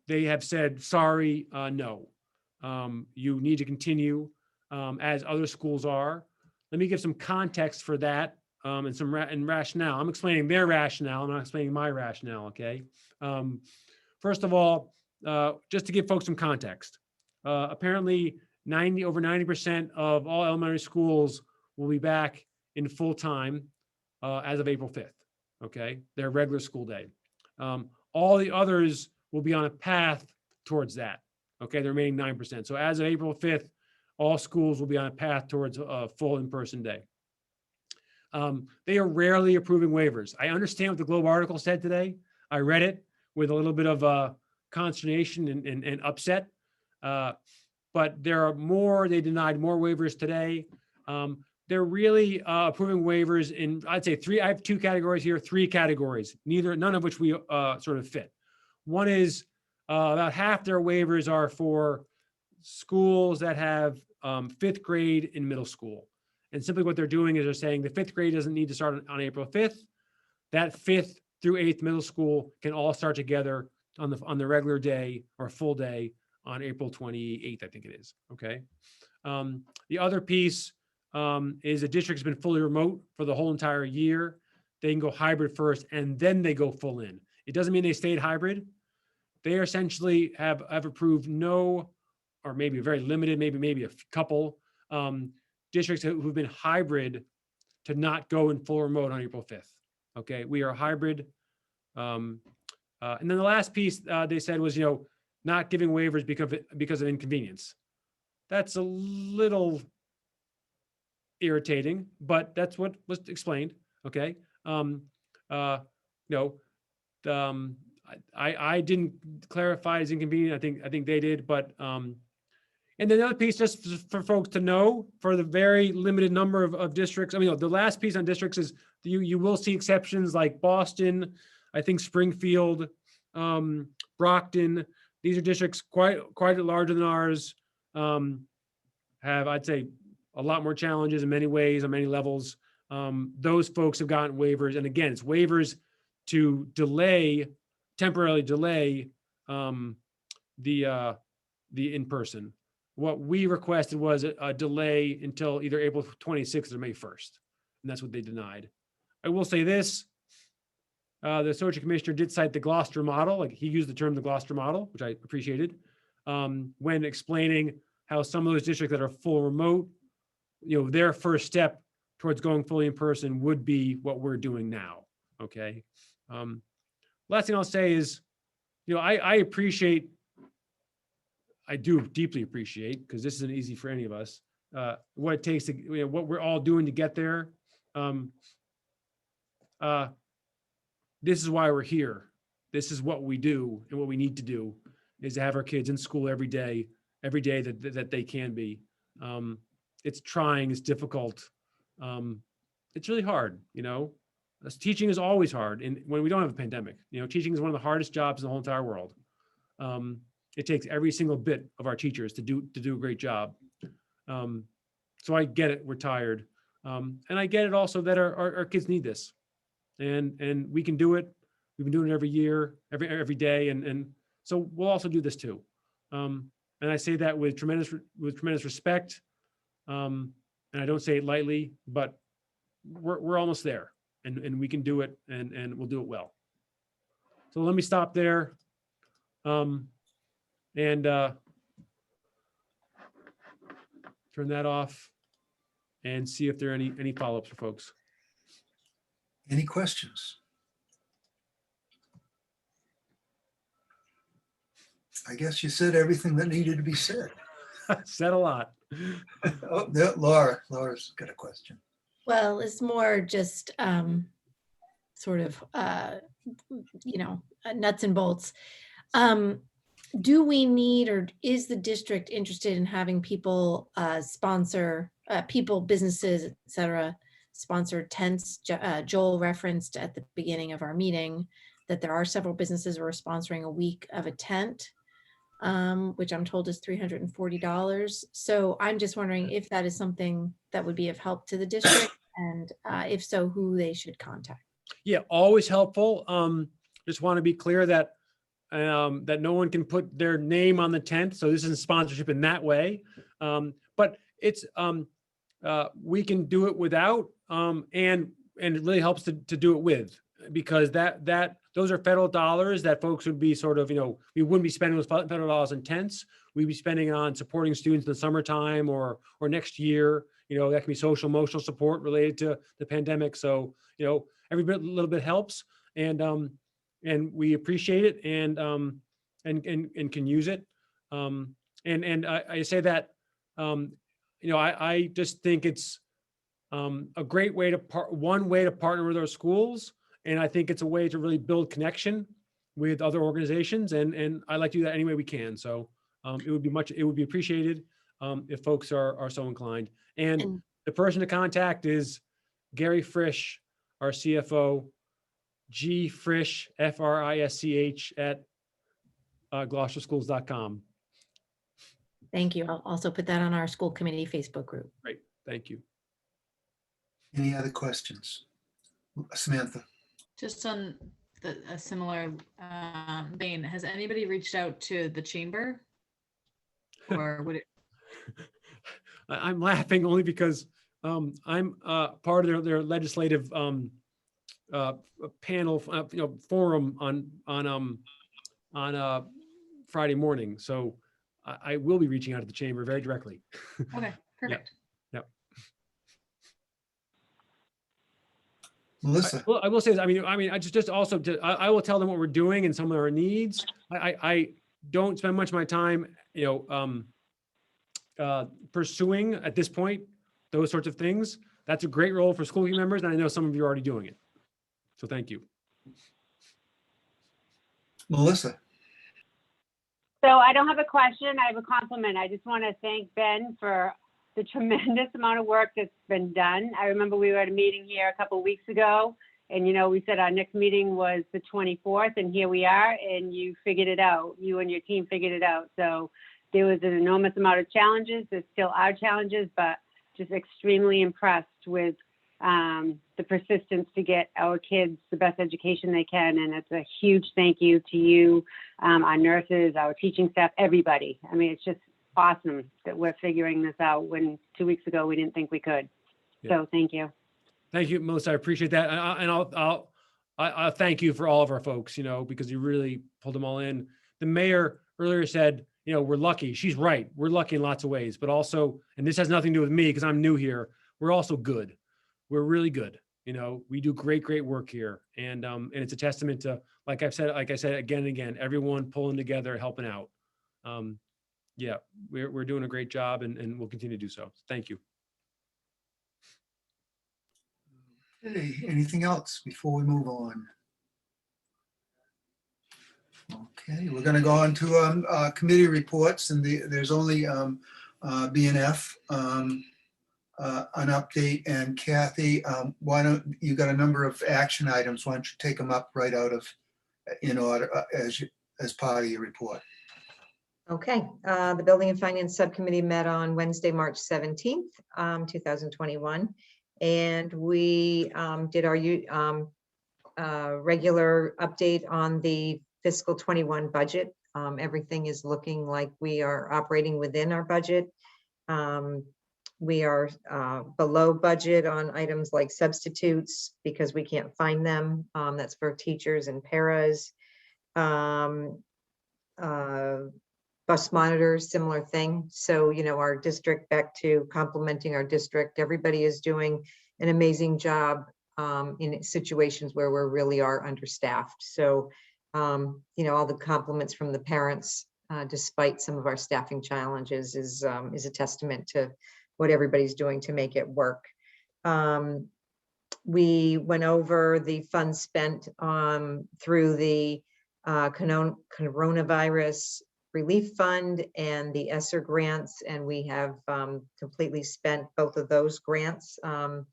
they have said, sorry, no. You need to continue. as other schools are. Let me give some context for that and some rationale. I'm explaining their rationale. I'm not explaining my rationale, okay? First of all, just to give folks some context, apparently over 90% of all elementary schools will be back in full time as of April 5th, okay? Their regular school day. All the others will be on a path towards that, okay? The remaining 9%. So as of April 5th, all schools will be on a path towards a full in-person day. They are rarely approving waivers. I understand what the Globe article said today. I read it with a little bit of consternation and upset. But there are more, they denied more waivers today. They're really approving waivers in, I'd say I have two categories here, three categories, none of which we sort of fit. One is about half their waivers are for schools that have 5th grade in middle school. And simply what they're doing is they're saying the 5th grade doesn't need to start on April 5th. That 5th through 8th middle school can all start together on the regular day or full day on April 28th, I think it is, okay? The other piece is the district's been fully remote for the whole entire year. They can go hybrid first and then they go full in. It doesn't mean they stayed hybrid. They essentially have approved no, or maybe very limited, maybe a couple districts who've been hybrid to not go in full remote on April 5th. Okay, we are hybrid. And then the last piece they said was, not giving waivers because of inconvenience. That's a little irritating, but that's what was explained. Okay. I didn't clarify as inconvenient. I think they did, but and then the other piece, just for folks to know, for the very limited number of districts. I mean, the last piece on districts is you will see exceptions like Boston, I think Springfield, Brockton. These are districts quite larger than ours. Have, I'd say, a lot more challenges in many ways, on many levels. Those folks have gotten waivers, and again, it's waivers to temporarily delay the in-person. What we requested was a delay until either April 26th or May 1st, and that's what they denied. I will say this, the associate commissioner did cite the Gloucester model, like he used the term the Gloucester model, which I appreciated, when explaining how some of those districts that are full remote, their first step towards going fully in person would be what we're doing now, okay? Last thing I'll say is, I do deeply appreciate, because this isn't easy for any of us, what it takes to, what we're all doing to get there. This is why we're here. This is what we do, and what we need to do is to have our kids in school every day that they can be. It's trying, it's difficult. It's really hard, Teaching is always hard, and when we don't have a pandemic, teaching is one of the hardest jobs in the whole entire world. It takes every single bit of our teachers to do a great job. So I get it, we're tired. And I get it also that our kids need this. And we can do it. We've been doing it every year, every day. And so we'll also do this too. And I say that with tremendous respect. And I don't say it lightly, but we're almost there, and we can do it, and we'll do it well. So let me stop there. And turn that off and see if there are any follow-ups for folks. Any questions? I guess you said everything that needed to be said. Said a lot. Oh, Laura's got a question. Well, it's more just sort of, nuts and bolts. Do we need, or is the district interested in having people sponsor, businesses, et cetera, sponsor tents? Joel referenced at the beginning of our meeting that there are several businesses who are sponsoring a week of a tent, which I'm told is $340. So I'm just wondering if that is something that would be of help to the district, and if so, who they should contact. Yeah, always helpful. Just want to be clear that that no one can put their name on the tent. So this isn't sponsorship in that way. But it's, we can do it without, and it really helps to do it with, because those are federal dollars that folks would be sort of, we wouldn't be spending those federal dollars in tents. We'd be spending on supporting students in the summertime or next year. That can be social, emotional support related to the pandemic. So, every little bit helps, and we appreciate it, and can use it. And I say that, I just think it's a great way one way to partner with our schools. And I think it's a way to really build connection with other organizations. And I like to do that any way we can. So it would be appreciated if folks are so inclined. And the person to contact is Gary Frisch, our CFO, G Frisch, Frisch at gloucesterschools.com. Thank you. I'll also put that on our school committee Facebook group. Great. Thank you. Any other questions? Samantha? Just on a similar vein, has anybody reached out to the chamber? Or would it? I'm laughing only because I'm part of their legislative panel, forum on Friday morning. So I will be reaching out to the chamber very directly. Okay, perfect. Yep. Melissa? Well, I will say this. I mean, I just also I will tell them what we're doing and some of our needs. I don't spend much of my time, pursuing at this point those sorts of things. That's a great role for school committee members, and I know some of you are already doing it. So thank you. Melissa? So I don't have a question. I have a compliment. I just want to thank Ben for the tremendous amount of work that's been done. I remember we were at a meeting here a couple of weeks ago, and we said our next meeting was the 24th, and here we are, and you figured it out. You and your team figured it out. So there was an enormous amount of challenges. There still are challenges, but just extremely impressed with the persistence to get our kids the best education they can. And it's a huge thank you to you, our nurses, our teaching staff, everybody. I mean, it's just awesome that we're figuring this out when 2 weeks ago we didn't think we could. Yeah. So thank you. Thank you, Melissa. I appreciate that. And I'll thank you for all of our folks, because you really pulled them all in. The mayor earlier said, we're lucky. She's right. We're lucky in lots of ways, but also, and this has nothing to do with me because I'm new here, we're also good. We're really good. We do great work here. And it's a testament to, like I said again and again, everyone pulling together, helping out. Yeah, we're doing a great job, and we'll continue to do so. Thank you. Okay, anything else before we move on? Okay, we're going to go on to committee reports, and there's only BNF, an update, and Kathy, why don't you got a number of action items? Why don't you take them up right out of in order as part of your report? Okay, the Building and Finance Subcommittee met on Wednesday, March 17th, 2021. And we did our regular update on the fiscal 21 budget. Everything is looking like we are operating within our budget. We are below budget on items like substitutes because we can't find them. That's for teachers and paras. Bus monitors, similar thing. So, our district, back to complimenting our district, everybody is doing an amazing job in situations where we really are understaffed. So, all the compliments from the parents, despite some of our staffing challenges, is a testament to what everybody's doing to make it work. We went over the funds spent through the coronavirus relief fund and the ESSER grants, and we have completely spent both of those grants on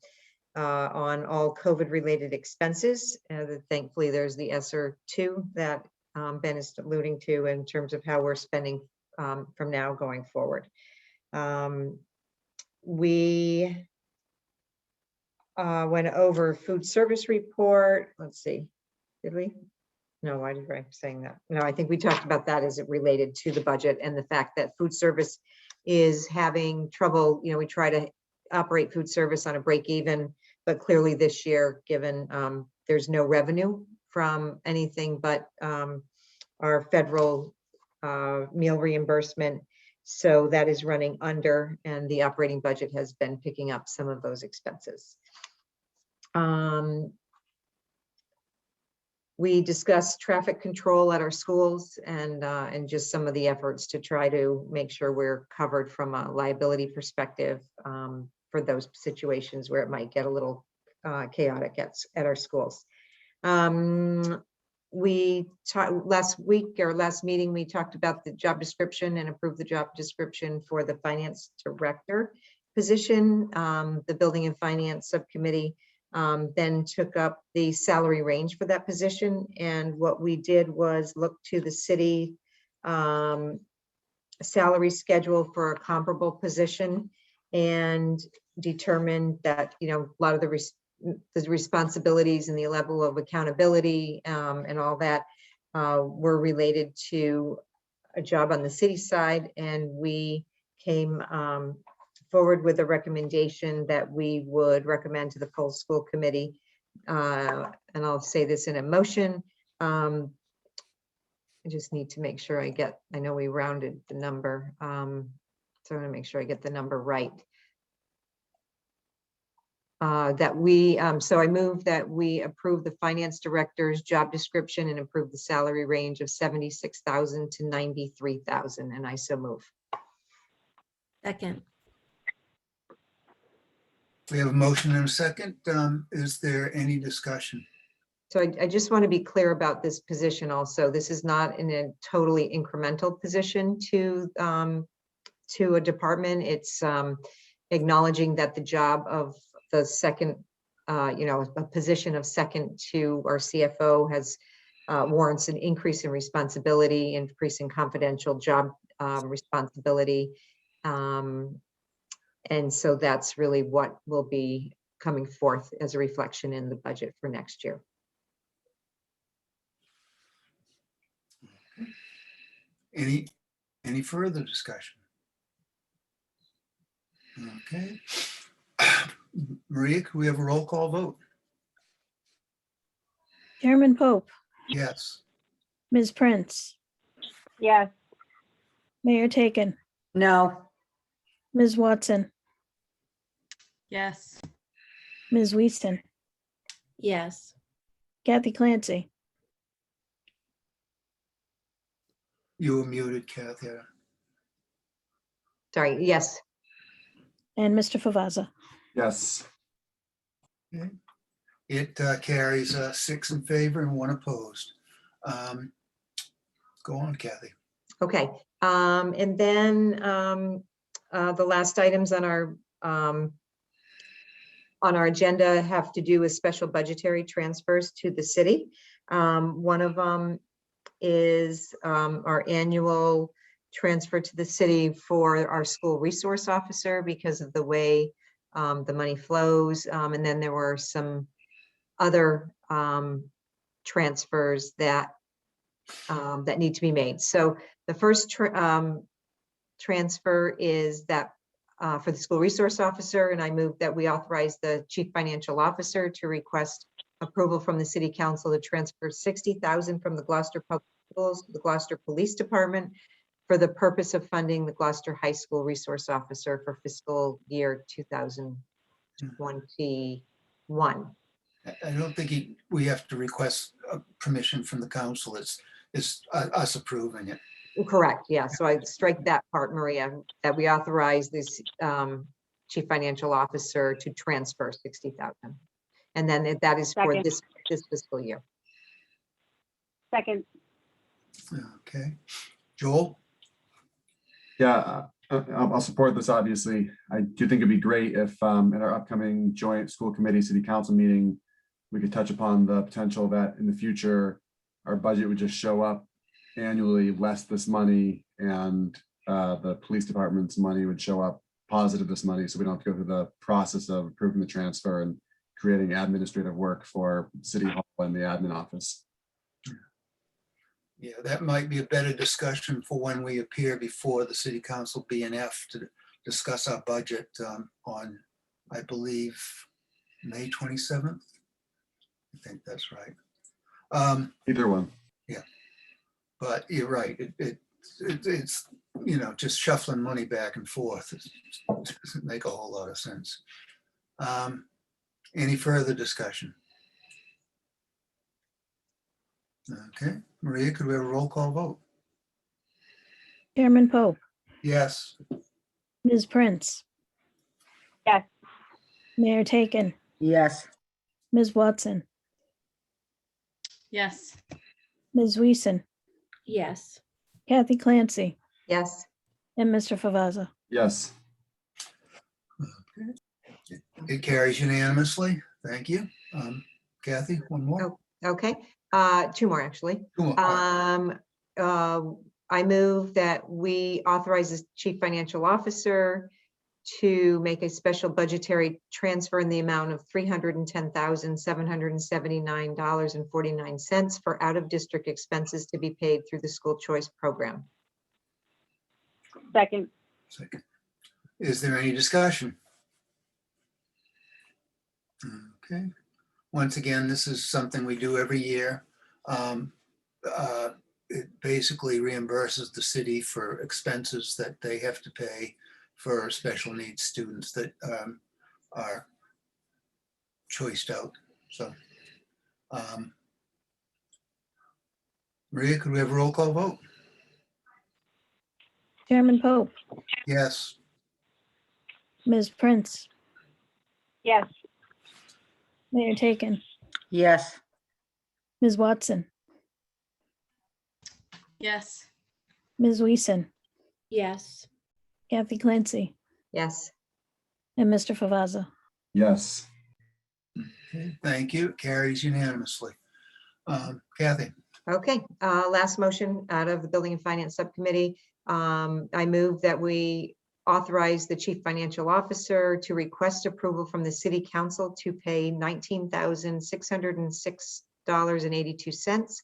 all COVID related expenses. Thankfully, there's the ESSER 2 that Ben is alluding to in terms of how we're spending from now going forward. We went over food service report. Let's see, did we? No, why did I saying that? No, I think we talked about that as it related to the budget and the fact that food service is having trouble. We try to operate food service on a break even, but clearly this year, given there's no revenue from anything but our federal meal reimbursement. So that is running under, and the operating budget has been picking up some of those expenses. We discussed traffic control at our schools and just some of the efforts to try to make sure we're covered from a liability perspective for those situations where it might get a little chaotic at our schools. We talked last meeting, we talked about the job description and approved the job description for the finance director position. The building and finance subcommittee then took up the salary range for that position. And what we did was look to the city salary schedule for a comparable position and determined that, a lot of the responsibilities and the level of accountability and all that were related to a job on the city side. And we came forward with a recommendation that we would recommend to the full school committee. And I'll say this in a motion. I just need to make sure I know we rounded the number. So I'm gonna make sure I get the number right. So I move that we approve the finance director's job description and approve the salary range of 76,000 to 93,000, and I so move. Second. We have a motion and a second. Is there any discussion? So I just want to be clear about this position also. This is not in a totally incremental position to a department. It's acknowledging that the job of the second, a position of second to our CFO has warrants an increase in responsibility, increase in confidential job responsibility. And so that's really what will be coming forth as a reflection in the budget for next year. Any further discussion? Okay. Maria, can we have a roll call vote? Chairman Pope, Yes. Ms. Prince, Yes. Mayor Taken, No. Ms. Watson, Yes. Ms. Weason, Yes. Kathy Clancy, You were muted, Kathy. Sorry, yes. and Mr. Favazza. Yes. Okay. It carries 6 in favor and 1 opposed. Go on, Kathy. Okay. And then the last items on our agenda have to do with special budgetary transfers to the city. One of them is our annual transfer to the city for our school resource officer because of the way the money flows. And then there were some other transfers that need to be made. So the first transfer is that for the school resource officer, and I move that we authorize the chief financial officer to request approval from the city council to transfer $60,000 from the Gloucester Public Schools to the Gloucester Police Department for the purpose of funding the Gloucester High School resource officer for fiscal year 2021. I don't think we have to request permission from the council. It's us approving it. Correct, yeah. So I strike that part, Maria, that we authorize this chief financial officer to transfer $60,000. And then that is for Second. this fiscal year. Second. Okay. Joel? Yeah, I'll support this, obviously. I do think it'd be great if at our upcoming joint school committee city council meeting, we could touch upon the potential that in the future, our budget would just show up annually less this money and the police department's money would show up positive this money. So we don't have to go through the process of approving the transfer and creating administrative work for City Hall and the admin office. Yeah, that might be a better discussion for when we appear before the city council BNF to discuss our budget on, I believe, May 27th. I think that's right. Either one. But you're right. It's, you know, just shuffling money back and forth. It doesn't make a whole lot of sense. Any further discussion? Okay, Maria, could we have a roll call vote? Chairman Pope, Yes. Ms. Prince, Yes. Mayor Taken, Yes. Ms. Watson, Yes. Ms. Weason, Yes. Kathy Clancy, Yes. and Mr. Favazza. Yes. It carries unanimously. Thank you. Kathy, one more? Okay, two more actually. Two more. All right. I move that we authorize the chief financial officer to make a special budgetary transfer in the amount of $310,779.49 for out-of-district expenses to be paid through the school choice program. Second. Second. Is there any discussion? Okay. Once again, this is something we do every year. It basically reimburses the city for expenses that they have to pay for special needs students that are choiced out. So, Maria, could we have a roll call vote? Chairman Pope, Yes. Ms. Prince, Yes. Mayor Taken, Yes. Ms. Watson, Yes. Ms. Weason, Yes. Kathy Clancy, Yes. and Mr. Favazza. Yes. Okay, thank you. It carries unanimously. Kathy, Okay, last motion out of the Building and Finance Subcommittee. I move that we authorize the Chief Financial Officer to request approval from the City Council to pay $19,606.82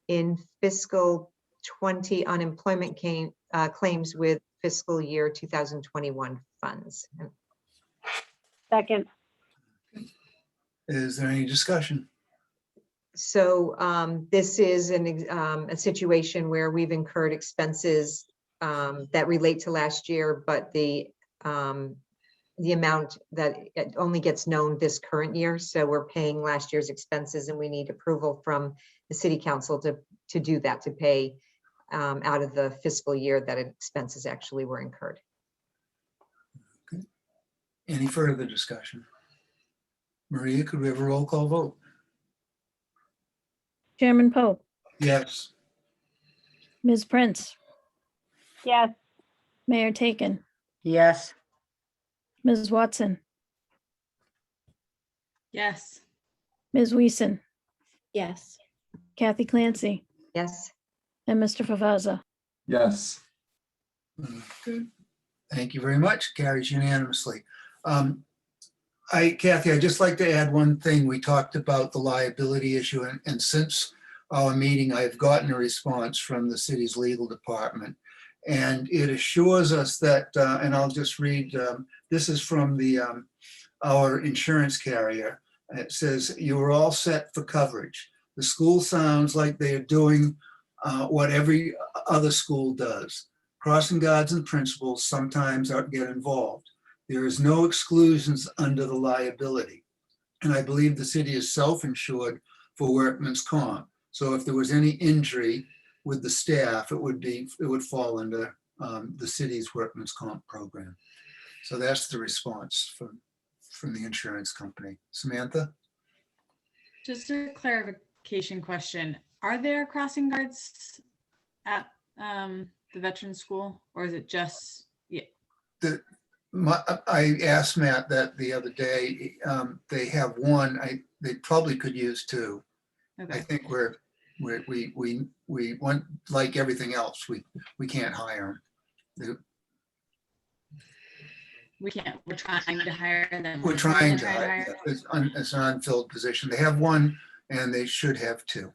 in fiscal 20 unemployment claims with fiscal year 2021 funds. Second. is there any discussion? So this is a situation where we've incurred expenses that relate to last year, but the amount that it only gets known this current year. So we're paying last year's expenses and we need approval from the city council to do that, to pay out of the fiscal year that expenses actually were incurred. Okay. Any further discussion? Maria, could we have a roll call vote? Chairman Pope, Yes. Ms. Prince, Yes. Mayor Taken, Yes. Ms. Watson, Yes. Ms. Weason, Yes. Kathy Clancy, Yes. and Mr. Favazza. Yes. Okay. Thank you very much. Carries unanimously. Kathy, I'd just like to add one thing. We talked about the liability issue, and since our meeting, I've gotten a response from the city's legal department. And it assures us that, and I'll just read, this is from our insurance carrier. It says, "You are all set for coverage. The school sounds like they are doing what every other school does. Crossing guards and principals sometimes get involved. There is no exclusions under the liability. And I believe the city is self-insured for workman's comp. So if there was any injury with the staff, it would fall under the city's workman's comp program." So that's the response from the insurance company. Samantha? Just a clarification question. Are there crossing guards at the veteran school, or is it just, yeah? I asked Matt that the other day. They have one. They probably could use two. I Okay. think we want, like everything else, we can't hire them. We're trying to hire them. We're trying to Try hire. It's an unfilled position. They have one and they should have two.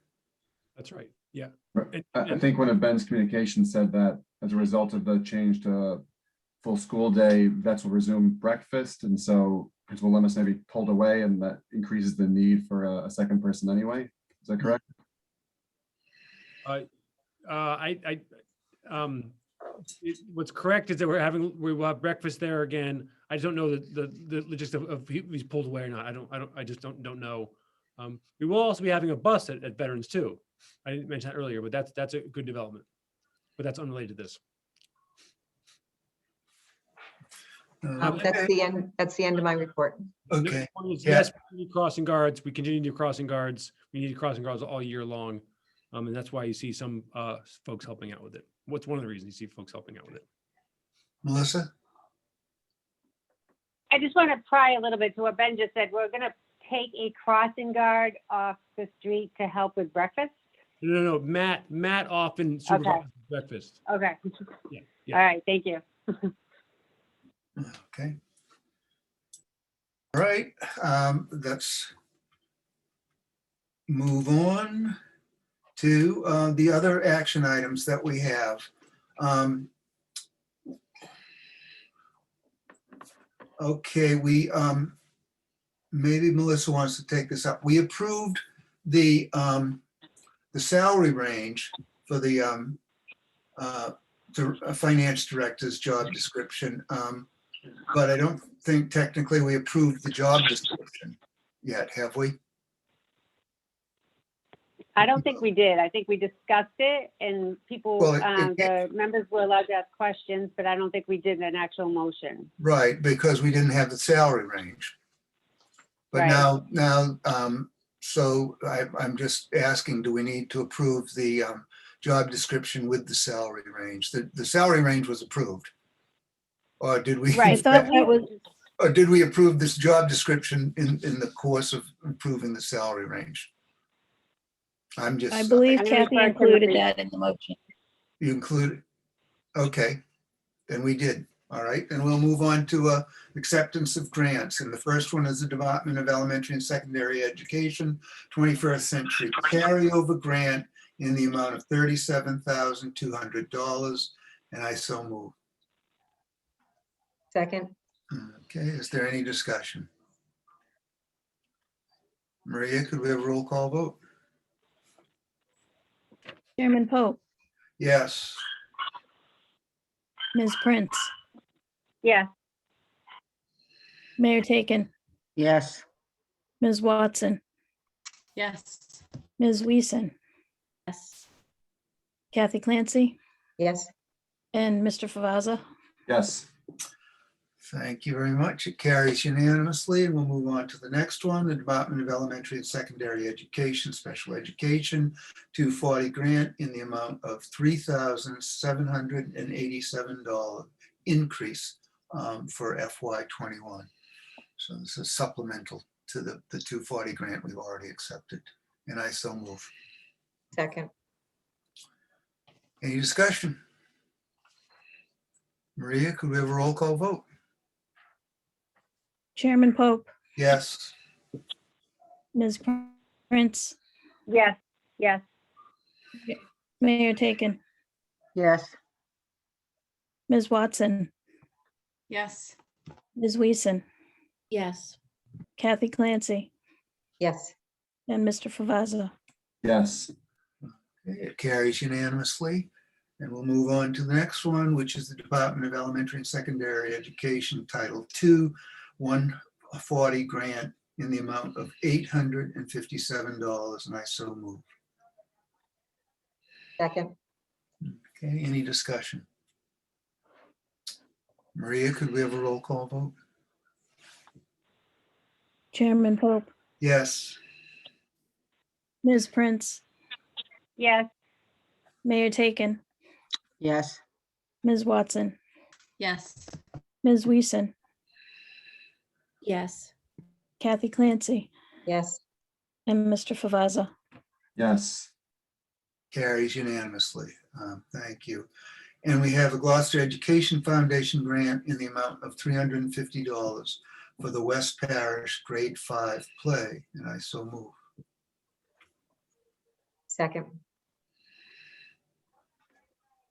That's right. And- I think one of Ben's communications said that as a result of the change to full school day, vets will resume breakfast. And so Principal Lemus may be pulled away, and that increases the need for a second person anyway. Is that correct? What's correct is that we will have breakfast there again. I just don't know the logistics of if he's pulled away or not. I just don't know. We will also be having a bus at Veterans too. I didn't mention that earlier, but that's a good development. But that's unrelated to this. That's the end, that's the end of my report. Okay, One is, yeah. yes, we need crossing guards. We continue to do crossing guards. We need crossing guards all year long. And that's why you see some folks helping out with it. What's one of the reasons you see folks helping out with it? Melissa? I just want to pry a little bit to what Ben just said. We're going to take a crossing guard off the street to help with breakfast. No. Matt often supervises breakfast. Okay. Yeah. All right. Thank you. Okay. All right, let's move on to the other action items that we have. Okay, maybe Melissa wants to take this up. We approved the salary range for the finance director's job description. But I don't think technically we approved the job description yet, have we? I don't think we did. I think we discussed it and people, Well, the members were allowed to ask questions, but I don't think we did an actual motion. Right, because we didn't have the salary range. But Right. now, so I'm just asking, do we need to approve the job description with the salary range? The salary range was approved. Or did we? I Right. thought that was, Or did we approve this job description in the course of approving the salary range? I'm just. I believe I'm gonna Kathy refer to included Marie. that in the motion. You included, okay, then we did. All right, then we'll move on to acceptance of grants. And the first one is the Department of Elementary and Secondary Education 21st Century Carryover Grant in the amount of $37,200. And I so move. Second, Okay, is there any discussion? Maria, could we have a roll call vote? Chairman Pope, Yes. Ms. Prince, Yeah. Mayor Taken, Yes. Ms. Watson, Yes. Ms. Weason, Yes. Kathy Clancy, yes, and Mr. Favazza. Yes. Thank you very much. It carries unanimously, and we'll move on to the next one, the Department of Elementary and Secondary Education, Special Education, 240 grant in the amount of $3,787 increase for FY21. So this is supplemental to the 240 grant we've already accepted, and I so move. second, Any discussion? Maria, could we have a roll call vote? Chairman Pope, Yes. Ms. Prince, Yes. Yes. Mayor Taken, Yes. Ms. Watson, Yes. Ms. Weason, Yes. Kathy Clancy, yes, and Mr. Favazza. Yes. Okay, it carries unanimously. And we'll move on to the next one, which is the Department of Elementary and Secondary Education, Title II, 140 grant in the amount of $857, and I so move. second, Okay, any discussion? Maria, could we have a roll call vote? Chairman Pope, Yes. Ms. Prince, Yes. Mayor Taken, Yes. Ms. Watson, Yes. Ms. Weason, Yes. Kathy Clancy, yes, and Mr. Favazza. Yes. Carries unanimously. Thank you. And we have a Gloucester Education Foundation grant in the amount of $350 for the West Parish Grade 5 play, and I so move. second,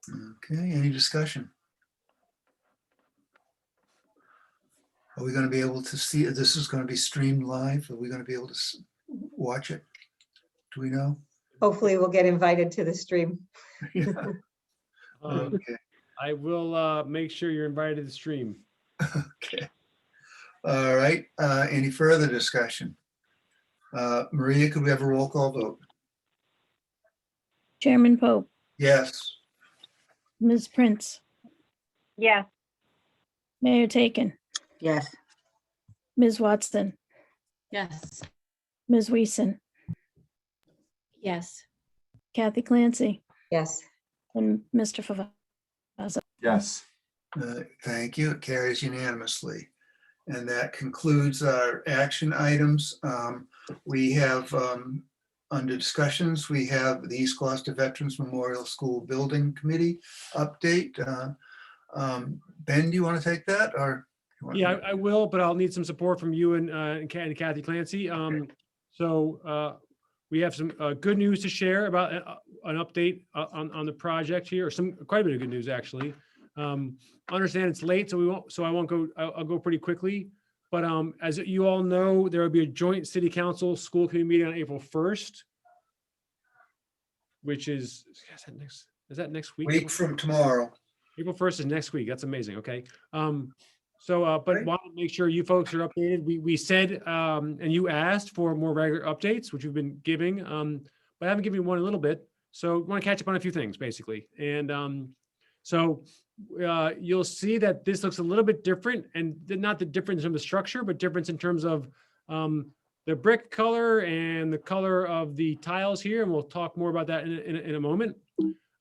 Okay, any discussion? Are we going to be able to see, this is going to be streamed live? Are we going to be able to watch it? Do we know? Hopefully we'll get invited to the stream. Yeah. Um, Okay, I will make sure you're invited to the stream. okay. All right, any further discussion? Maria, could we have a roll call vote? Chairman Pope, Yes. Ms. Prince, Yes. Mayor Taken, Yes, Ms. Watson, Yes. Ms. Weason, Yes. Kathy Clancy, Yes. and Mr. Favazza. Yes. Thank you. It carries unanimously. And that concludes our action items. We have, under discussions, we have the East Gloucester Veterans Memorial School Building Committee update. Ben, do you want to take that or? you want- Yeah, I will, but I'll need some support from you and Kathy Clancy. We have some good news to share about an update on the project here, or quite a bit of good news, actually. Understand it's late, so I won't go, I'll go pretty quickly. But as you all know, there will be a joint city council school committee meeting on April 1st, which is that next week? Week from tomorrow. April 1st is next week. That's amazing. Okay. But Great. want to make sure you folks are updated. We said, and you asked for more regular updates, which we've been giving, but I haven't given you one in a little bit. So want to catch up on a few things basically. And you'll see that this looks a little bit different, and not the difference in the structure, but difference in terms of the brick color and the color of the tiles here. And we'll talk more about that in a moment.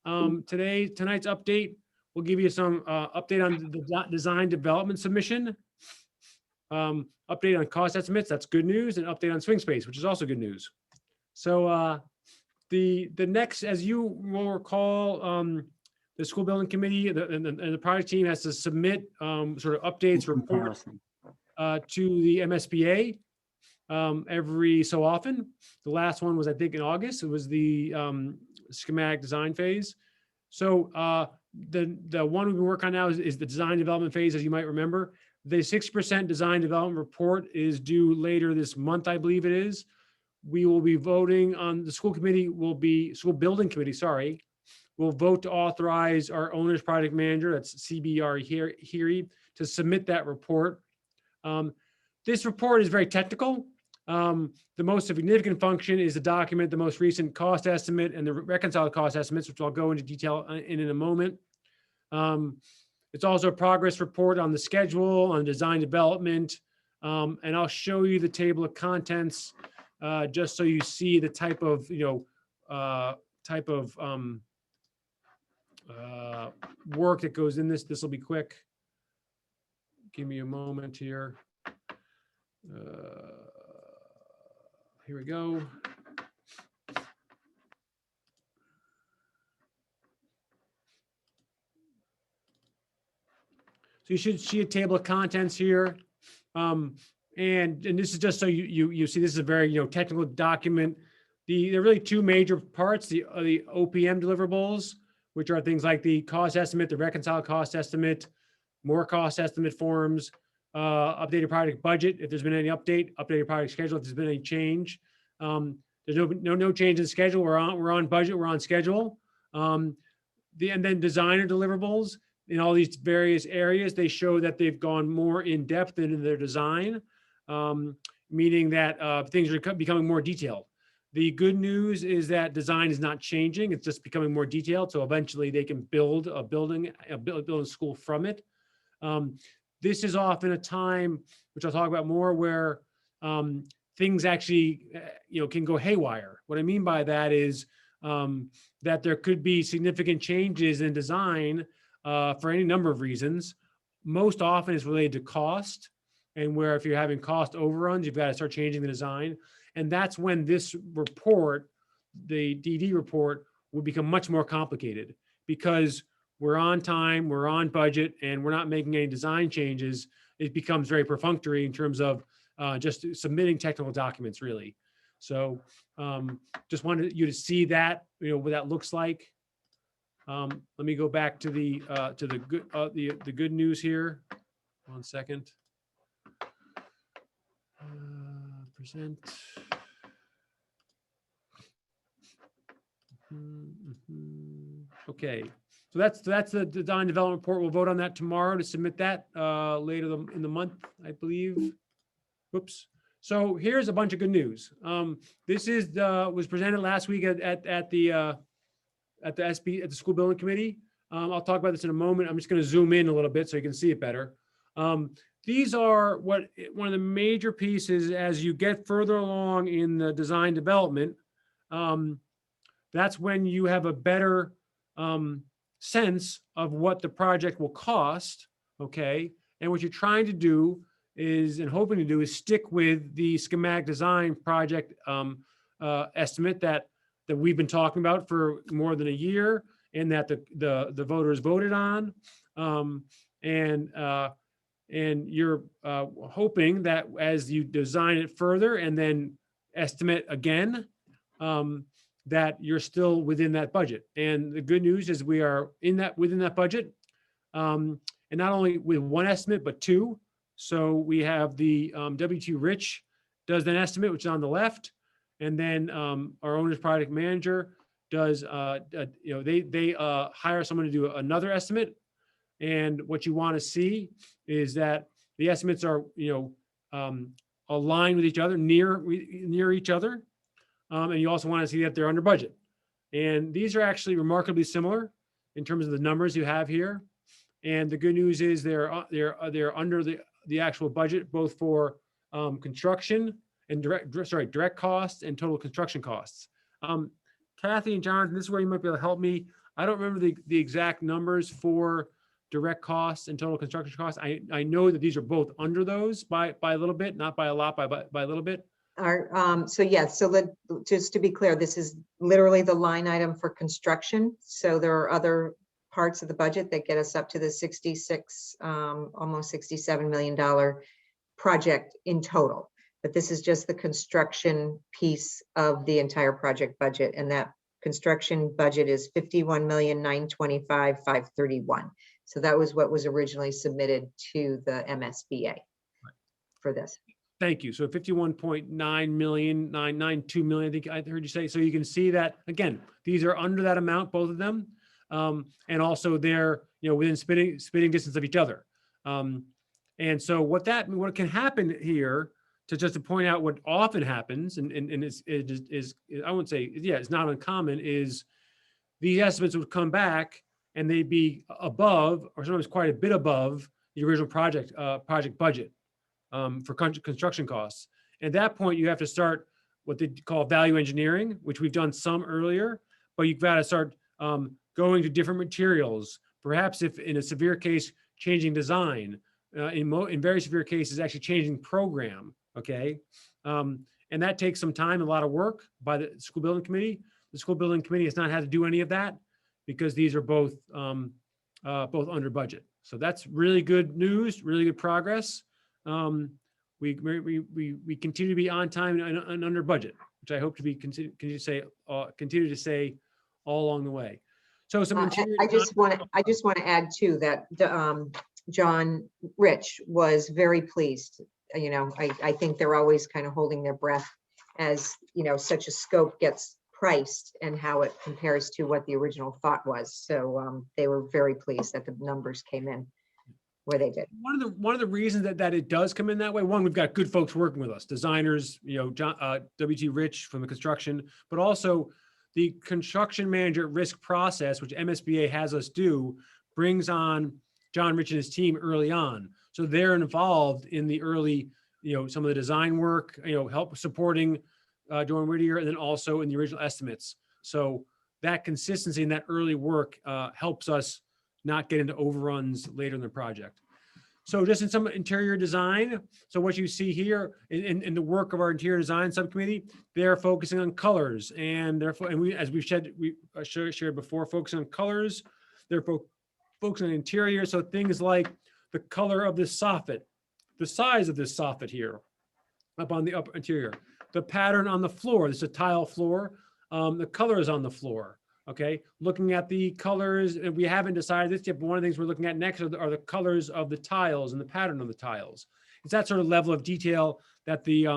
Tonight's update, we'll give you some update on the design development submission, update on cost estimates, that's good news, and update on swing space, which is also good news. So the next, as you will recall, the school building committee and the project team has to submit sort of updates, reports to the MSBA every so often. The last one was, I think, in August. It was the schematic design phase. So the one we've been working on now is the design development phase, as you might remember. The 60% design development report is due later this month, I believe it is. We will be voting on, the school building committee, sorry, will vote to authorize our owner's project manager, that's CBR Heary, to submit that report. This report is very technical. The most significant function is to document the most recent cost estimate and the reconciled cost estimates, which I'll go into detail in a moment. It's also a progress report on the schedule, on design development, and I'll show you the table of contents just so you see the type of, work that goes in this. This will be quick. Give me a moment here. Here we go. So you should see a table of contents here. And this is just so you see, this is a very technical document. There are really two major parts: the OPM deliverables, which are things like the cost estimate, the reconciled cost estimate, more cost estimate forms, updated project budget if there's been any update, updated project schedule if there's been any change. There's no change in schedule. We're on budget. We're on schedule. And then designer deliverables in all these various areas, they show that they've gone more in depth into their design, meaning that things are becoming more detailed. The good news is that design is not changing. It's just becoming more detailed. So eventually they can build a building, build a school from it. This is often a time, which I'll talk about more, where things actually, can go haywire. What I mean by that is that there could be significant changes in design for any number of reasons. Most often it's related to cost, and where if you're having cost overruns, you've got to start changing the design. And that's when this report, the DD report, will become much more complicated, because we're on time, we're on budget, and we're not making any design changes. It becomes very perfunctory in terms of just submitting technical documents, really. So just wanted you to see that, what that looks like. Let me go back to the good news here. 1 second. Present. Okay, so that's the design development report. We'll vote on that tomorrow to submit that later in the month, I believe. Whoops. So here's a bunch of good news. This is was presented last week at the school building committee. I'll talk about this in a moment. I'm just going to zoom in a little bit so you can see it better. These are one of the major pieces as you get further along in the design development. That's when you have a better sense of what the project will cost, okay? And what you're trying to do is, and hoping to do, is stick with the schematic design project estimate that we've been talking about for more than a year, and that the voters voted on. And you're hoping that as you design it further and then estimate again, that you're still within that budget. And the good news is we are within that budget, and not only with one estimate, but two. So we have the W.T. Rich does an estimate, which is on the left, and then our owner's project manager does, they hire someone to do another estimate. And what you want to see is that the estimates are, aligned with each other, near each other. And you also want to see that they're under budget. And these are actually remarkably similar in terms of the numbers you have here. And the good news is they're under the actual budget, both for construction and direct costs and total construction costs. Kathy and Jonathan, this is where you might be able to help me. I don't remember the exact numbers for direct costs and total construction costs. I know that these are both under those by a little bit, not by a lot, by a little bit. Just to be clear, this is literally the line item for construction. So there are other parts of the budget that get us up to the 66, almost $67 million project in total. But this is just the construction piece of the entire project budget. And that construction budget is $51,925,531. So that was what was originally submitted to the MSBA for this. Thank you. So 51.9 million, 992 million, I think I heard you say. So you can see that, again, these are under that amount, both of them. And also they're, within spitting distance of each other. And so what can happen here, to point out what often happens, and is I wouldn't say, it's not uncommon, is these estimates would come back and they'd be above, or sometimes quite a bit above, the original project budget for construction costs. At that point, you have to start what they call value engineering, which we've done some earlier, but you've got to start going to different materials. Perhaps if in a severe case, changing design, in very severe cases, actually changing program, okay? And that takes some time, a lot of work by the school building committee. The school building committee has not had to do any of that because these are both under budget. So that's really good news, really good progress. We continue to be on time and under budget, which I hope to be continue to say all along the way. So I just want to add too that John Rich was very pleased. I think they're always kind of holding their breath as such a scope gets priced and how it compares to what the original thought was. So they were very pleased that the numbers came in where they did. One of the reasons that it does come in that way, one, we've got good folks working with us, designers, John, W.T. Rich from the construction, but also the construction manager risk process, which MSBA has us do, brings on John Rich and his team early on. So they're involved in the early, some of the design work, help supporting Joan Whittier, and then also in the original estimates. So that consistency in that early work helps us not get into overruns later in the project. So just in some interior design, so what you see here in the work of our interior design subcommittee, they're focusing on colors, and we, as we've shared before, focusing on colors. They're focusing on interior, so things like the color of this soffit, the size of this soffit here, up on the upper interior, the pattern on the floor. This is a tile floor. The colors on the floor. Okay, looking at the colors, and we haven't decided this yet, but one of the things we're looking at next are the colors of the tiles and the pattern of the tiles. It's that sort of level of detail that the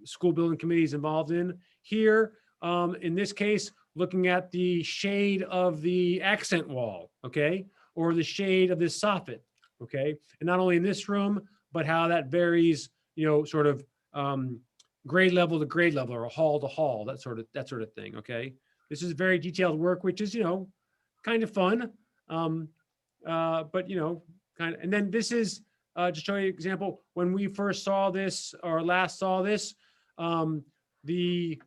school building committee is involved in. Here, in this case, looking at the shade of the accent wall, okay, or the shade of this soffit, okay, and not only in this room, but how that varies, sort of grade level to grade level, or hall to hall, that sort of thing, okay. This is very detailed work, which is, kind of fun. But, kind of, and then this is, to show you an example, when we first saw this or last saw this, the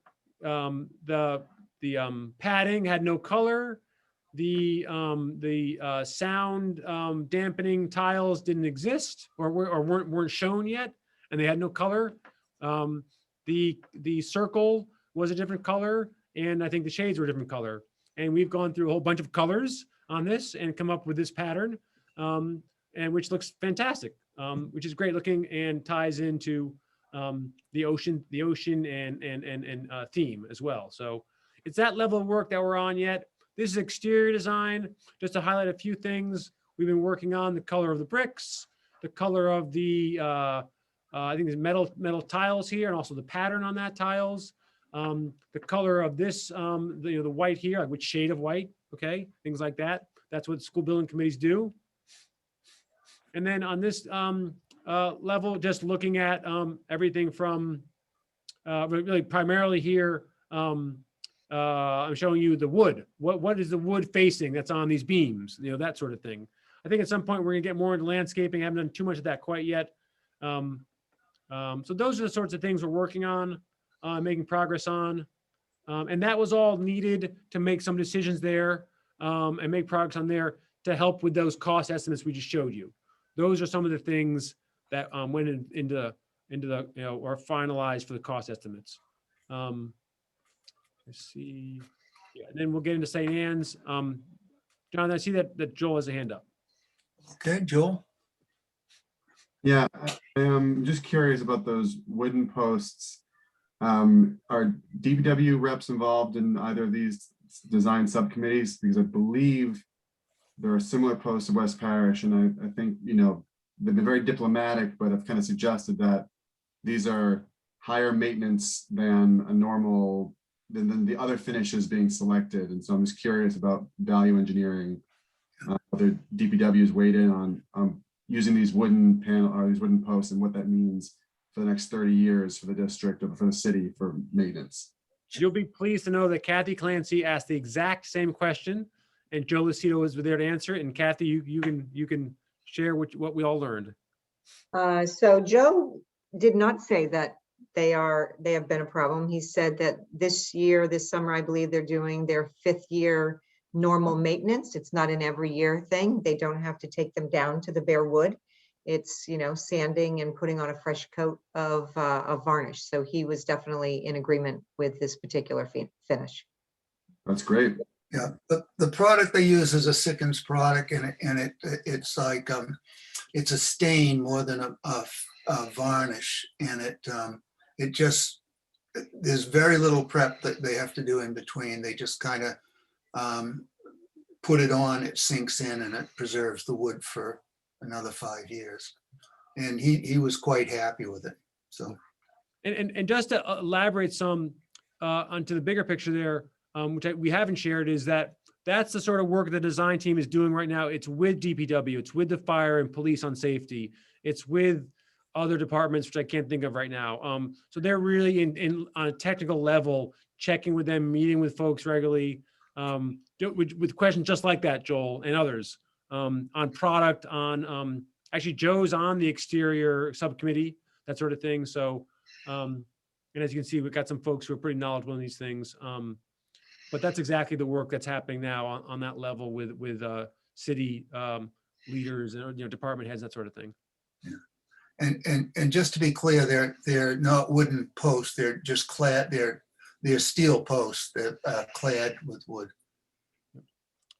padding had no color. The sound dampening tiles didn't exist or weren't shown yet, and they had no color. The circle was a different color, and I think the shades were a different color. And we've gone through a whole bunch of colors on this and come up with this pattern, and which looks fantastic, which is great looking and ties into the ocean and theme as well. So it's that level of work that we're on yet. This is exterior design, just to highlight a few things we've been working on: the color of the bricks, the color of the I think there's metal tiles here, and also the pattern on that tiles. The color of this, the white here, like which shade of white, okay, things like that. That's what school building committees do. And then on this level, just looking at everything from really primarily here, I'm showing you the wood. What is the wood facing that's on these beams? That sort of thing. I think at some point we're gonna get more into landscaping. I haven't done too much of that quite yet. So those are the sorts of things we're working on, making progress on. And that was all needed to make some decisions there and make progress on there to help with those cost estimates we just showed you. Those are some of the things that went into the, or finalized for the cost estimates. Let's see. Yeah, and then we'll get into St. Anne's. John, I see that Joel has a hand up. Okay, Joel? Yeah, I'm just curious about those wooden posts. Are DPW reps involved in either of these design subcommittees? Because I believe there are similar posts at West Parish, and I think, they've been very diplomatic, but have kind of suggested that these are higher maintenance than a normal, than the other finishes being selected. And so I'm just curious about value engineering, whether DPW's weighed in on using these wooden panel or these wooden posts and what that means for the next 30 years for the district or for the city for maintenance. You'll be pleased to know that Kathy Clancy asked the exact same question, and Joe Lucido was there to answer it. And Kathy, you can share what we all learned. So Joe did not say that they have been a problem. He said that this summer, I believe they're doing their 5th year normal maintenance. It's not an every year thing. They don't have to take them down to the bare wood. It's, sanding and putting on a fresh coat of varnish. So he was definitely in agreement with this particular finish. That's great. Yeah, the product they use is a Sikkens product, and it's like it's a stain more than a varnish, and it just, there's very little prep that they have to do in between. They just kind of put it on, it sinks in, and it preserves the wood for another 5 years. And he was quite happy with it. So, and just to elaborate some onto the bigger picture there, which we haven't shared, is that's the sort of work the design team is doing right now. It's with DPW, it's with the fire and police on safety, it's with other departments, which I can't think of right now. So they're really on a technical level, checking with them, meeting with folks regularly, with questions just like that, Joel, and others, on product, on actually Joe's on the exterior subcommittee, that sort of thing. So, and as you can see, we've got some folks who are pretty knowledgeable in these things. But that's exactly the work that's happening now on that level with city leaders and department heads, that sort of thing. Yeah. And just to be clear, they're not wooden posts. They're just clad. They're steel posts. They're clad with wood.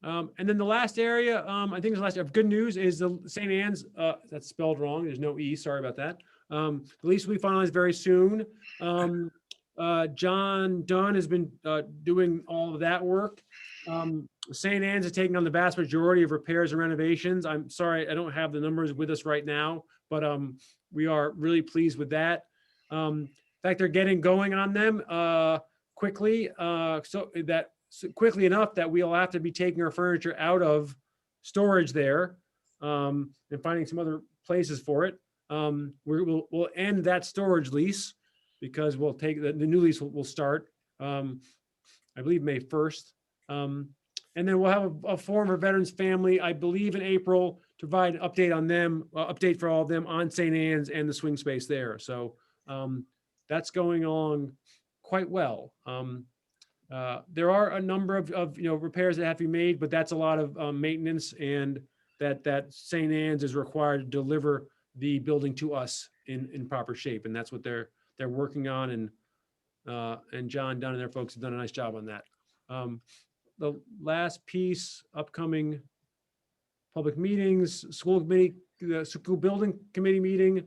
And then the last area, I think the last good news is the St. Anne's. That's spelled wrong. There's no E. Sorry about that. The lease will be finalized very soon. John Dunn has been doing all of that work. St. Anne's is taking on the vast majority of repairs and renovations. I'm sorry, I don't have the numbers with us right now, but we are really pleased with that. In fact, they're getting going on them quickly, quickly enough that we'll have to be taking our furniture out of storage there and finding some other places for it. We'll end that storage lease because we'll take the new lease will start, I believe, May 1st. And then we'll have a forum for veterans family, I believe, in April to provide an update on them, update for all of them on St. Anne's and the swing space there. So that's going along quite well. There are a number of repairs that have to be made, but that's a lot of maintenance, and that St. Anne's is required to deliver the building to us in proper shape, and that's what they're working on. And John Dunn and their folks have done a nice job on that. The last piece, upcoming public meetings, school committee, the school building committee meeting.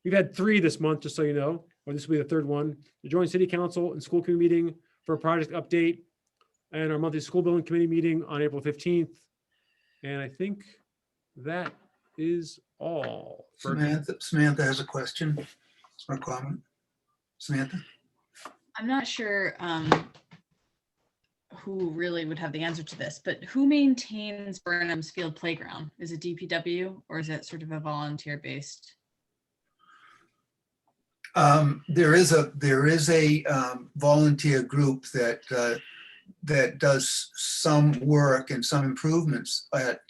We've had 3 this month, just so you know, or this will be the 3rd one. The joint city council and school committee meeting for a project update, and our monthly school building committee meeting on April 15th. And I think that is all. Samantha has a question or comment. Samantha? I'm not sure who really would have the answer to this, but who maintains Burnham's Field Playground? Is it DPW or is it sort of a volunteer based? There is a volunteer group that does some work and some improvements at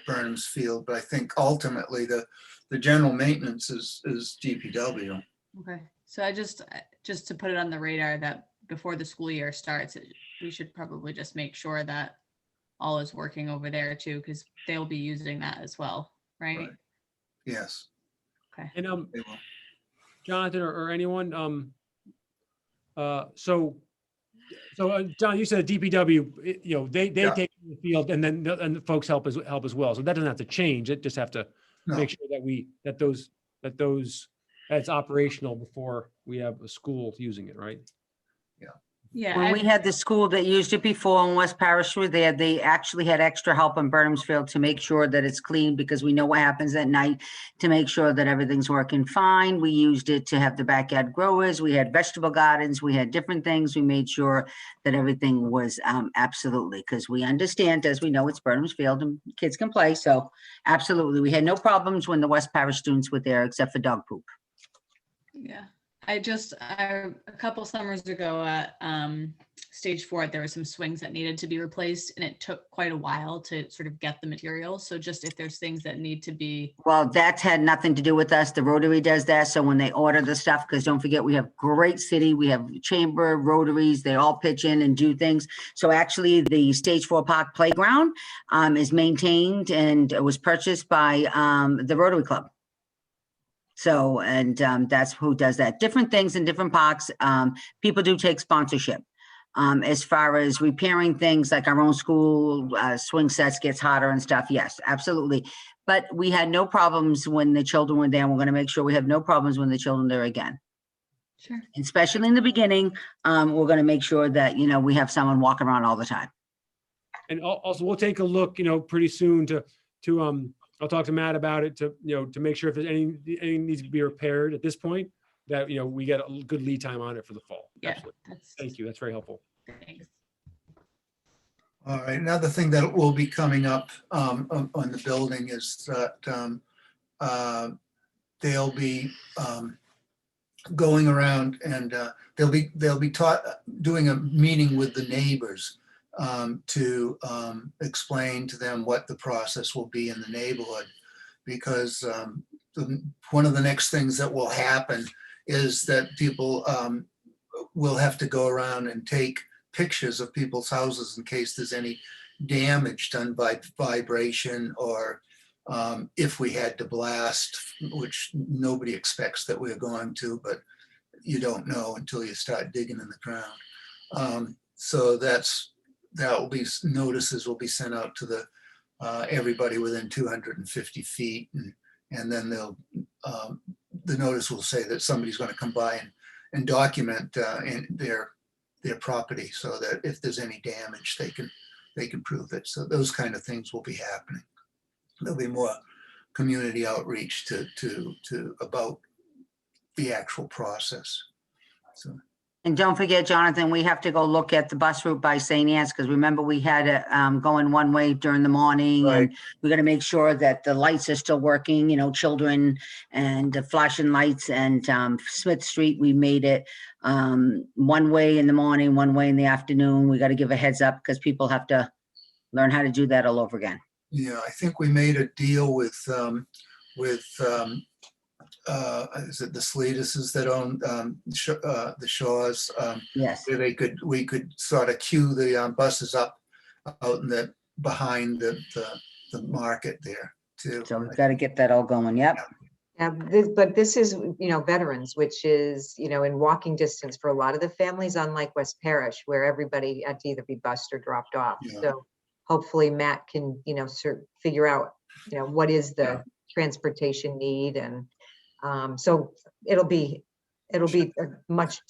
Burnham's Field, but I think ultimately the general maintenance is DPW. Okay, so I just to put it on the radar that before the school year starts, we should probably just make sure that all is working over there too, because they'll be using that as well, right? Yes. Okay. And They will. Jonathan or anyone, so John, you said DPW, they Yeah. take the field, and then the folks help as well. So that doesn't have to change. It just have to No. make sure that's operational before we have a school using it, right? Yeah. When we had the school that used it before in West Parish, they actually had extra help in Burnham's Field to make sure that it's clean, because we know what happens at night, to make sure that everything's working fine. We used it to have the backyard growers. We had vegetable gardens. We had different things. We made sure that everything was absolutely, because we understand, as we know, it's Burnham's Field and kids can play. So absolutely. We had no problems when the West Parish students were there, except for dog poop. Yeah, a couple summers ago at Stage 4, there were some swings that needed to be replaced, and it took quite a while to sort of get the material. So just if there's things that need to be. Well, that's had nothing to do with us. The Rotary does that. So when they order the stuff, because don't forget, we have great city, we have chamber, Rotaries, they all pitch in and do things. So actually the Stage 4 Park Playground is maintained, and it was purchased by the Rotary Club. So, and that's who does that. Different things in different parks. People do take sponsorship. As far as repairing things like our own school swing sets gets hotter and stuff, yes, absolutely. But we had no problems when the children were there. And we're going to make sure we have no problems when the children are there again. Sure. Especially in the beginning, we're going to make sure that, we have someone walking around all the time. And also we'll take a look, pretty soon to I'll talk to Matt about it to make sure if there's any needs to be repaired at this point, that, we get a good lead time on it for the fall. Yeah. Absolutely. Thank you. That's very helpful. Thanks. All right, another thing that will be coming up on the building is that they'll be going around and they'll be doing a meeting with the neighbors to explain to them what the process will be in the neighborhood. Because one of the next things that will happen is that people will have to go around and take pictures of people's houses in case there's any damage done by vibration, or if we had to blast, which nobody expects that we're going to, but you don't know until you start digging in the ground. So notices will be sent out to the everybody within 250 feet, and then the notice will say that somebody's going to come by and document in their property so that if there's any damage, they can prove it. So those kind of things will be happening. There'll be more community outreach to about the actual process. So. And don't forget, Jonathan, we have to go look at the bus route by St. Anne's, because remember we had it going one way during the morning. Right. And we got to make sure that the lights are still working, you know, children and the flashing lights. And Smith Street, we made it one way in the morning, one way in the afternoon. We got to give a heads up because people have to learn how to do that all over again. Yeah, I think we made a deal with is it the Sleetuses that own the Shaws? Yes. Where we could sort of queue the buses up out in the behind the market there too. So we've got to get that all going. Yep. But this is, you know, veterans, which is, you know, in walking distance for a lot of the families, unlike West Parish, where everybody had to either be bused or dropped off. Yeah. So hopefully Matt can, you know, figure out, you know, what is the transportation need, and so it'll be a much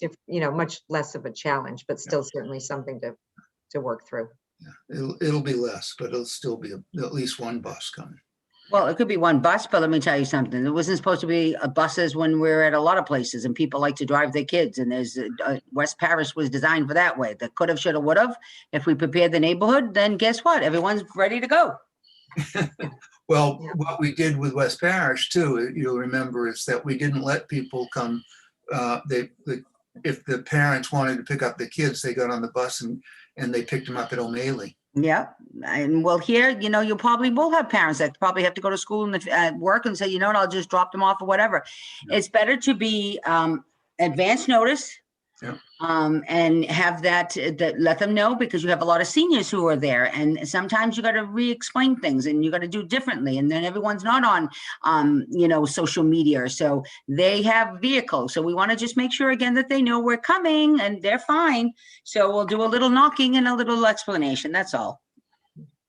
less of a challenge, but still certainly something to work through. Yeah, it'll be less, but it'll still be at least one bus coming. Well, it could be one bus, but let me tell you something. It wasn't supposed to be buses when we're at a lot of places, and people like to drive their kids. And there's West Parish was designed for that way. That could have, should have, would have. If we prepared the neighborhood, then guess what? Everyone's ready to go. Well, what we did with West Parish too, you'll remember, is that we didn't let people come. If the parents wanted to pick up the kids, they got on the bus and they picked them up at O'Malley. Yeah. And well, here, you know, you probably will have parents that probably have to go to school and work and say, you know what, I'll just drop them off or whatever. Yeah. It's better to be advance notice. Yeah. And have that let them know, because you have a lot of seniors who are there, and sometimes you got to re-explain things and you got to do differently, and then everyone's not on you know, social media, so they have vehicles, so we want to just make sure again that they know we're coming and they're fine. So we'll do a little knocking and a little explanation, that's all.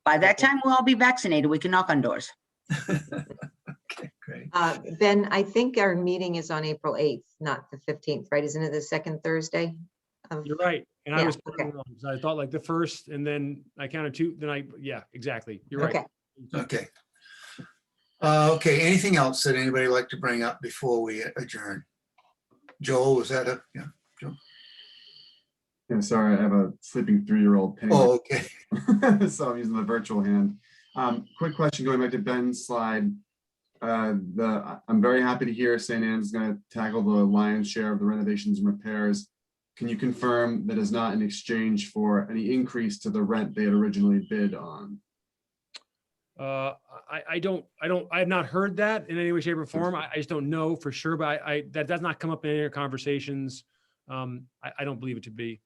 By that time we'll all be vaccinated, we can knock on doors. Okay, great. Ben, I think our meeting is on April 8th, not the 15th, right? Isn't it the second Thursday? You're right. And I Yeah, was okay. wrong. So I thought like the first, and then I counted two, yeah, exactly. You're right. Okay. Okay, anything else that anybody would like to bring up before we adjourn? Joel, was that yeah, Joel? I'm sorry, I have a sleeping 3-year-old. Oh, okay. So I'm using the virtual hand. Quick question, going back to Ben's slide. I'm very happy to hear St. Anne's is going to tackle the lion's share of the renovations and repairs. Can you confirm that is not in exchange for any increase to the rent they had originally bid on? I have not heard that in any way, shape, or form. I just don't know for sure, but that does not come up in any of our conversations. I don't believe it to be.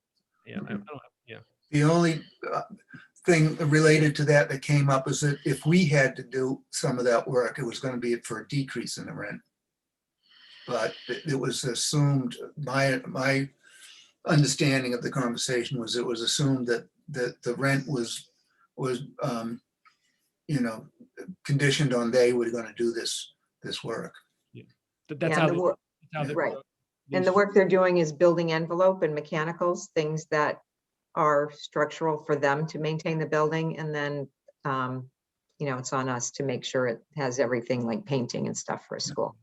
Yeah, I don't have, yeah. The only thing related to that came up is that if we had to do some of that work, it was going to be for a decrease in the rent. But it was assumed, my understanding of the conversation was, it was assumed that the rent was you know, conditioned on they were going to do this work. Yeah, that's how right. And the work they're doing is building envelope and mechanicals, things that are structural for them to maintain the building. And then, you know, it's on us to make sure it has everything like painting and stuff for a school.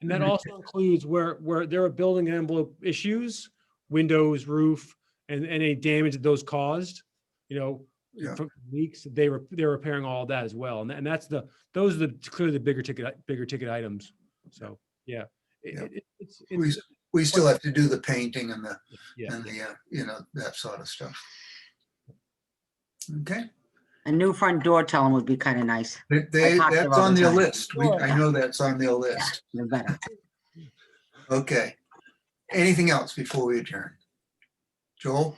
And that also includes where there are building envelope issues, windows, roof, and any damage that those caused, you know, from leaks, they're repairing all of that as well. And that's those are clearly the bigger ticket items. So, yeah. We still have to do the painting and the you know, that sort of stuff. Okay. A new front door, tell them, would be kind of nice. That's on their list. I know that's on their list. Yeah, better. Okay. Anything else before we adjourn? Joel?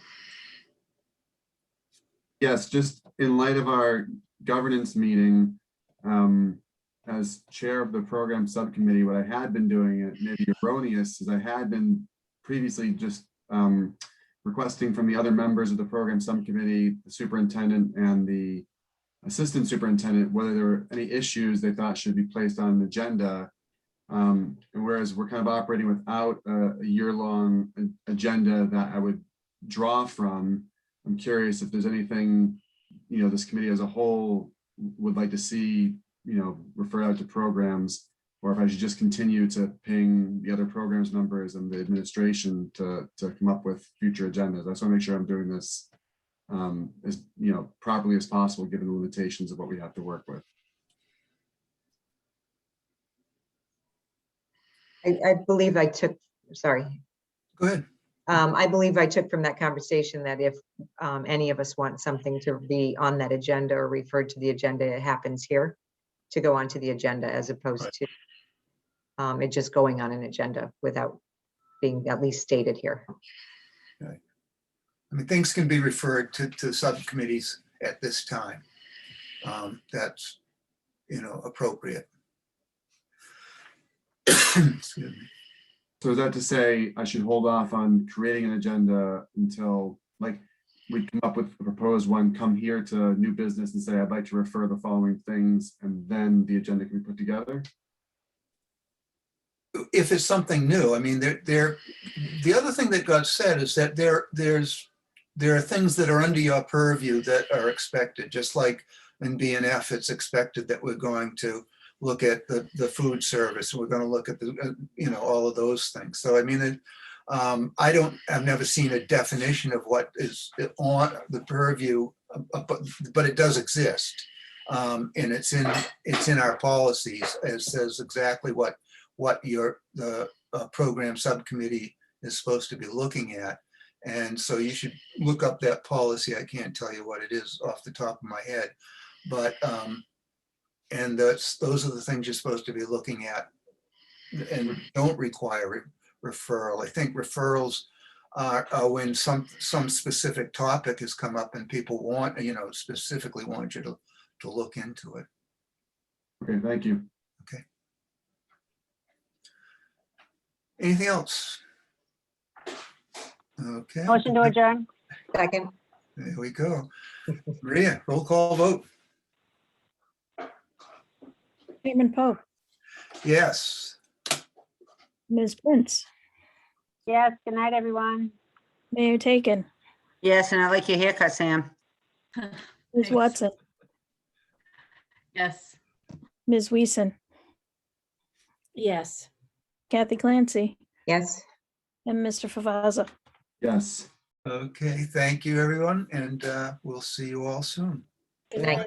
Yes, just in light of our governance meeting, as chair of the program subcommittee, what I had been doing, it may be erroneous, is I had been previously just requesting from the other members of the program subcommittee, the superintendent and the assistant superintendent, whether there were any issues they thought should be placed on an agenda And whereas we're kind of operating without a year-long agenda that I would draw from, I'm curious if there's anything, this committee as a whole would like to see, refer out to programs, or if I should just continue to ping the other programs numbers and the administration to come up with future agendas. I just want to make sure I'm doing this as properly as possible, given the limitations of what we have to work with. I believe I took, sorry. Go ahead. I believe I took from that conversation that if any of us want something to be on that agenda or referred to the agenda, it happens here to go onto the agenda as opposed Right. to it just going on an agenda without being at least stated here. I mean, things can be referred to subcommittees at this time. That's, appropriate. Excuse me. So is that to say I should hold off on creating an agenda until, like, we come up with a proposed one, come here to new business and say, I'd like to refer the following things, and then the agenda can be put together? If it's something new, I mean, the other thing that got said is that there are things that are under your purview that are expected, just like in BNF, it's expected that we're going to look at the food service. We're going to look at all of those things. So, I mean, I've never seen a definition of what is on the purview, but it does exist. And it's in our policies. It says exactly what the program subcommittee is supposed to be looking at. And so you should look up that policy. I can't tell you what it is off the top of my head, but and those are the things you're supposed to be looking at and don't require referral. I think referrals are when some specific topic has come up and people want, specifically want you to look into it. Okay, thank you. Okay. Anything else? Okay. Motion to adjourn. Second, There we go. Maria, roll call vote. Chairman Pope, Yes. Ms. Prince, Yes, good night, everyone. Mayor Taken, Yes, and I like your haircut, Sam. Ms. Thanks. Watson, Yes. Ms. Weason, Yes. Kathy Clancy, yes. and Mr. Favazza. Yes. Okay, thank you, everyone, and we'll see you all soon. Good night.